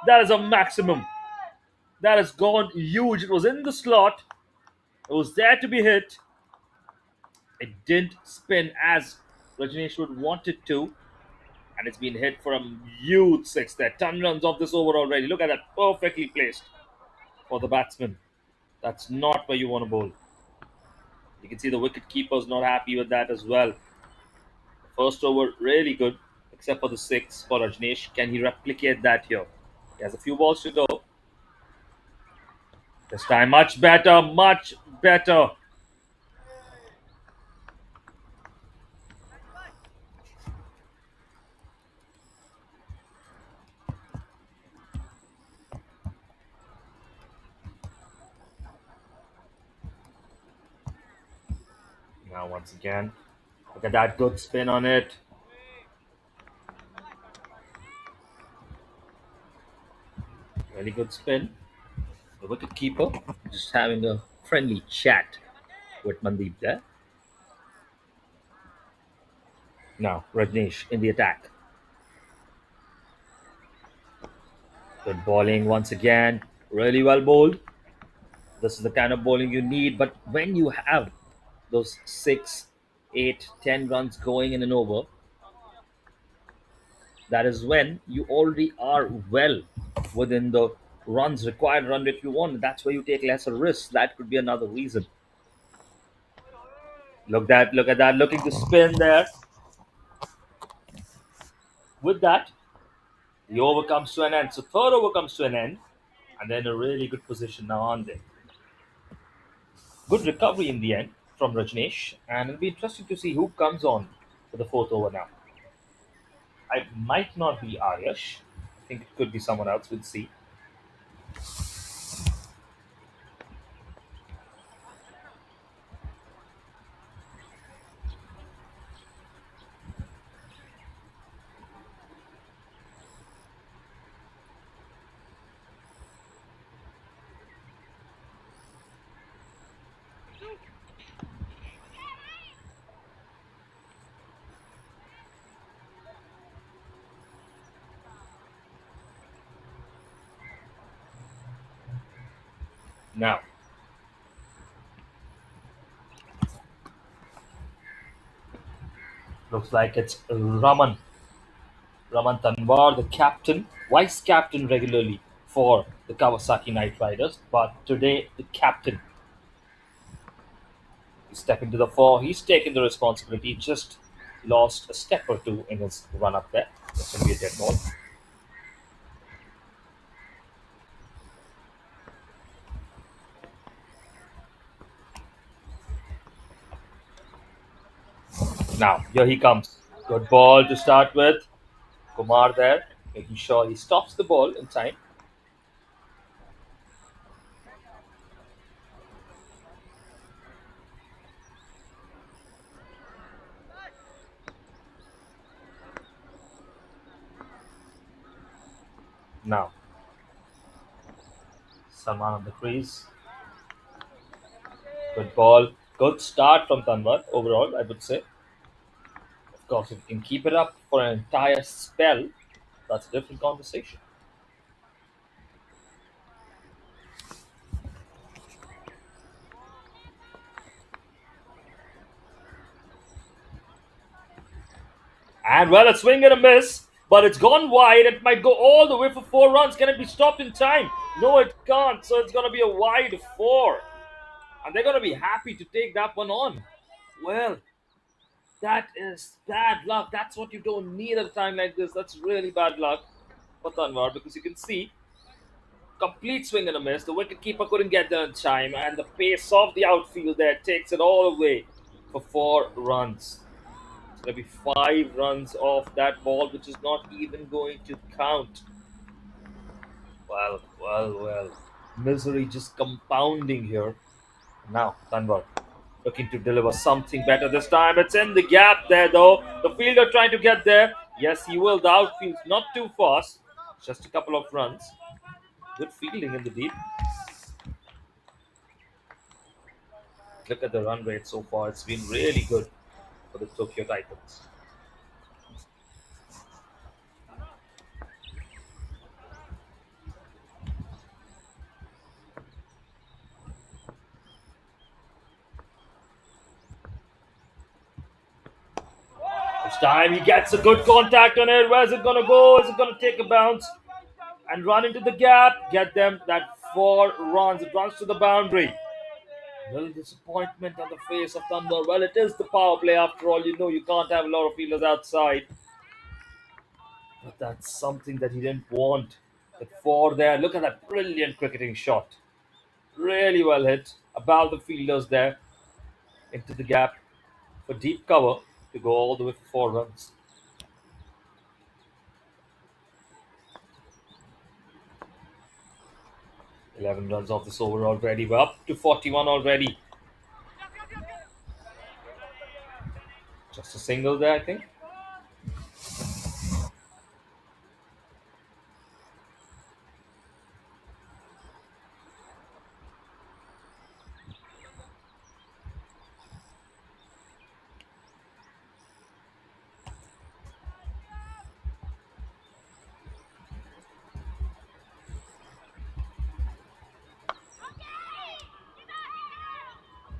That is a maximum. That has gone huge. It was in the slot. It was there to be hit. It didn't spin as Rajneesh would want it to. And it's been hit for a huge 6 there. 10 runs off this over already. Look at that. Perfectly placed for the batsman. That's not where you want to bowl. You can see the wicket keeper's not happy with that as well. First over, really good, except for the 6 for Rajneesh. Can he replicate that here? He has a few balls to go. This time, much better, much better. Once again, look at that good spin on it. Really good spin. The wicket keeper just having a friendly chat with Mandeep there. Now, Rajneesh in the attack. Good bowling once again. Really well bowled. This is the kind of bowling you need. But when you have those 6, 8, 10 runs going in an over, that is when you already are well within the runs required run rate you want. That's where you take lesser risks. That could be another reason. Look at that, looking to spin there. With that, the over comes to an end. So third over comes to an end, and then a really good position now on there. Good recovery in the end from Rajneesh, and it'll be interesting to see who comes on for the fourth over now. I might not be Aryash. I think it could be someone else. We'll see. Now, looks like it's Raman Tanwar, the captain, vice captain regularly for the Kawasaki Knight Riders, but today the captain is stepping to the fore. He's taking the responsibility. Just lost a step or two in his run up there. That's going to be a dead ball. Now, here he comes. Good ball to start with. Kumar there, making sure he stops the ball in time. Now, Salman on the crease. Good ball. Good start from Tanwar overall, I would say. Of course, if you can keep it up for an entire spell, that's a different conversation. And well, a swing and a miss, but it's gone wide. It might go all the way for 4 runs. Can it be stopped in time? No, it can't. So it's going to be a wide 4. And they're going to be happy to take that one on. Well, that is bad luck. That's what you don't need at a time like this. That's really bad luck for Tanwar, because you can see complete swing and a miss. The wicketkeeper couldn't get there in time, and the pace of the outfield there takes it all away for 4 runs. It's going to be 5 runs off that ball, which is not even going to count. Well. Misery just compounding here. Now, Tanwar looking to deliver something better this time. It's in the gap there, though. The fielder trying to get there. Yes, he will. The outfield's not too fast. Just a couple of runs. Good fielding in the deep. Look at the run rate so far. It's been really good for the Tokyo Titans. This time he gets a good contact on it. Where's it going to go? Is it going to take a bounce and run into the gap? Get them that 4 runs. It runs to the boundary. Little disappointment on the face of Thunder. Well, it is the power play after all. You know you can't have a lot of fielders outside. But that's something that he didn't want. The 4 there. Look at that brilliant cricketing shot. Really well hit. Above the fielders there. Into the gap for deep cover to go all the way for 4 runs. $11 runs off this over already. We're up to 41 already. single there, I think.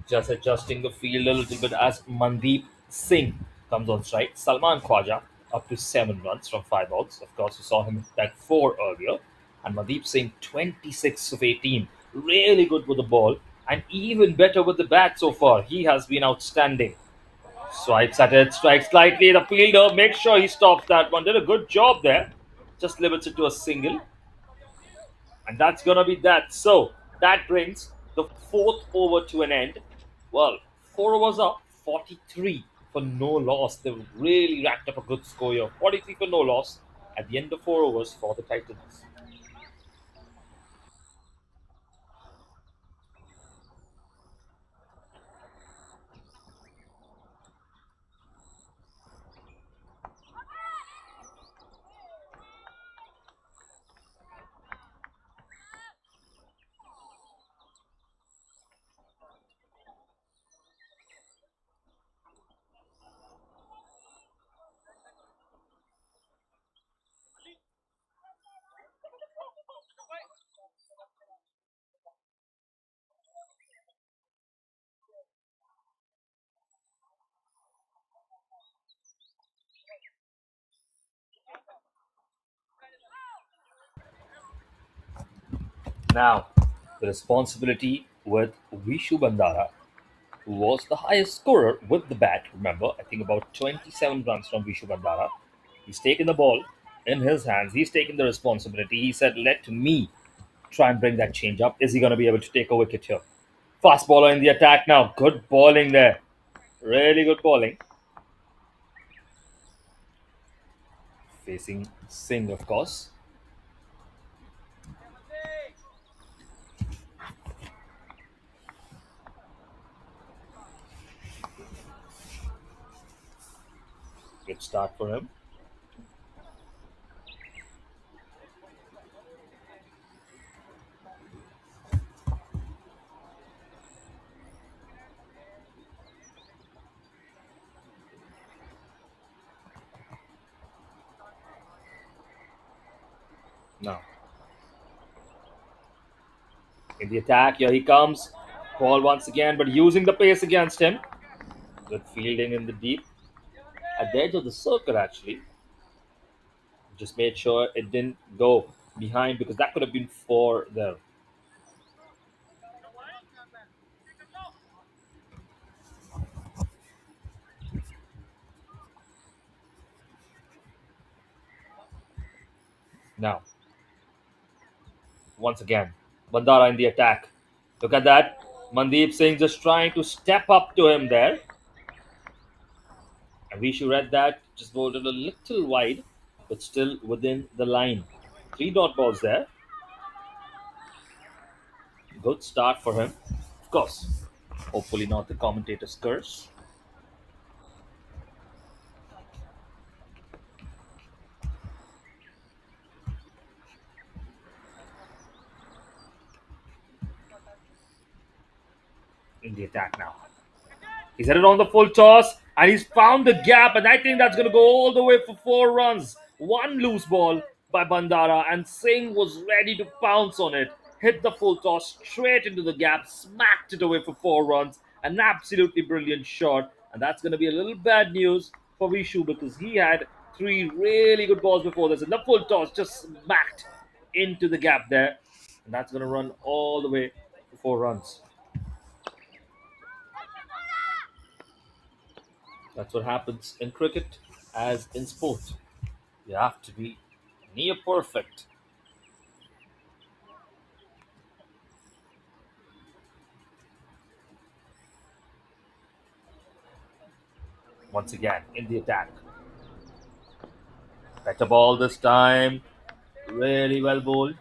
Just adjusting the field a little bit as Mandeep Singh comes on strike. Salman Khwaja up to 7 runs from 5 balls. Of course, we saw him at 4 earlier. And Mandeep Singh 26 of 18. Really good with the ball and even better with the bat so far. He has been outstanding. Swipes at it, strikes slightly. The fielder makes sure he stops that one. Did a good job there. Just limits it to a single. And that's going to be that. So that brings the fourth over to an end. Well, 4 overs up, 43 for no loss. They really racked up a good score here. 43 for no loss at the end of 4 overs for the Titans. Now, the responsibility with Vishu Bandara, who was the highest scorer with the bat. Remember, I think about 27 runs from Vishu Bandara. He's taken the ball in his hands. He's taken the responsibility. He said, "Let me try and bring that change up. Is he going to be able to take a wicket here?" Fast bowler in the attack now. Good bowling there. Really good bowling. Facing Singh, of course. Good start for him. Now, in the attack, here he comes. Ball once again, but using the pace against him. Good fielding in the deep. At the edge of the circle, actually. Just made sure it didn't go behind because that could have been four there. Now, once again, Bandara in the attack. Look at that. Mandeep Singh just trying to step up to him there. And we should read that. Just bowled it a little wide, but still within the line. Three dot balls there. Good start for him. Of course, hopefully not the commentator's curse. In the attack now. He's headed on the full toss and he's found the gap, and I think that's going to go all the way for 4 runs. One loose ball by Bandara, and Singh was ready to pounce on it. Hit the full toss straight into the gap, smacked it away for 4 runs. An absolutely brilliant shot, and that's going to be a little bad news for Vishu because he had three really good balls before this, and the full toss just smacked into the gap there, and that's going to run all the way for 4 runs. That's what happens in cricket as in sport. You have to be near perfect. Once again in the attack. Better ball this time. Really well bowled.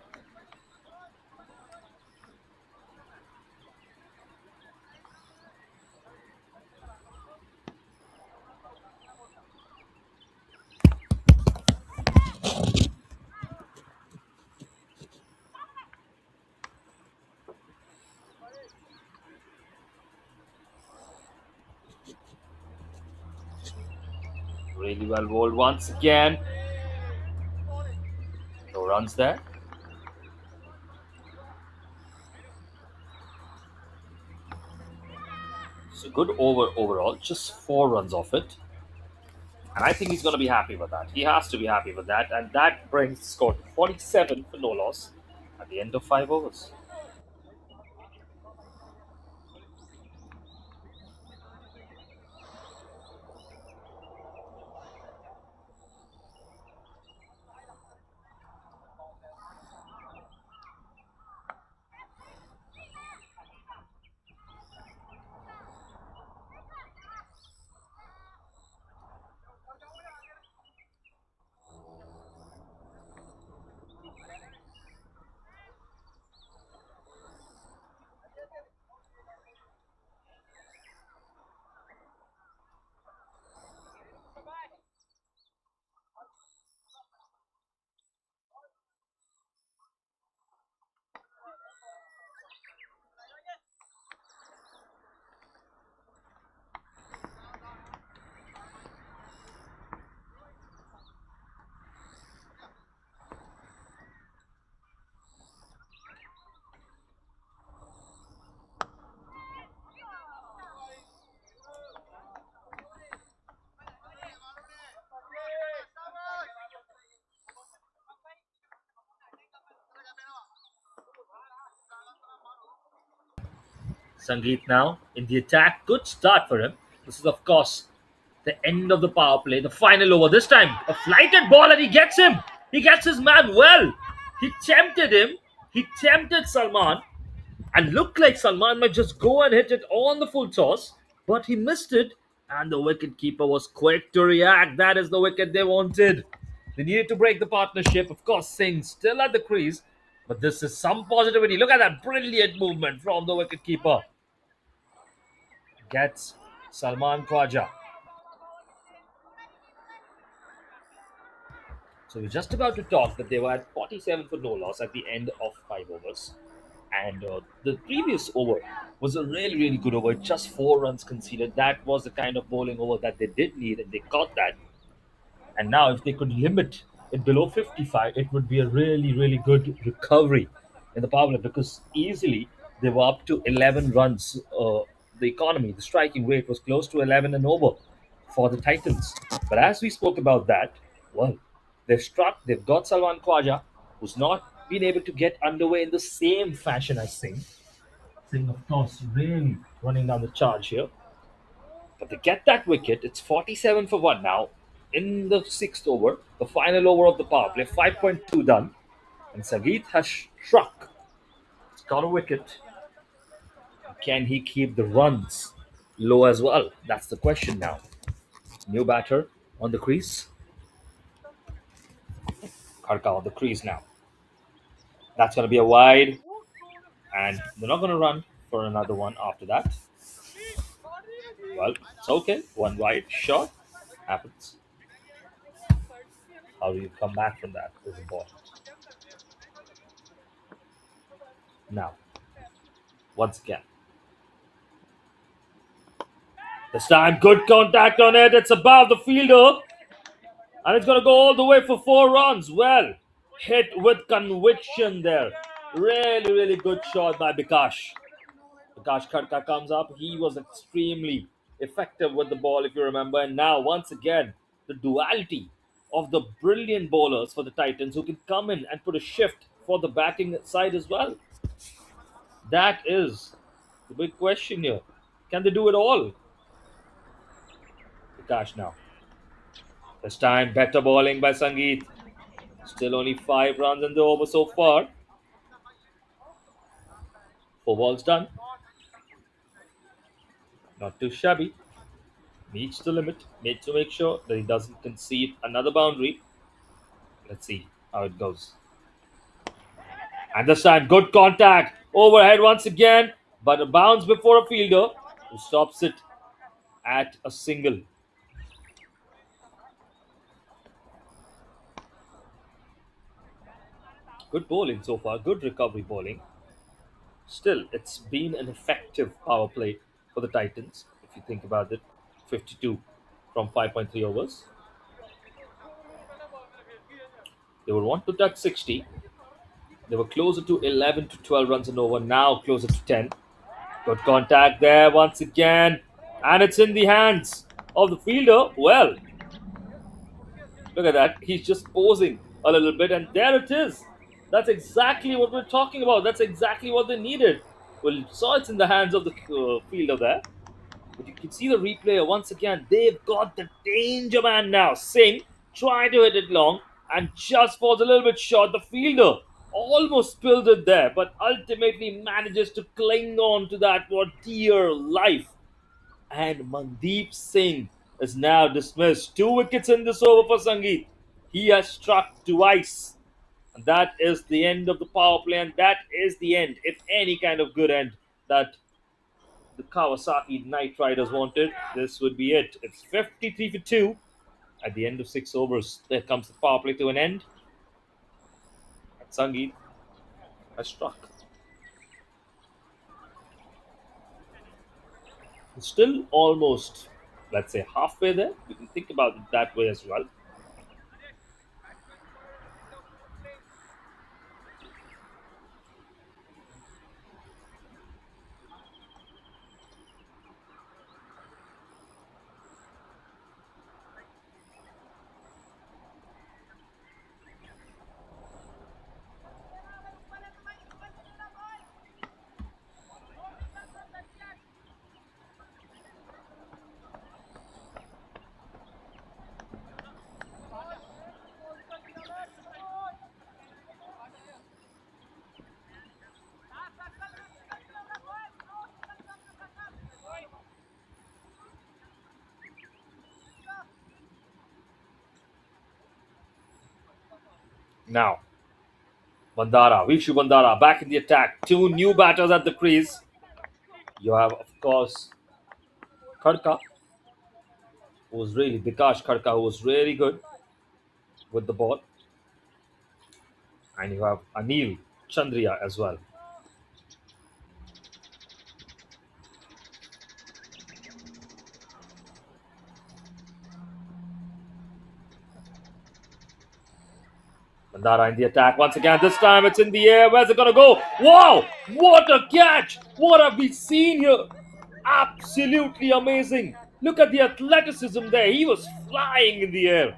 Really well bowled once again. No runs there. So good over overall, just 4 runs off it. And I think he's going to be happy with that. He has to be happy with that. And that brings the score to 47 for no loss at the end of 5 overs. Sangeet now in the attack. Good start for him. This is, of course, the end of the power play, the final over. This time, a flighted ball, and he gets him. He gets his man well. He tempted him. He tempted Salman, and looked like Salman might just go and hit it on the full toss, but he missed it, and the wicket keeper was quick to react. That is the wicket they wanted. They needed to break the partnership. Of course, Singh still at the crease, but this is some positivity. Look at that brilliant movement from the wicket keeper. Gets Salman Khwaja. So we're just about to talk that they were at 47 for no loss at the end of 5 overs. And the previous over was a really, really good over. Just 4 runs conceded. That was the kind of bowling over that they did need, and they got that. And now, if they could limit it below 55, it would be a really, really good recovery in the power play, because easily they were up to 11 runs. The economy, the striking rate was close to 11 and over for the Titans. But as we spoke about that, well, they've got Salman Khwaja, who's not been able to get underway in the same fashion as Singh. Singh, of course, really running down the charge here. But they get that wicket. It's 47 for 1 now in the 6th over, the final over of the power play. 5.2 done. And Sangeet has struck. He's got a wicket. Can he keep the runs low as well? That's the question now. New batter on the crease. Karka on the crease now. That's going to be a wide. And they're not going to run for another one after that. Well, it's okay. One wide shot happens. How do you come back from that is important. Now, once again, this time good contact on it. It's above the fielder, and it's going to go all the way for 4 runs. Well, hit with conviction there. Really, really good shot by Bikash. Bikash Kharka comes up. He was extremely effective with the ball, if you remember. And now, once again, the duality of the brilliant bowlers for the Titans, who can come in and put a shift for the batting side as well. That is the big question here. Can they do it all? Bikash now. This time, better bowling by Sangeet. Still only 5 runs in the over so far. 4 balls done. Not too shabby. Meets the limit. Needs to make sure that he doesn't concede another boundary. Let's see how it goes. And this time, good contact. Overhead once again, but a bounce before a fielder who stops it at a single. Good bowling so far. Good recovery bowling. Still, it's been an effective power play for the Titans. If you think about it, 52 from 5.3 overs. They would want to touch 60. They were closer to 11 to 12 runs an over, now closer to 10. Good contact there once again. And it's in the hands of the fielder. Well, look at that. He's just posing a little bit, and there it is. That's exactly what we're talking about. That's exactly what they needed. Well, saw it's in the hands of the fielder there. But you can see the replay once again. They've got the danger man now. Singh trying to hit it long and just falls a little bit short. The fielder almost spilled it there, but ultimately manages to cling on to that for dear life. And Mandeep Singh is now dismissed. 2 wickets in this over for Sangeet. He has struck twice. And that is the end of the power play, and that is the end, if any kind of good end that the Kawasaki Knight Riders wanted. This would be it. It's 53 for 2 at the end of 6 overs. There comes the power play to an end. And Sangeet has struck. It's still almost, let's say, halfway there. We can think about it that way as well. Now, Vishu Bandara back in the attack. 2 new batters at the crease. You have, of course, Khadka, who was really, Bikash Khadka, who was really good with the ball. And you have Anil Chandriya as well. Bandara in the attack once again. This time it's in the air. Where's it going to go? Wow! What a catch! What have we seen here? Absolutely amazing. Look at the athleticism there. He was flying in the air.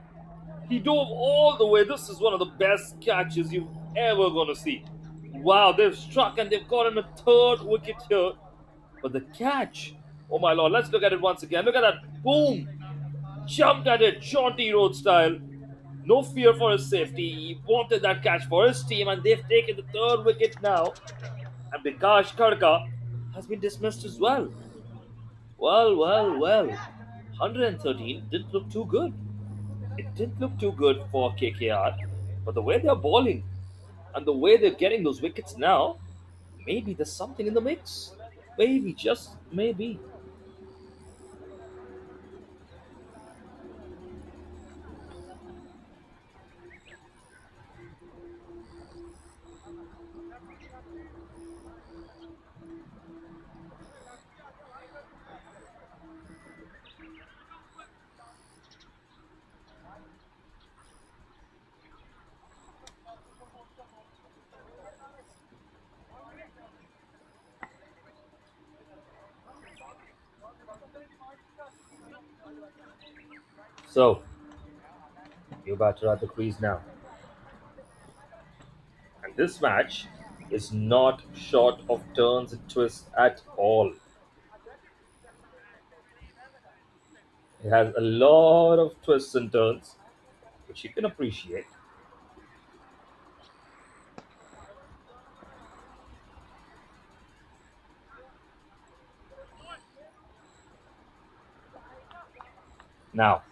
He dove all the way. This is one of the best catches you've ever going to see. Wow, they've struck and they've gotten a 3rd wicket here. But the catch, oh my lord, let's look at it once again. Look at that. Boom! Jumped at it, jaunty road style. No fear for his safety. He wanted that catch for his team, and they've taken the 3rd wicket now. And Bikash Khadka has been dismissed as well. Well. 113 didn't look too good. It didn't look too good for KKR. But the way they're bowling and the way they're getting those wickets now, maybe there's something in the mix. Maybe, just maybe. So, you're batter at the crease now. And this match is not short of turns and twists at all. It has a lot of twists and turns, which you can appreciate. Now,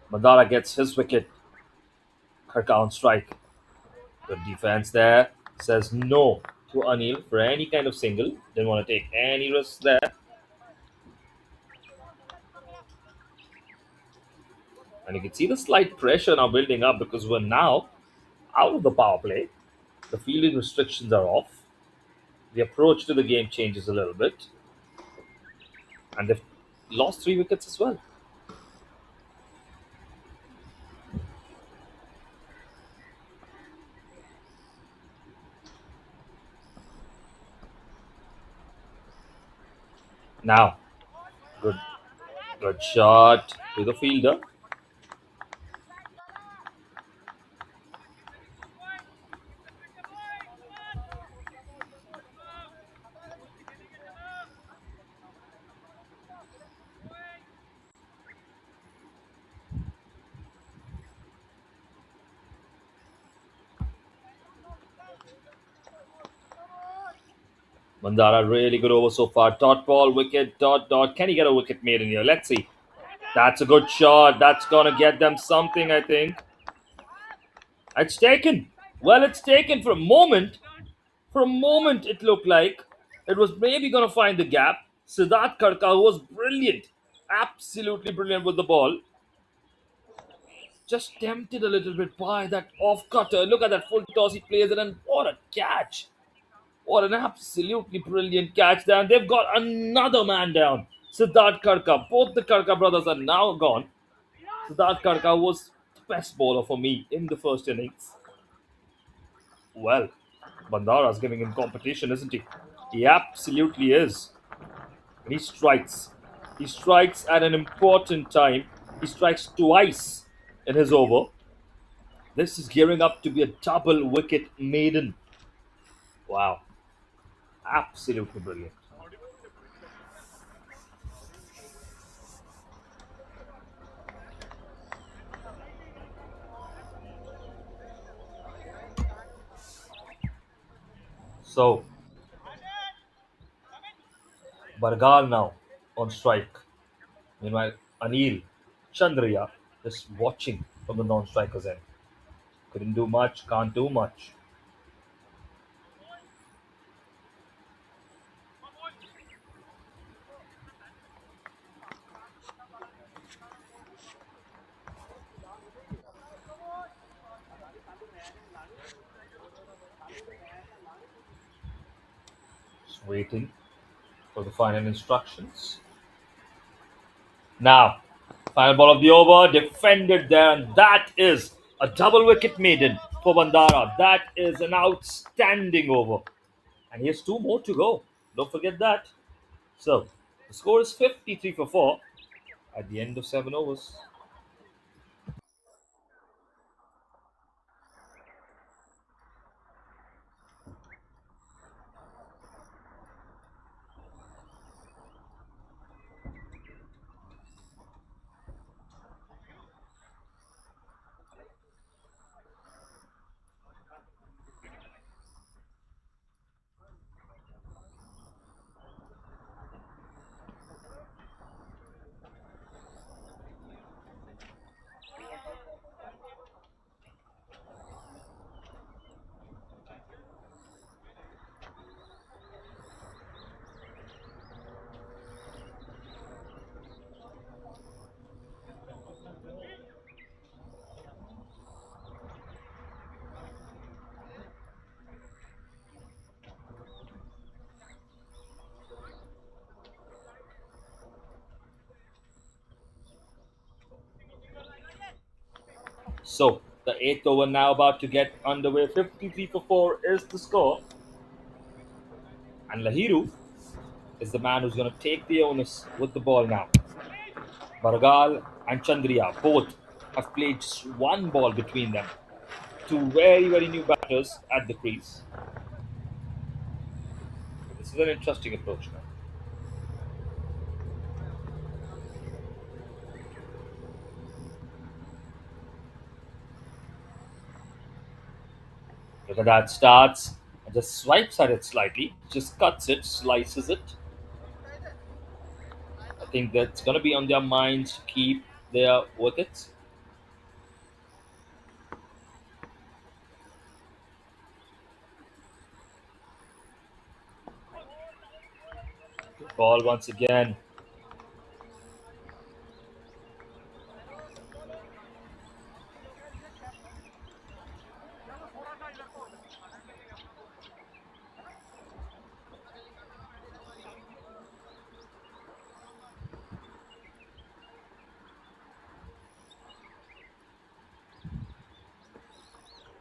Mandara gets his wicket. Kharka on strike. Good defense there. Says no to Anil for any kind of single. Didn't want to take any risks there. And you can see the slight pressure now building up because we're now out of the power play. The fielding restrictions are off. The approach to the game changes a little bit. And they've lost 3 wickets as well. Now, good, good shot to the fielder. Mandara really good over so far. Dot ball, wicket, dot, dot. Can he get a wicket made in here? Let's see. That's a good shot. That's going to get them something, I think. It's taken. Well, it's taken for a moment. For a moment, it looked like it was maybe going to find the gap. Siddharth Karka was brilliant. Absolutely brilliant with the ball. Just tempted a little bit by that off cutter. Look at that full toss he plays it, and what a catch! What an absolutely brilliant catch there. And they've got another man down. Siddharth Karka. Both the Karka brothers are now gone. Siddharth Karka was the best bowler for me in the first innings. Well, Bandara's giving him competition, isn't he? He absolutely is. And he strikes. He strikes at an important time. He strikes twice in his over. This is gearing up to be a double wicket maiden. Wow. Absolutely brilliant. So, Bargal now on strike. Meanwhile, Anil Chandriya just watching from the non-strikers end. Couldn't do much, can't do much. Just waiting for the final instructions. Now, final ball of the over, defended there, and that is a double wicket maiden for Bandara. That is an outstanding over. And he has two more to go. Don't forget that. So, the score is 53 for 4 at the end of 7 overs. So, the 8th over now about to get underway. 53 for 4 is the score. And Lahiru is the man who's going to take the onus with the ball now. Bargal and Chandriya both have played just one ball between them. Two very, very new batters at the crease. This is an interesting approach now. Look at that, starts and just swipes at it slightly, just cuts it, slices it. I think that's going to be on their minds to keep their wickets. Good ball once again.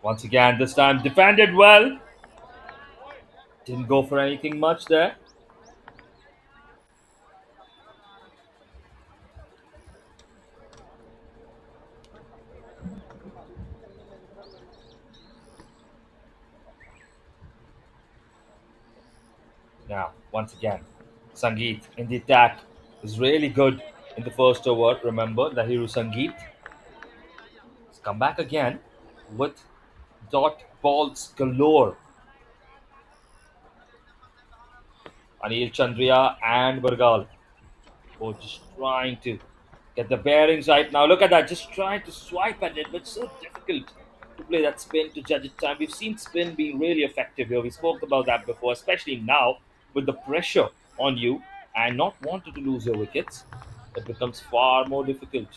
Once again, this time defended well. Didn't go for anything much there. Now, once again, Sangeet in the attack is really good in the first over. Remember, the hero Sangeet has come back again with dot balls galore. Anil Chandria and Burgal both just trying to get the bearings right now. Look at that, just trying to swipe at it, but it's so difficult to play that spin to judge it time. We've seen spin being really effective here. We spoke about that before, especially now with the pressure on you and not wanting to lose your wickets. It becomes far more difficult.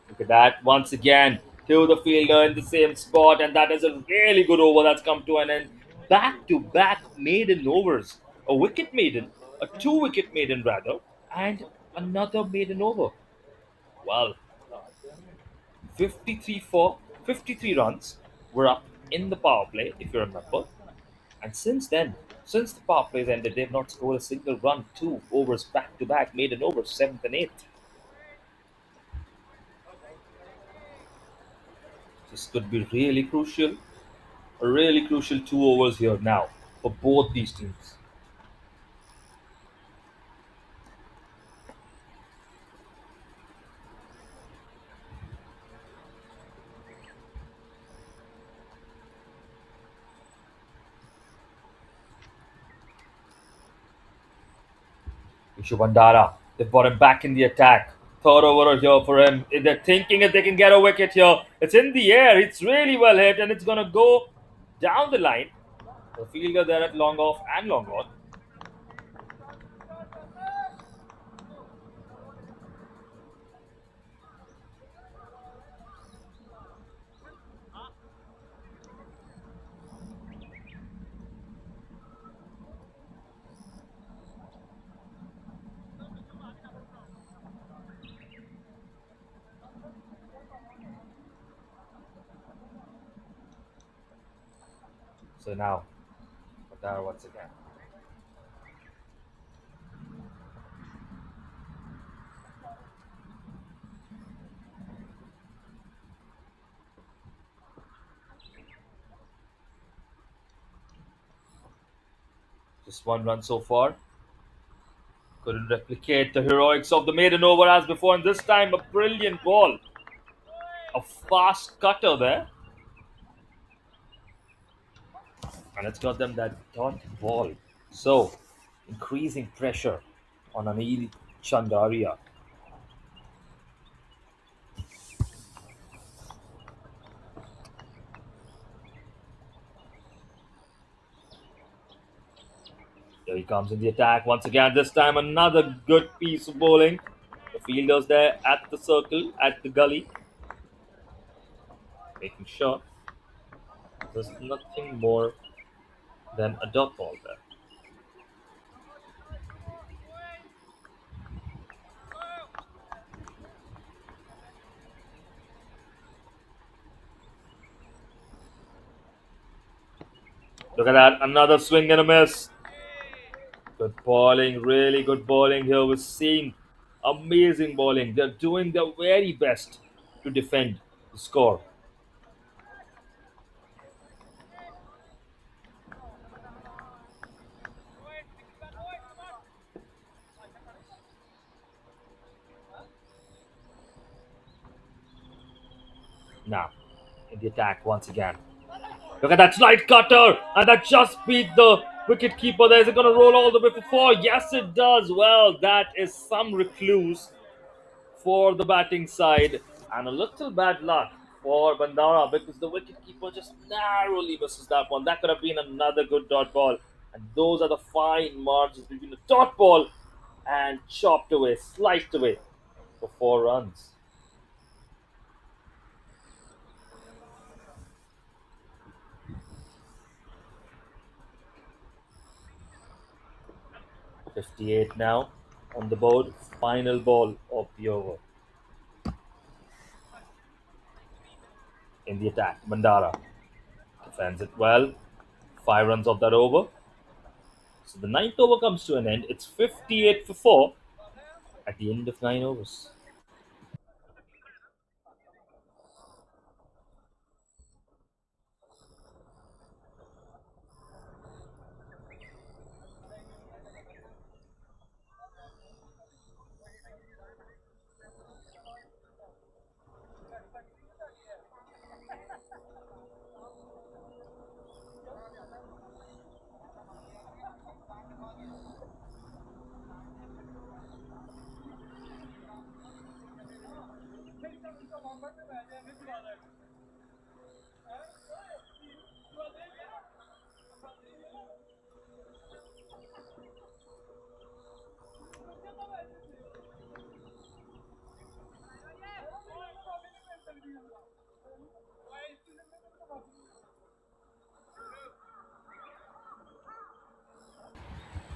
Look at that once again. To the fielder in the same spot, and that is a really good over that's come to an end. Back to back maiden overs. A wicket maiden, a two wicket maiden rather, and another maiden over. Well, 53 for 53 runs were up in the power play, if you remember. And since then, since the power plays ended, they've not scored a single run. Two overs back to back, maiden overs, seventh and eighth. This could be really crucial 2 overs here now for both these teams. Ishu Bandara, they've brought him back in the attack. Third over here for him. They're thinking if they can get a wicket here. It's in the air. It's really well hit, and it's going to go down the line. The fielder there at long off and long on. So now, Bandara once again. Just one run so far. Couldn't replicate the heroics of the maiden over as before, and this time a brilliant ball. A fast cutter there. And it's got them that dot ball. So, increasing pressure on Anil Chandaria. Here he comes in the attack once again. This time, another good piece of bowling. The fielders there at the circle, at the gully, making sure there's nothing more than a dot ball there. Look at that, another swing and a miss. Good bowling, really good bowling here. We're seeing amazing bowling. They're doing their very best to defend the score. Now, in the attack once again. Look at that slide cutter, and that just beat the wicket keeper there. Is it going to roll all the way for four? Yes, it does. Well, that is some recluse for the batting side, and a little bad luck for Bandara because the wicket keeper just narrowly misses that one. That could have been another good dot ball, and those are the fine margins between the dot ball and chopped away, sliced away for 4 runs. 58 now on the board. Final ball of the over. In the attack, Mandara defends it well. 5 runs of that over. So the ninth over comes to an end. It's 58 for 4 at the end of 9 overs.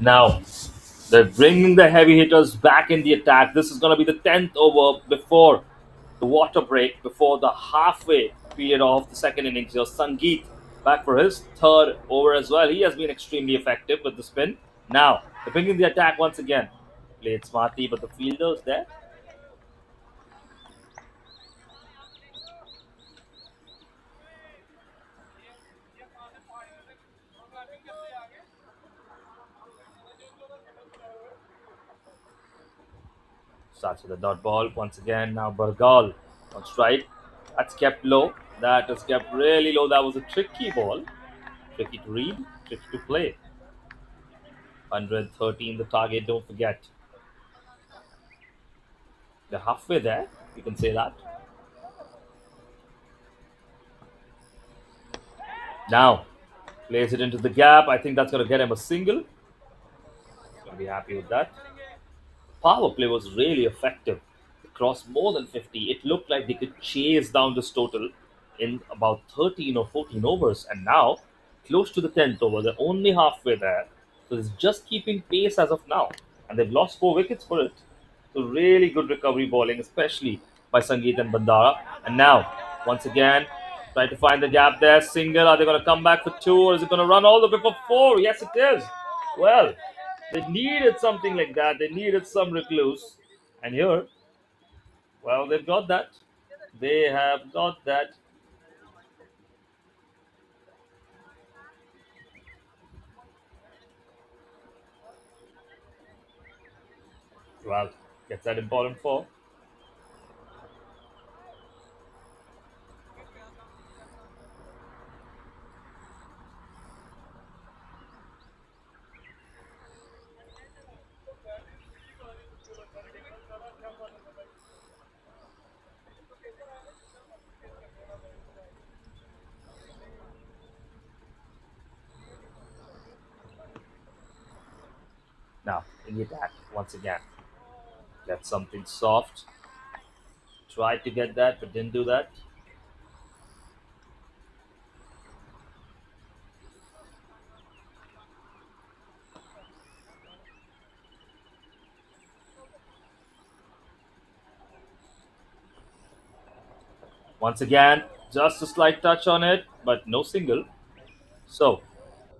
Now, they're bringing the heavy hitters back in the attack. This is going to be the 10th over before the water break, before the halfway period of the second innings. Your Sangeet back for his third over as well. He has been extremely effective with the spin. Now, they're bringing the attack once again. Played smartly, but the fielder's there. Starts with a dot ball once again. Now Bargal on strike. That's kept low. That is kept really low. That was a tricky ball. Tricky to read, tricky to play. 113 the target, don't forget. They're halfway there, you can say that. Now, plays it into the gap. I think that's going to get him a single. He's going to be happy with that. Power play was really effective. They crossed more than 50. It looked like they could chase down this total in about 13 or 14 overs. And now, close to the 10th over, they're only halfway there. So it's just keeping pace as of now. And they've lost 4 wickets for it. So really good recovery bowling, especially by Sangeet and Bandara. And now, once again, try to find the gap there. Single. Are they going to come back for 2 or is it going to run all the way for 4? Yes, it is. Well, they needed something like that. They needed some recluse. And here, well, they've got that. They have got that. Well, gets that important 4. Now, in the attack, once again. Get something soft. Tried to get that, but didn't do that. Once again, just a slight touch on it, but no single. So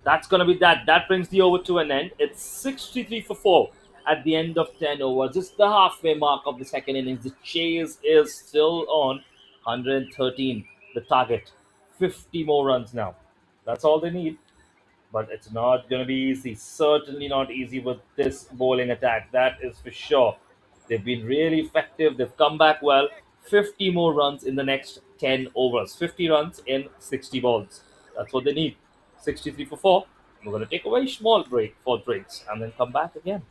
that's going to be that. That brings the over to an end. It's 63 for 4 at the end of 10 overs. It's the halfway mark of the second innings. The chase is still on 113, the target. 50 more runs now. That's all they need. But it's not going to be easy. Certainly not easy with this bowling attack. That is for sure. They've been really effective. They've come back well. 50 more runs in the next 10 overs. 50 runs in 60 balls. That's what they need. 63 for 4. We're going to take a very small break for drinks and then come back again.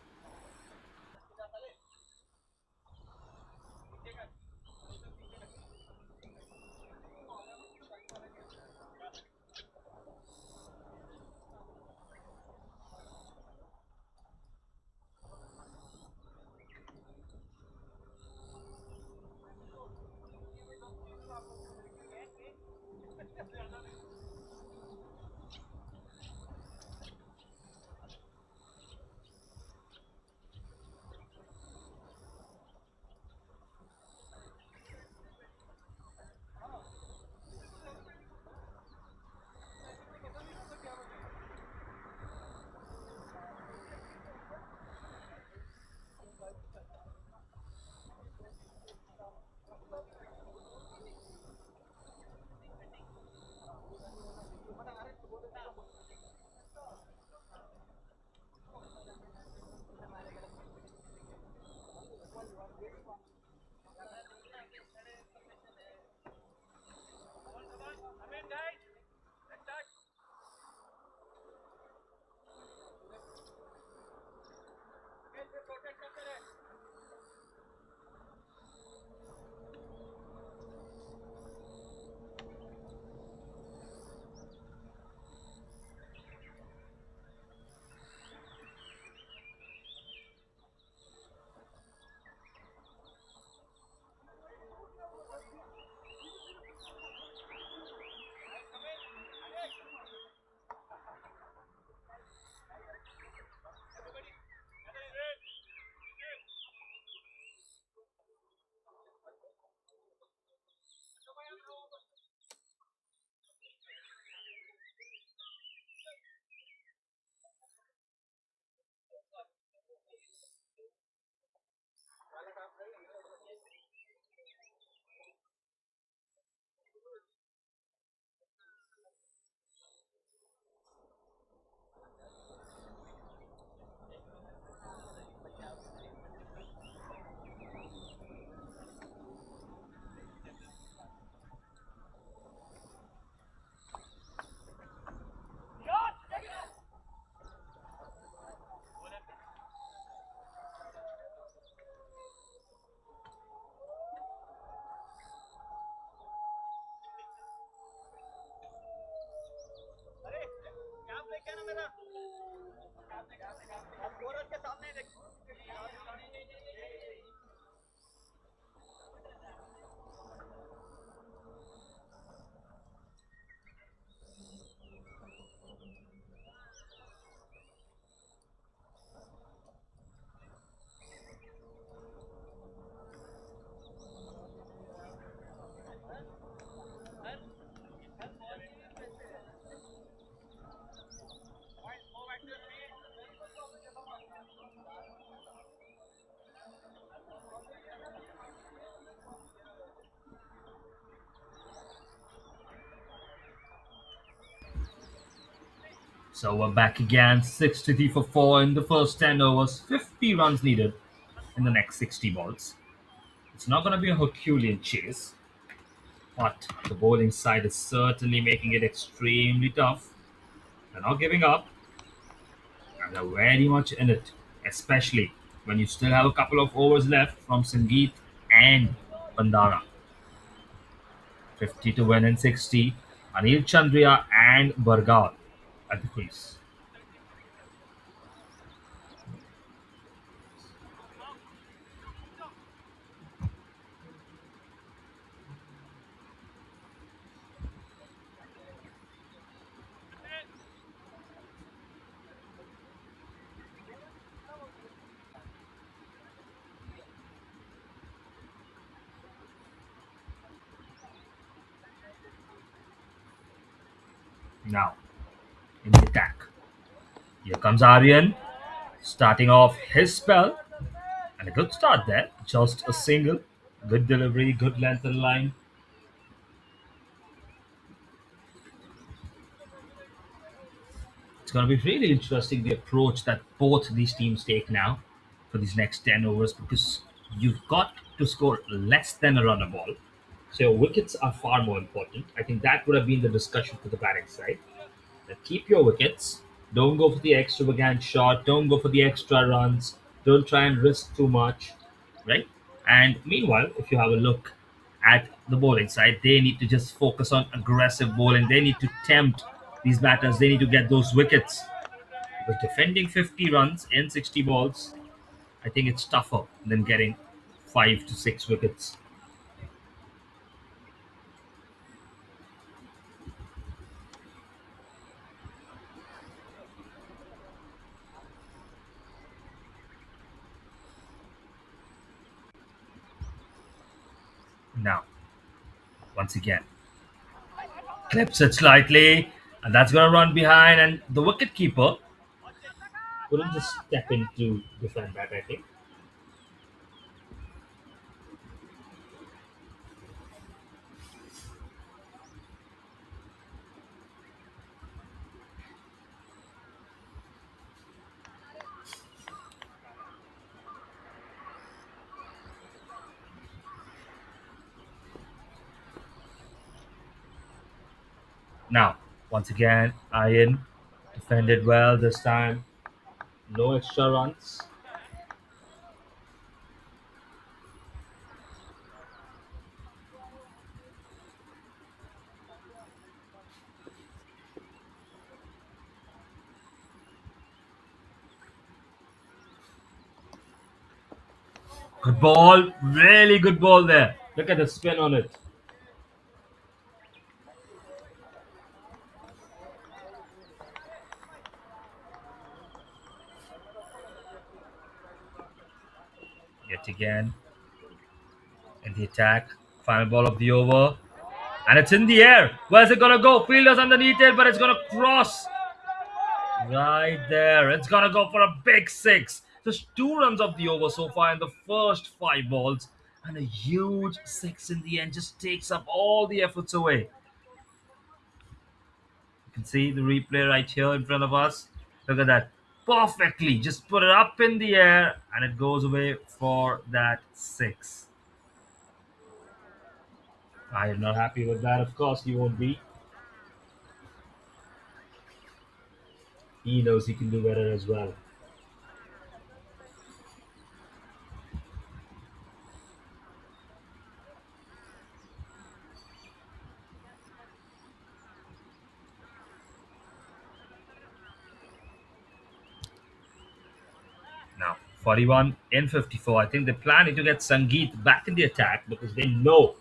So we're back again, 63 for 4 in the first 10 overs, 50 runs needed in the next 60 balls. It's not going to be a Herculean chase, but the bowling side is certainly making it extremely tough. They're not giving up, and they're very much in it, especially when you still have a couple of overs left from Sangeet and Bandara. 50 to win in 60. Anil Chandria and Bargal at the crease. Now, in the attack. Here comes Aryan, starting off his spell. And a good start there. Just a single. Good delivery, good length and line. It's going to be really interesting the approach that both these teams take now for these next 10 overs because you've got to score less than a run a ball. So your wickets are far more important. I think that would have been the discussion for the batting side. That keep your wickets. Don't go for the extravagant shot. Don't go for the extra runs. Don't try and risk too much, right? And meanwhile, if you have a look at the bowling side, they need to just focus on aggressive bowling. They need to tempt these batters. They need to get those wickets. Because defending 50 runs in 60 balls, I think it's tougher than getting 5 to 6 wickets. Now, once again, clips it slightly, and that's going to run behind. And the wicket keeper couldn't just step in to defend that, I think. Now, once again, Iron defended well this time. No extra runs. Good ball. Really good ball there. Look at the spin on it. Yet again, in the attack. Final ball of the over. And it's in the air. Where's it going to go? Fielder's underneath it, but it's going to cross. Right there. It's going to go for a big six. Just 2 runs of the over so far in the first 5 balls. And a huge six in the end just takes up all the efforts away. You can see the replay right here in front of us. Look at that. Perfectly. Just put it up in the air and it goes away for that six. I am not happy with that. Of course, he won't be. He knows he can do better as well. 41 in 54. I think they're planning to get Sangeet back in the attack because they know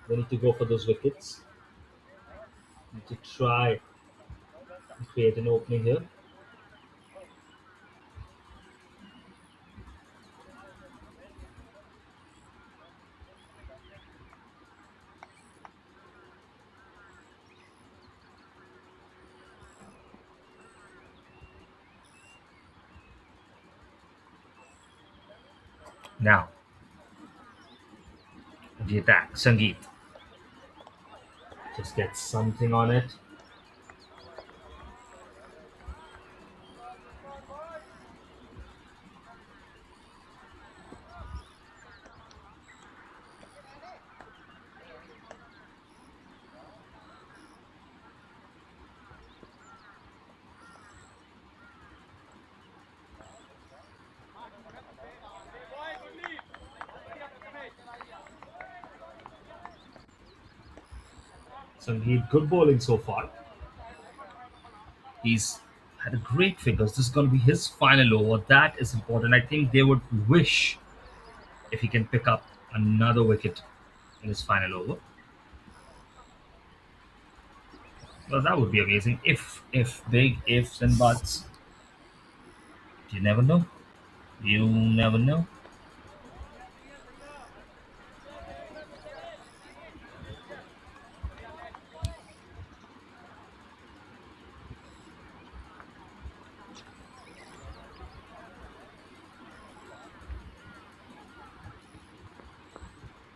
they need to go for those wickets. Need to try and create an opening here. Now, the attack, Sangeet. Just get something on it. Sangeet, good bowling so far. He's had a great figures. This is going to be his final over. That is important. I think they would wish if he can pick up another wicket in his final over. Well, that would be amazing. If, big ifs and buts. You never know. You never know.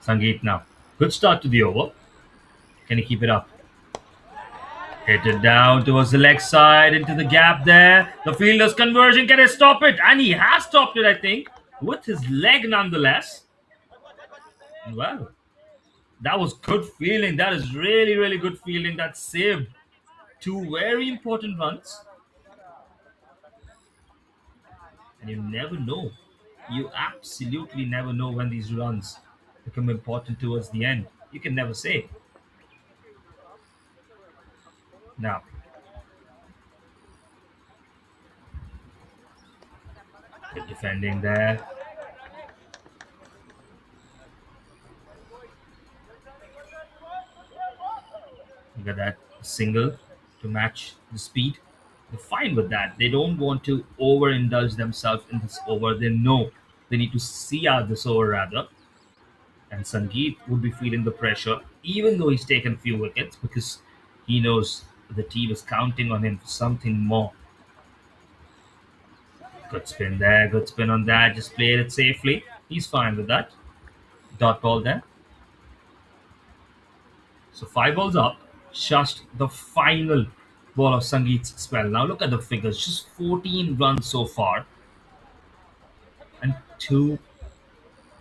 Sangeet now. Good start to the over. Can he keep it up? Hit it down towards the leg side into the gap there. The fielder's conversion. Can he stop it? And he has stopped it, I think, with his leg nonetheless. Well, that was good fielding. That is really, really good fielding. That saved two very important runs. And you never know. You absolutely never know when these runs become important towards the end. You can never say. Now, good defending there. Look at that single to match the speed. They're fine with that. They don't want to overindulge themselves in this over. They know they need to see out this over rather. And Sangeet would be feeling the pressure, even though he's taken a few wickets, because he knows the team is counting on him for something more. Good spin there, good spin on that. Just played it safely. He's fine with that. Dot ball there. So 5 balls up, just the final ball of Sangeet's spell. Now look at the figures, just 14 runs so far and 2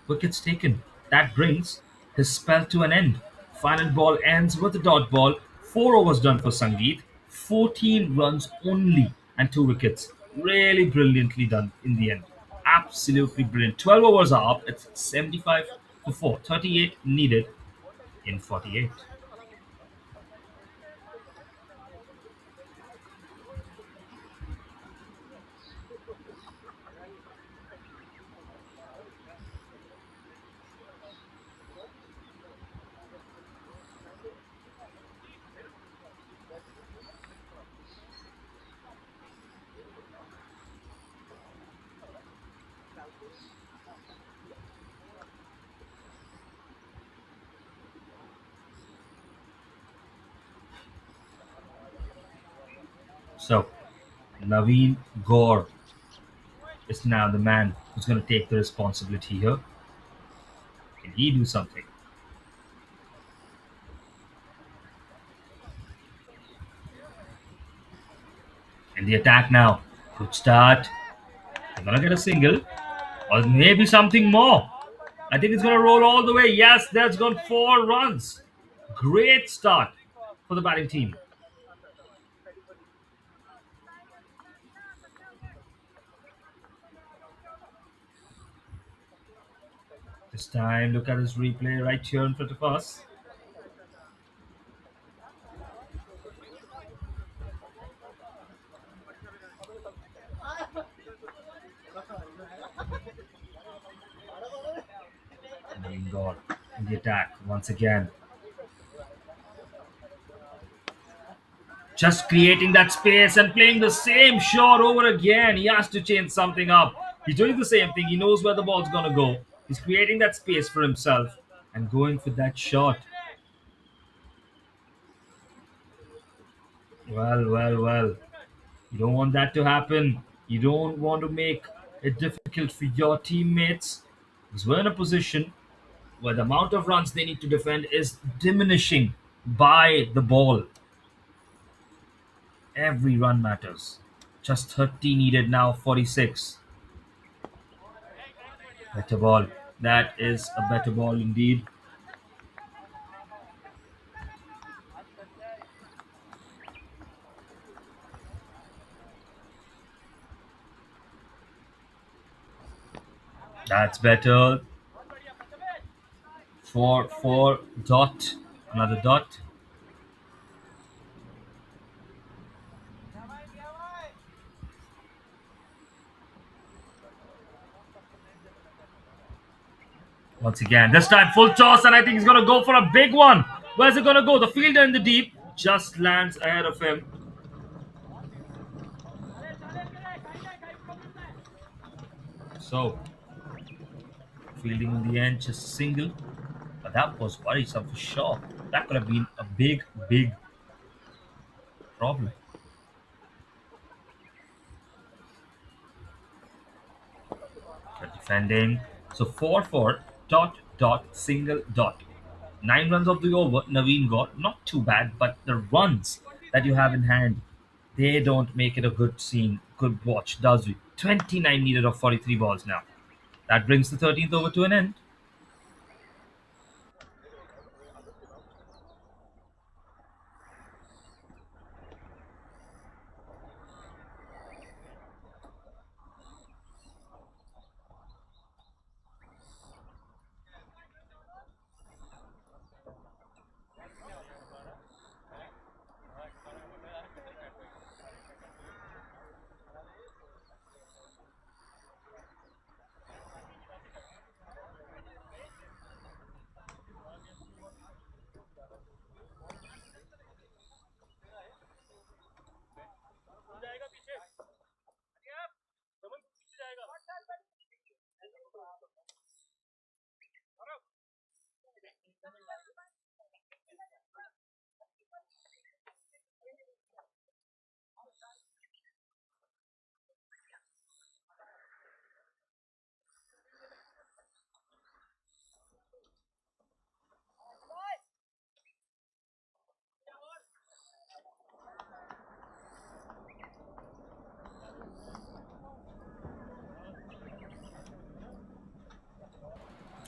wickets taken. That brings his spell to an end. Final ball ends with a dot ball. 4 overs done for Sangeet, 14 runs only and 2 wickets. Really brilliantly done in the end. Absolutely brilliant. 12 overs are up. It's 75 for 4. 38 needed in 48. So, Naveen Gaur is now the man who's going to take the responsibility here. Can he do something? In the attack now. Good start. They're going to get a single. Or maybe something more. I think it's going to roll all the way. Yes, that's gone 4 runs. Great start for the batting team. This time, look at this replay right here in front of us. Naveen Gaur in the attack once again. Just creating that space and playing the same shot over again. He has to change something up. He's doing the same thing. He knows where the ball's going to go. He's creating that space for himself and going for that shot. Well. You don't want that to happen. You don't want to make it difficult for your teammates. Because we're in a position where the amount of runs they need to defend is diminishing by the ball. Every run matters. Just 30 needed now, 46. Better ball. That is a better ball indeed. That's better. 4 dot. Another dot. Once again, this time full toss, and I think he's going to go for a big one. Where's it going to go? The fielder in the deep just lands ahead of him. So, fielding in the end, just a single. But that was worrisome for sure. That could have been a big problem. But defending. So 4 dot, single dot. 9 runs of the over, Naveen got. Not too bad, but the runs that you have in hand, they don't make it a good scene, good watch, does it? 29 needed of 43 balls now. That brings the 13th over to an end.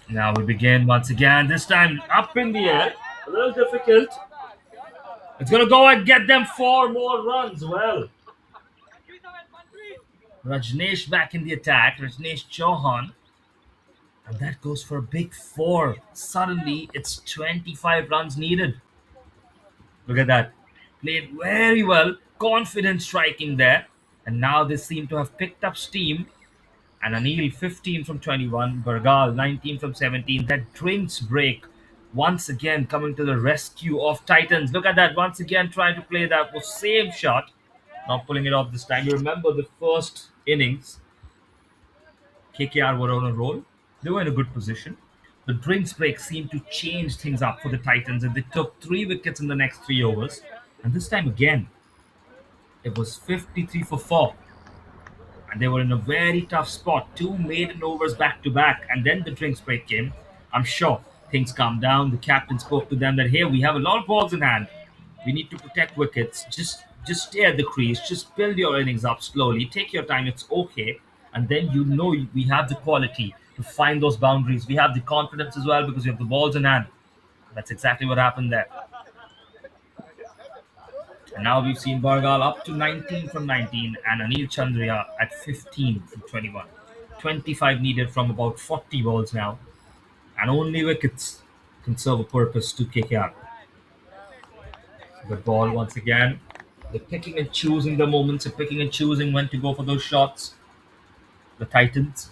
Now we begin once again. This time up in the air. A little difficult. It's going to go and get them 4 more runs. Well, Rajneesh back in the attack. Rajneesh Chauhan. And that goes for a big 4. Suddenly, it's 25 runs needed. Look at that. Played very well. Confident striking there. And now they seem to have picked up steam. And Anil 15 from 21, Bargal 19 from 17. That drinks break once again coming to the rescue of Titans. Look at that, once again trying to play that same shot, not pulling it off this time. You remember the first innings, KKR were on a roll. They were in a good position. The drinks break seemed to change things up for the Titans, and they took 3 wickets in the next 3 overs. And this time again, it was 53 for 4. And they were in a very tough spot. 2 maiden overs back to back, and then the drinks break came. I'm sure things calmed down. The captain spoke to them that, hey, we have a lot of balls in hand. We need to protect wickets. Just stay at the crease. Just build your innings up slowly. Take your time. It's okay. And then we have the quality to find those boundaries. We have the confidence as well because we have the balls in hand. That's exactly what happened there. And now we've seen Bargal up to 19 from 19 and Anil Chandria at 15 from 21. 25 needed from about 40 balls now. And only wickets can serve a purpose to KKR. Good ball once again. They're picking and choosing the moments. They're picking and choosing when to go for those shots. The Titans.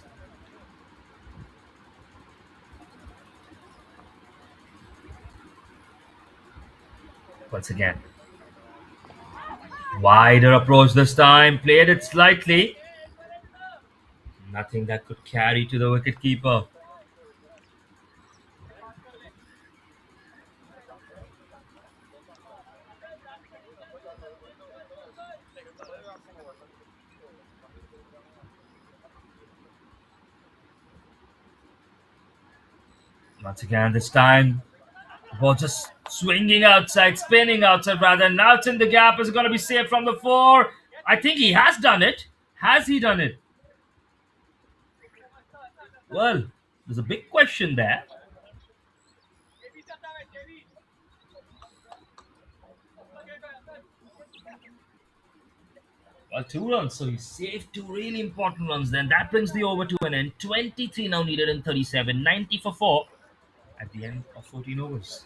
once again. Wider approach this time. Played it slightly. Nothing that could carry to the wicketkeeper. Once again, this time, the ball just swinging outside, spinning outside rather. Now it's in the gap. Is it going to be safe from the 4? I think he has done it. Has he done it? Well, there's a big question there. Well, 2 runs, so he saved 2 really important runs. Then that brings the over to an end. 23 now needed in 37, 90 for 4 at the end of 14 overs.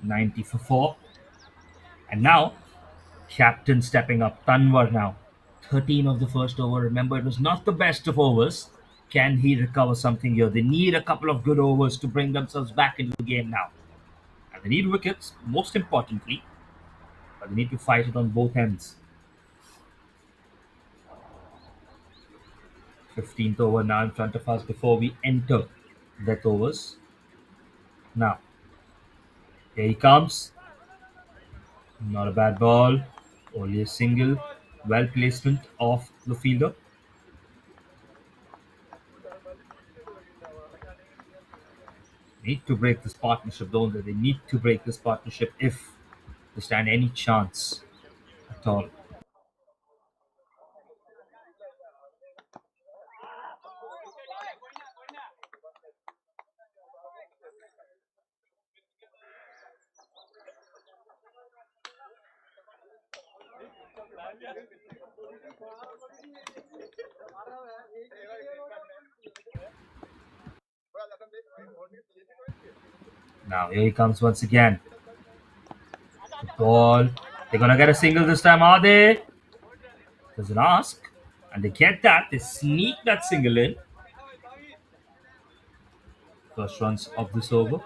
$90 for 4. And now, captain stepping up, Tanwar now. 13 of the first over. Remember, it was not the best of overs. Can he recover something here? They need a couple of good overs to bring themselves back into the game now. And they need wickets, most importantly. But they need to fight it on both ends. 15th over now in front of us before we enter death overs. Now, here he comes. Not a bad ball. Only a single. Well placement of the fielder. Need to break this partnership, don't they? They need to break this partnership if they stand any chance at all. Now here he comes once again. The ball. They're gonna get a single this time, are they? Doesn't ask. And they get that. They sneak that single in. First runs of this over.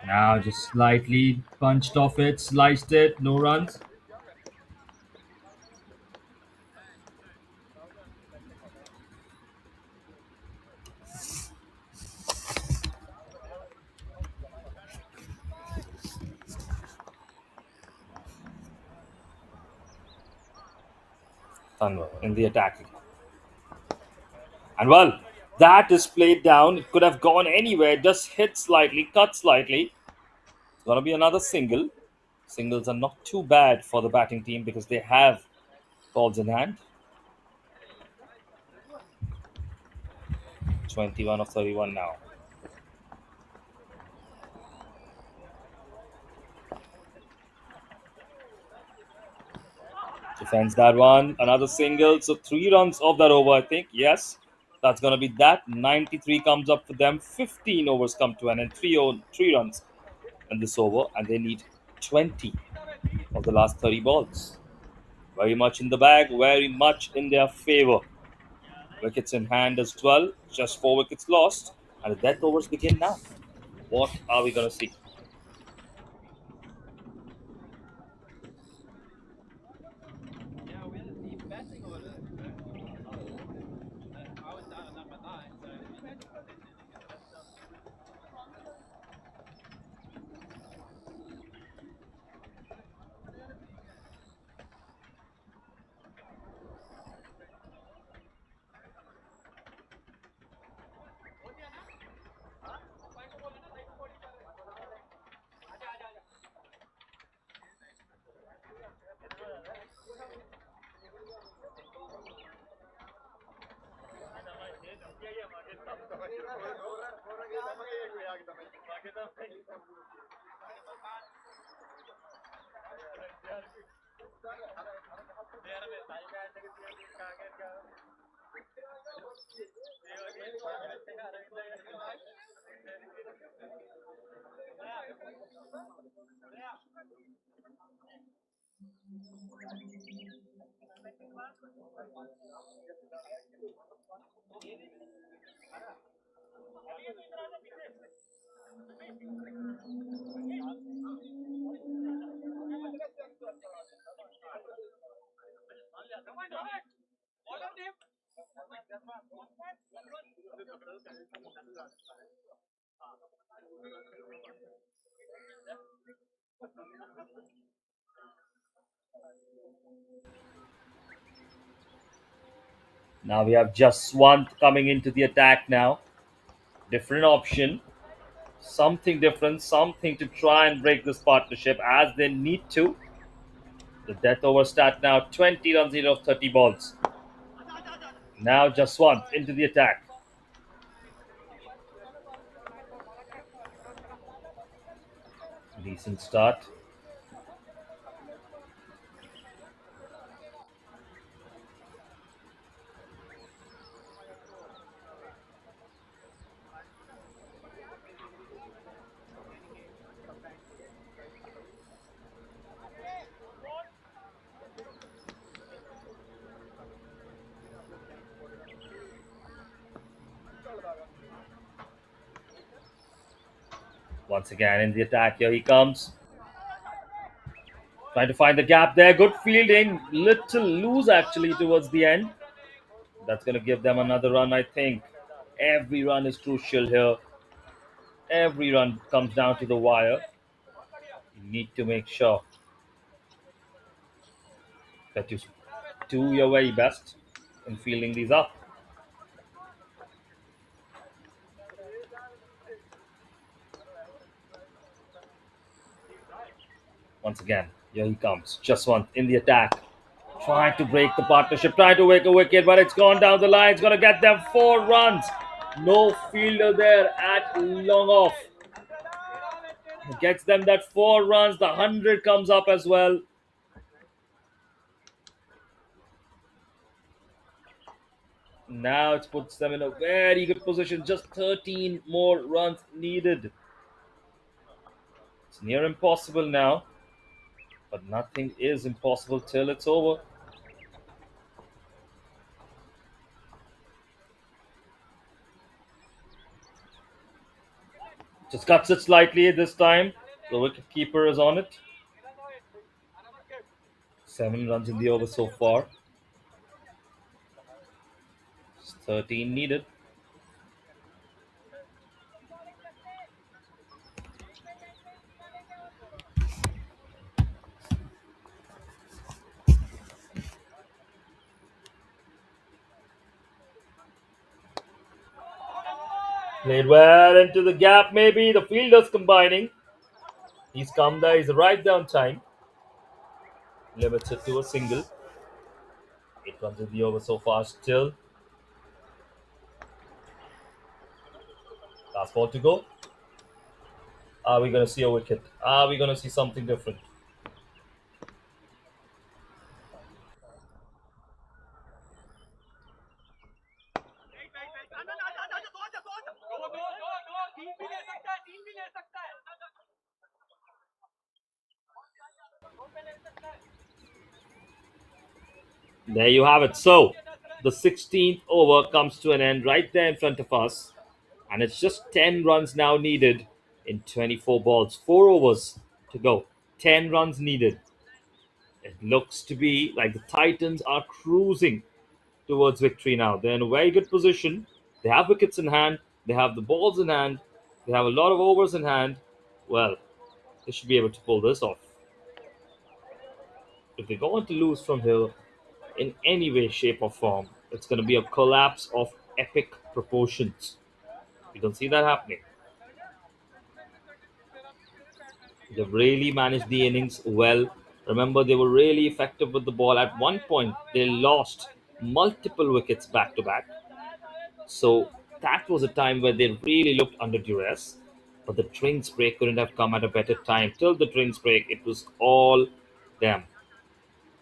Now just slightly punched off it, sliced it, no runs. Tanwar in the attacking. And well, that is played down. It could have gone anywhere, just hit slightly, cut slightly. It's going to be another single. Singles are not too bad for the batting team because they have balls in hand. 21 of 31 now. Defends that one. Another single. So 3 runs of that over, I think. Yes, that's going to be that. 93 comes up for them. 15 overs come to an end. 3 runs in this over. And they need 20 of the last 30 balls. Very much in the bag, very much in their favor. Wickets in hand as well. Just 4 wickets lost. And the death overs begin now. What are we going to see? Now we have Jaswant coming into the attack now. Different option. Something different, something to try and break this partnership as they need to. The death over stat now 20 runs out of 30 balls. Now Jaswant into the attack. Decent start. Once again in the attack, here he comes. Trying to find the gap there. Good fielding. Little loose actually towards the end. That's going to give them another run, I think. Every run is crucial here. Every run comes down to the wire. You need to make sure that you do your very best in fielding these up. Once again, here he comes. Jaswant in the attack. Trying to break the partnership, trying to wake a wicket, but it's gone down the line. It's going to get them 4 runs. No fielder there at long off. Gets them that 4 runs. The 100 comes up as well. Now it puts them in a very good position. Just 13 more runs needed. It's near impossible now. But nothing is impossible till it's over. Just cuts it slightly this time. The wicketkeeper is on it. 7 runs in the over so far. 13 needed. Played well into the gap, maybe. The fielder's combining. He's come there. He's right down time. Limits it to a single. 8 runs in the over so far still. Last ball to go. Are we going to see a wicket? Are we going to see something different? There you have it. So the 16th over comes to an end right there in front of us, and it's just 10 runs now needed in 24 balls, 4 overs to go. 10 runs needed. It looks to be like the Titans are cruising towards victory now. They're in a very good position. They have wickets in hand, they have the balls in hand, they have a lot of overs in hand. Well, they should be able to pull this off. If they go on to lose from here in any way, shape, or form, it's going to be a collapse of epic proportions. We don't see that happening. They've really managed the innings well. Remember, they were really effective with the ball. At one point, they lost multiple wickets back to back. So that was a time where they really looked under duress. But the drinks break couldn't have come at a better time. Till the drinks break, it was all them.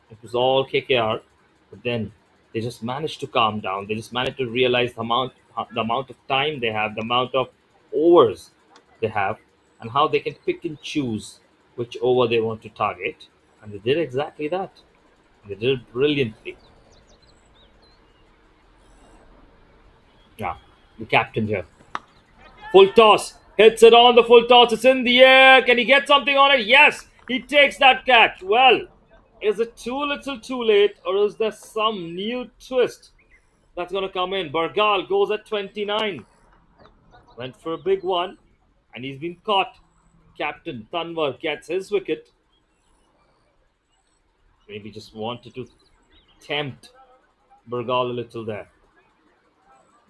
It was all KKR. But then they just managed to calm down. They just managed to realize the amount of time they have, the amount of overs they have, and how they can pick and choose which over they want to target. And they did exactly that. They did it brilliantly. Yeah, the captain here. Full toss. Hits it on the full toss. It's in the air. Can he get something on it? Yes. He takes that catch. Well, is it too little too late, or is there some new twist that's going to come in? Bargal goes at 29. Went for a big one, and he's been caught. Captain Tanwar gets his wicket. Maybe just wanted to tempt Bargal a little there.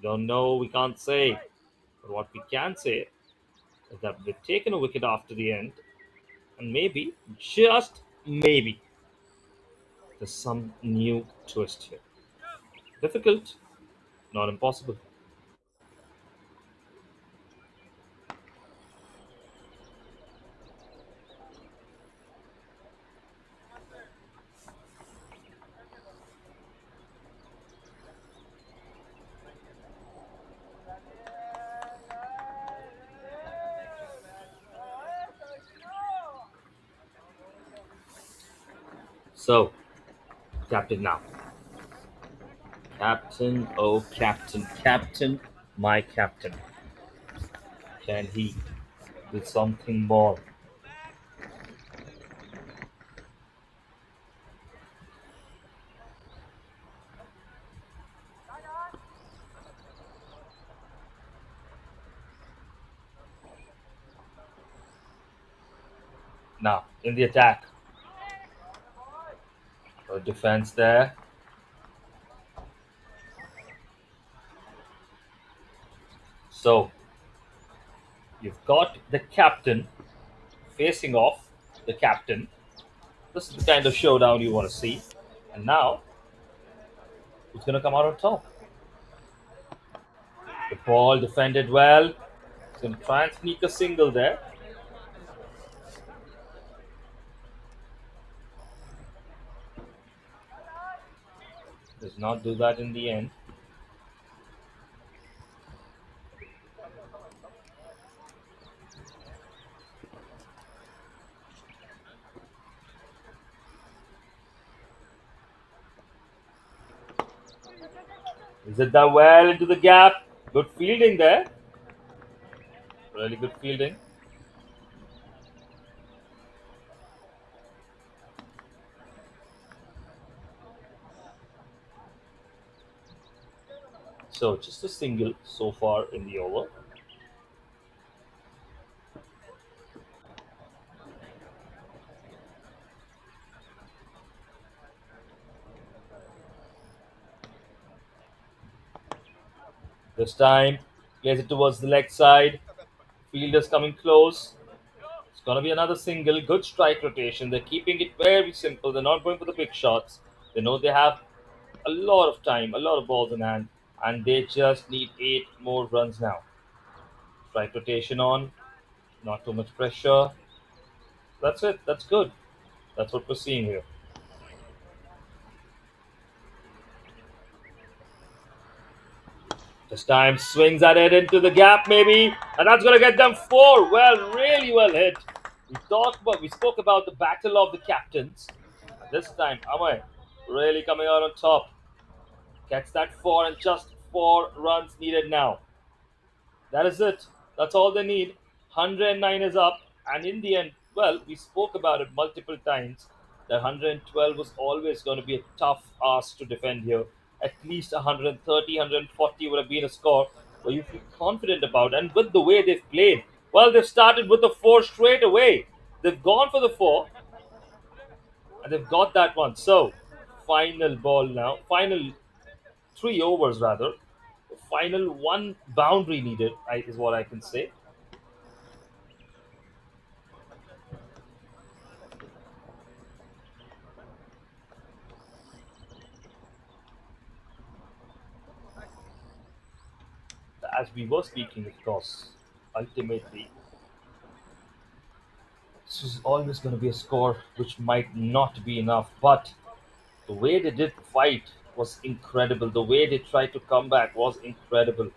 Don't know. We can't say. But what we can say is that they've taken a wicket after the end. And maybe, just maybe, there's some new twist here. Difficult, not impossible. So, captain now. Captain, oh captain, captain, my captain. Can he do something more? Now, in the attack. Defense there. So, you've got the captain facing off the captain. This is the kind of showdown you want to see. And now, who's going to come out on top? The ball defended well. He's going to try and sneak a single there. Does not do that in the end. Is it that well into the gap? Good fielding there. Really good fielding. So just a single so far in the over. This time, plays it towards the leg side. Fielders coming close. It's going to be another single. Good strike rotation. They're keeping it very simple. They're not going for the big shots. They know they have a lot of time, a lot of balls in hand, and they just need 8 more runs now. Strike rotation on. Not too much pressure. That's it. That's good. That's what we're seeing here. This time swings at it into the gap maybe, and that's going to get them 4. Well, really well hit. We spoke about the battle of the captains. And this time, Amay really coming out on top. Gets that 4 and just 4 runs needed now. That is it. That's all they need. 109 is up, and in the end, well, we spoke about it multiple times that 112 was always going to be a tough ask to defend here. At least 130, 140 would have been a score where you feel confident about. And with the way they've played, well, they've started with the 4 straight away. They've gone for the 4, and they've got that one. So, final ball now. Final 3 overs rather. Final one boundary needed, is what I can say. As we were speaking, of course, ultimately, this is always going to be a score which might not be enough. But the way they did fight was incredible. The way they tried to come back was incredible.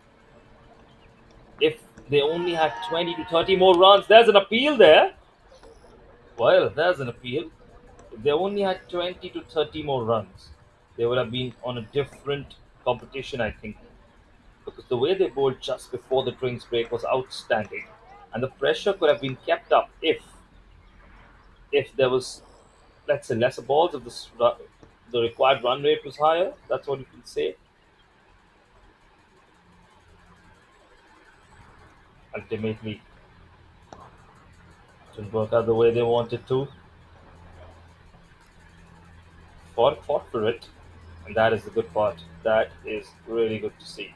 If they only had 20 to 30 more runs, there's an appeal there. Well, there's an appeal. If they only had 20 to 30 more runs, they would have been on a different competition, I think. Because the way they bowled just before the drinks break was outstanding. And the pressure could have been kept up if there was, let's say, lesser balls, if the required run rate was higher. That's what you can say. Ultimately, it didn't work out the way they wanted to. Fought for it, and that is the good part. That is really good to see.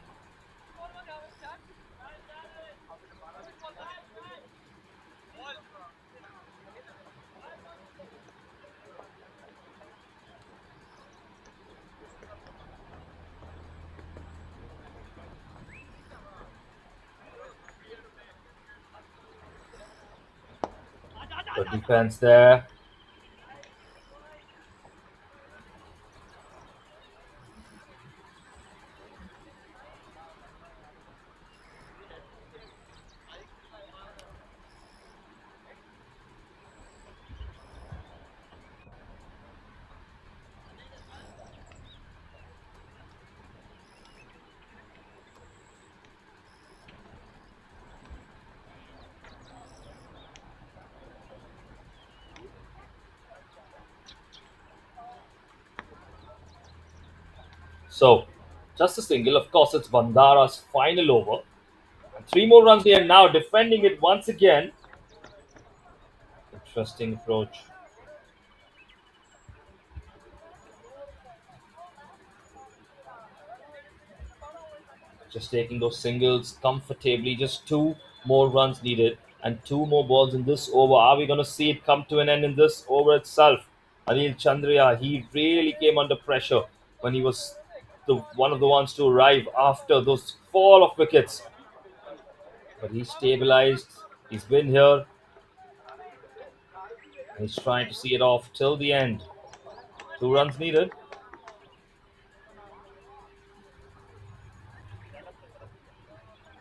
Good defense there. So, just a single. Of course, it's Bandara's final over. And 3 more runs here now, defending it once again. Interesting approach. Just taking those singles comfortably. Just 2 more runs needed and 2 more balls in this over. Are we going to see it come to an end in this over itself? Anil Chandriya, he really came under pressure when he was one of the ones to arrive after those fall of wickets. But he's stabilized. He's been here. And he's trying to see it off till the end. 2 runs needed.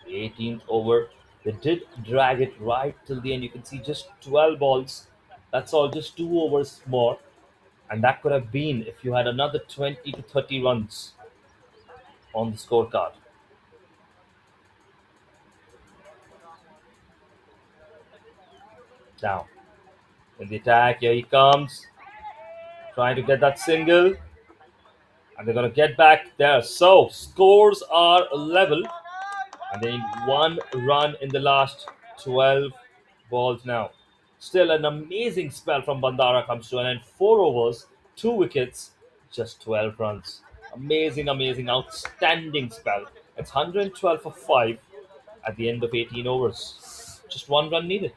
18th over. They did drag it right till the end. You can see just 12 balls. That's all, just 2 overs more. And that could have been if you had another 20 to 30 runs on the scorecard. Now, in the attack, here he comes. Trying to get that single. And they're going to get back there. So, scores are level. And they need 1 run in the last 12 balls now. Still an amazing spell from Bandara comes to an end. 4 overs, 2 wickets, just 12 runs. Amazing, amazing, outstanding spell. It's 112 for 5 at the end of 18 overs. Just 1 run needed.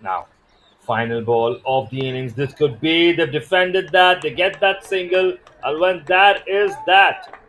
Now, final ball of the innings. This could be. They've defended that. They get that single. And when that is that,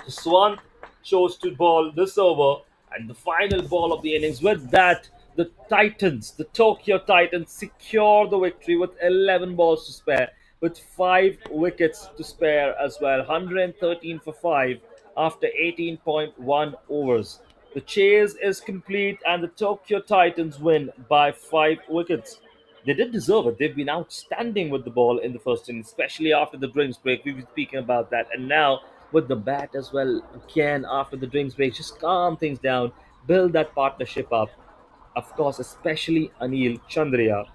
Swant chose to bowl this over. And the final ball of the innings. With that, the Titans, the Tokyo Titans, secure the victory with 11 balls to spare, with 5 wickets to spare as well. 113 for 5 after 18.1 overs. The chase is complete and the Tokyo Titans win by 5 wickets. They did deserve it. They've been outstanding with the ball in the first inning, especially after the drinks break. We've been speaking about that. And now with the bat as well, again after the drinks break, just calm things down, build that partnership up. Of course, especially Anil Chandria,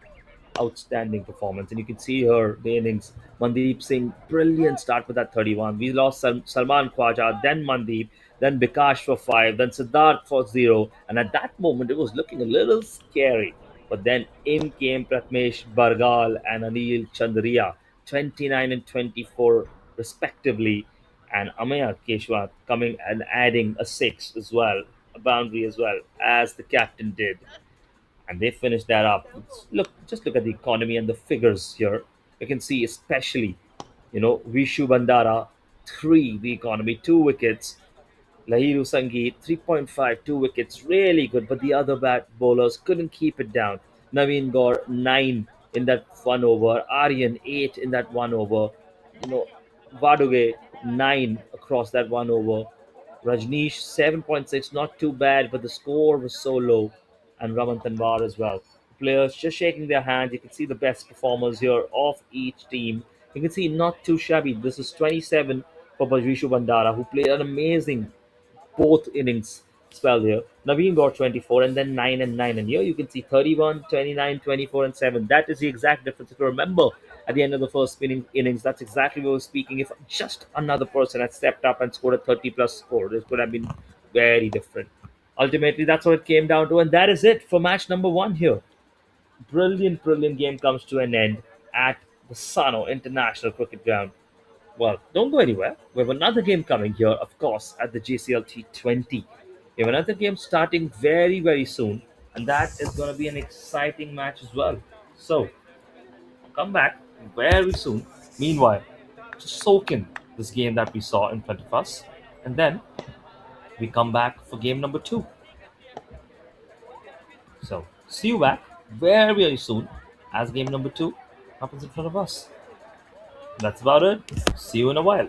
outstanding performance. And you can see her, the innings. Mandeep Singh, brilliant start with that 31. We lost Salman Khwaja, then Mandeep, then Bikash for 5, then Siddharth for 0. And at that moment, it was looking a little scary. But then in came Pratmesh Bargal and Anil Chandria, 29 and 24 respectively. And Amaya Keshwat coming and adding a 6 as well, a boundary as well, as the captain did, and they finished that up. Look, just look at the economy and the figures here. You can see, especially, Vishu Bandara, 3, the economy, 2 wickets. Lahiru Sangeet, 3.5, 2 wickets, really good, but the other bat bowlers couldn't keep it down. Naveen Gaur, 9 in that 1 over. Aryan, 8 in that 1 over. You know, Vaduge, 9 across that 1 over. Rajneesh, 7.6, not too bad, but the score was so low. And Raman Tanwar as well. Players just shaking their hands. You can see the best performers here of each team. You can see not too shabby. This is 27 for Bajrishu Bandara, who played an amazing both innings spell here. Naveen got 24 and then 9 and 9. And here you can see 31, 29, 24, and 7. That is the exact difference. If you remember at the end of the first innings, that's exactly what we were speaking. If just another person had stepped up and scored a 30 plus score, this could have been very different. Ultimately, that's what it came down to. And that is it for match number 1 here. Brilliant, brilliant game comes to an end at the Sano International Cricket Ground. Well, don't go anywhere. We have another game coming here, of course, at the JCL T20. We have another game starting very, very soon, and that is going to be an exciting match as well. So, come back very soon. Meanwhile, just soak in this game that we saw in front of us, and then we come back for game number 2. So, see you back very, very soon as game number 2 happens in front of us. That's about it. See you in a while.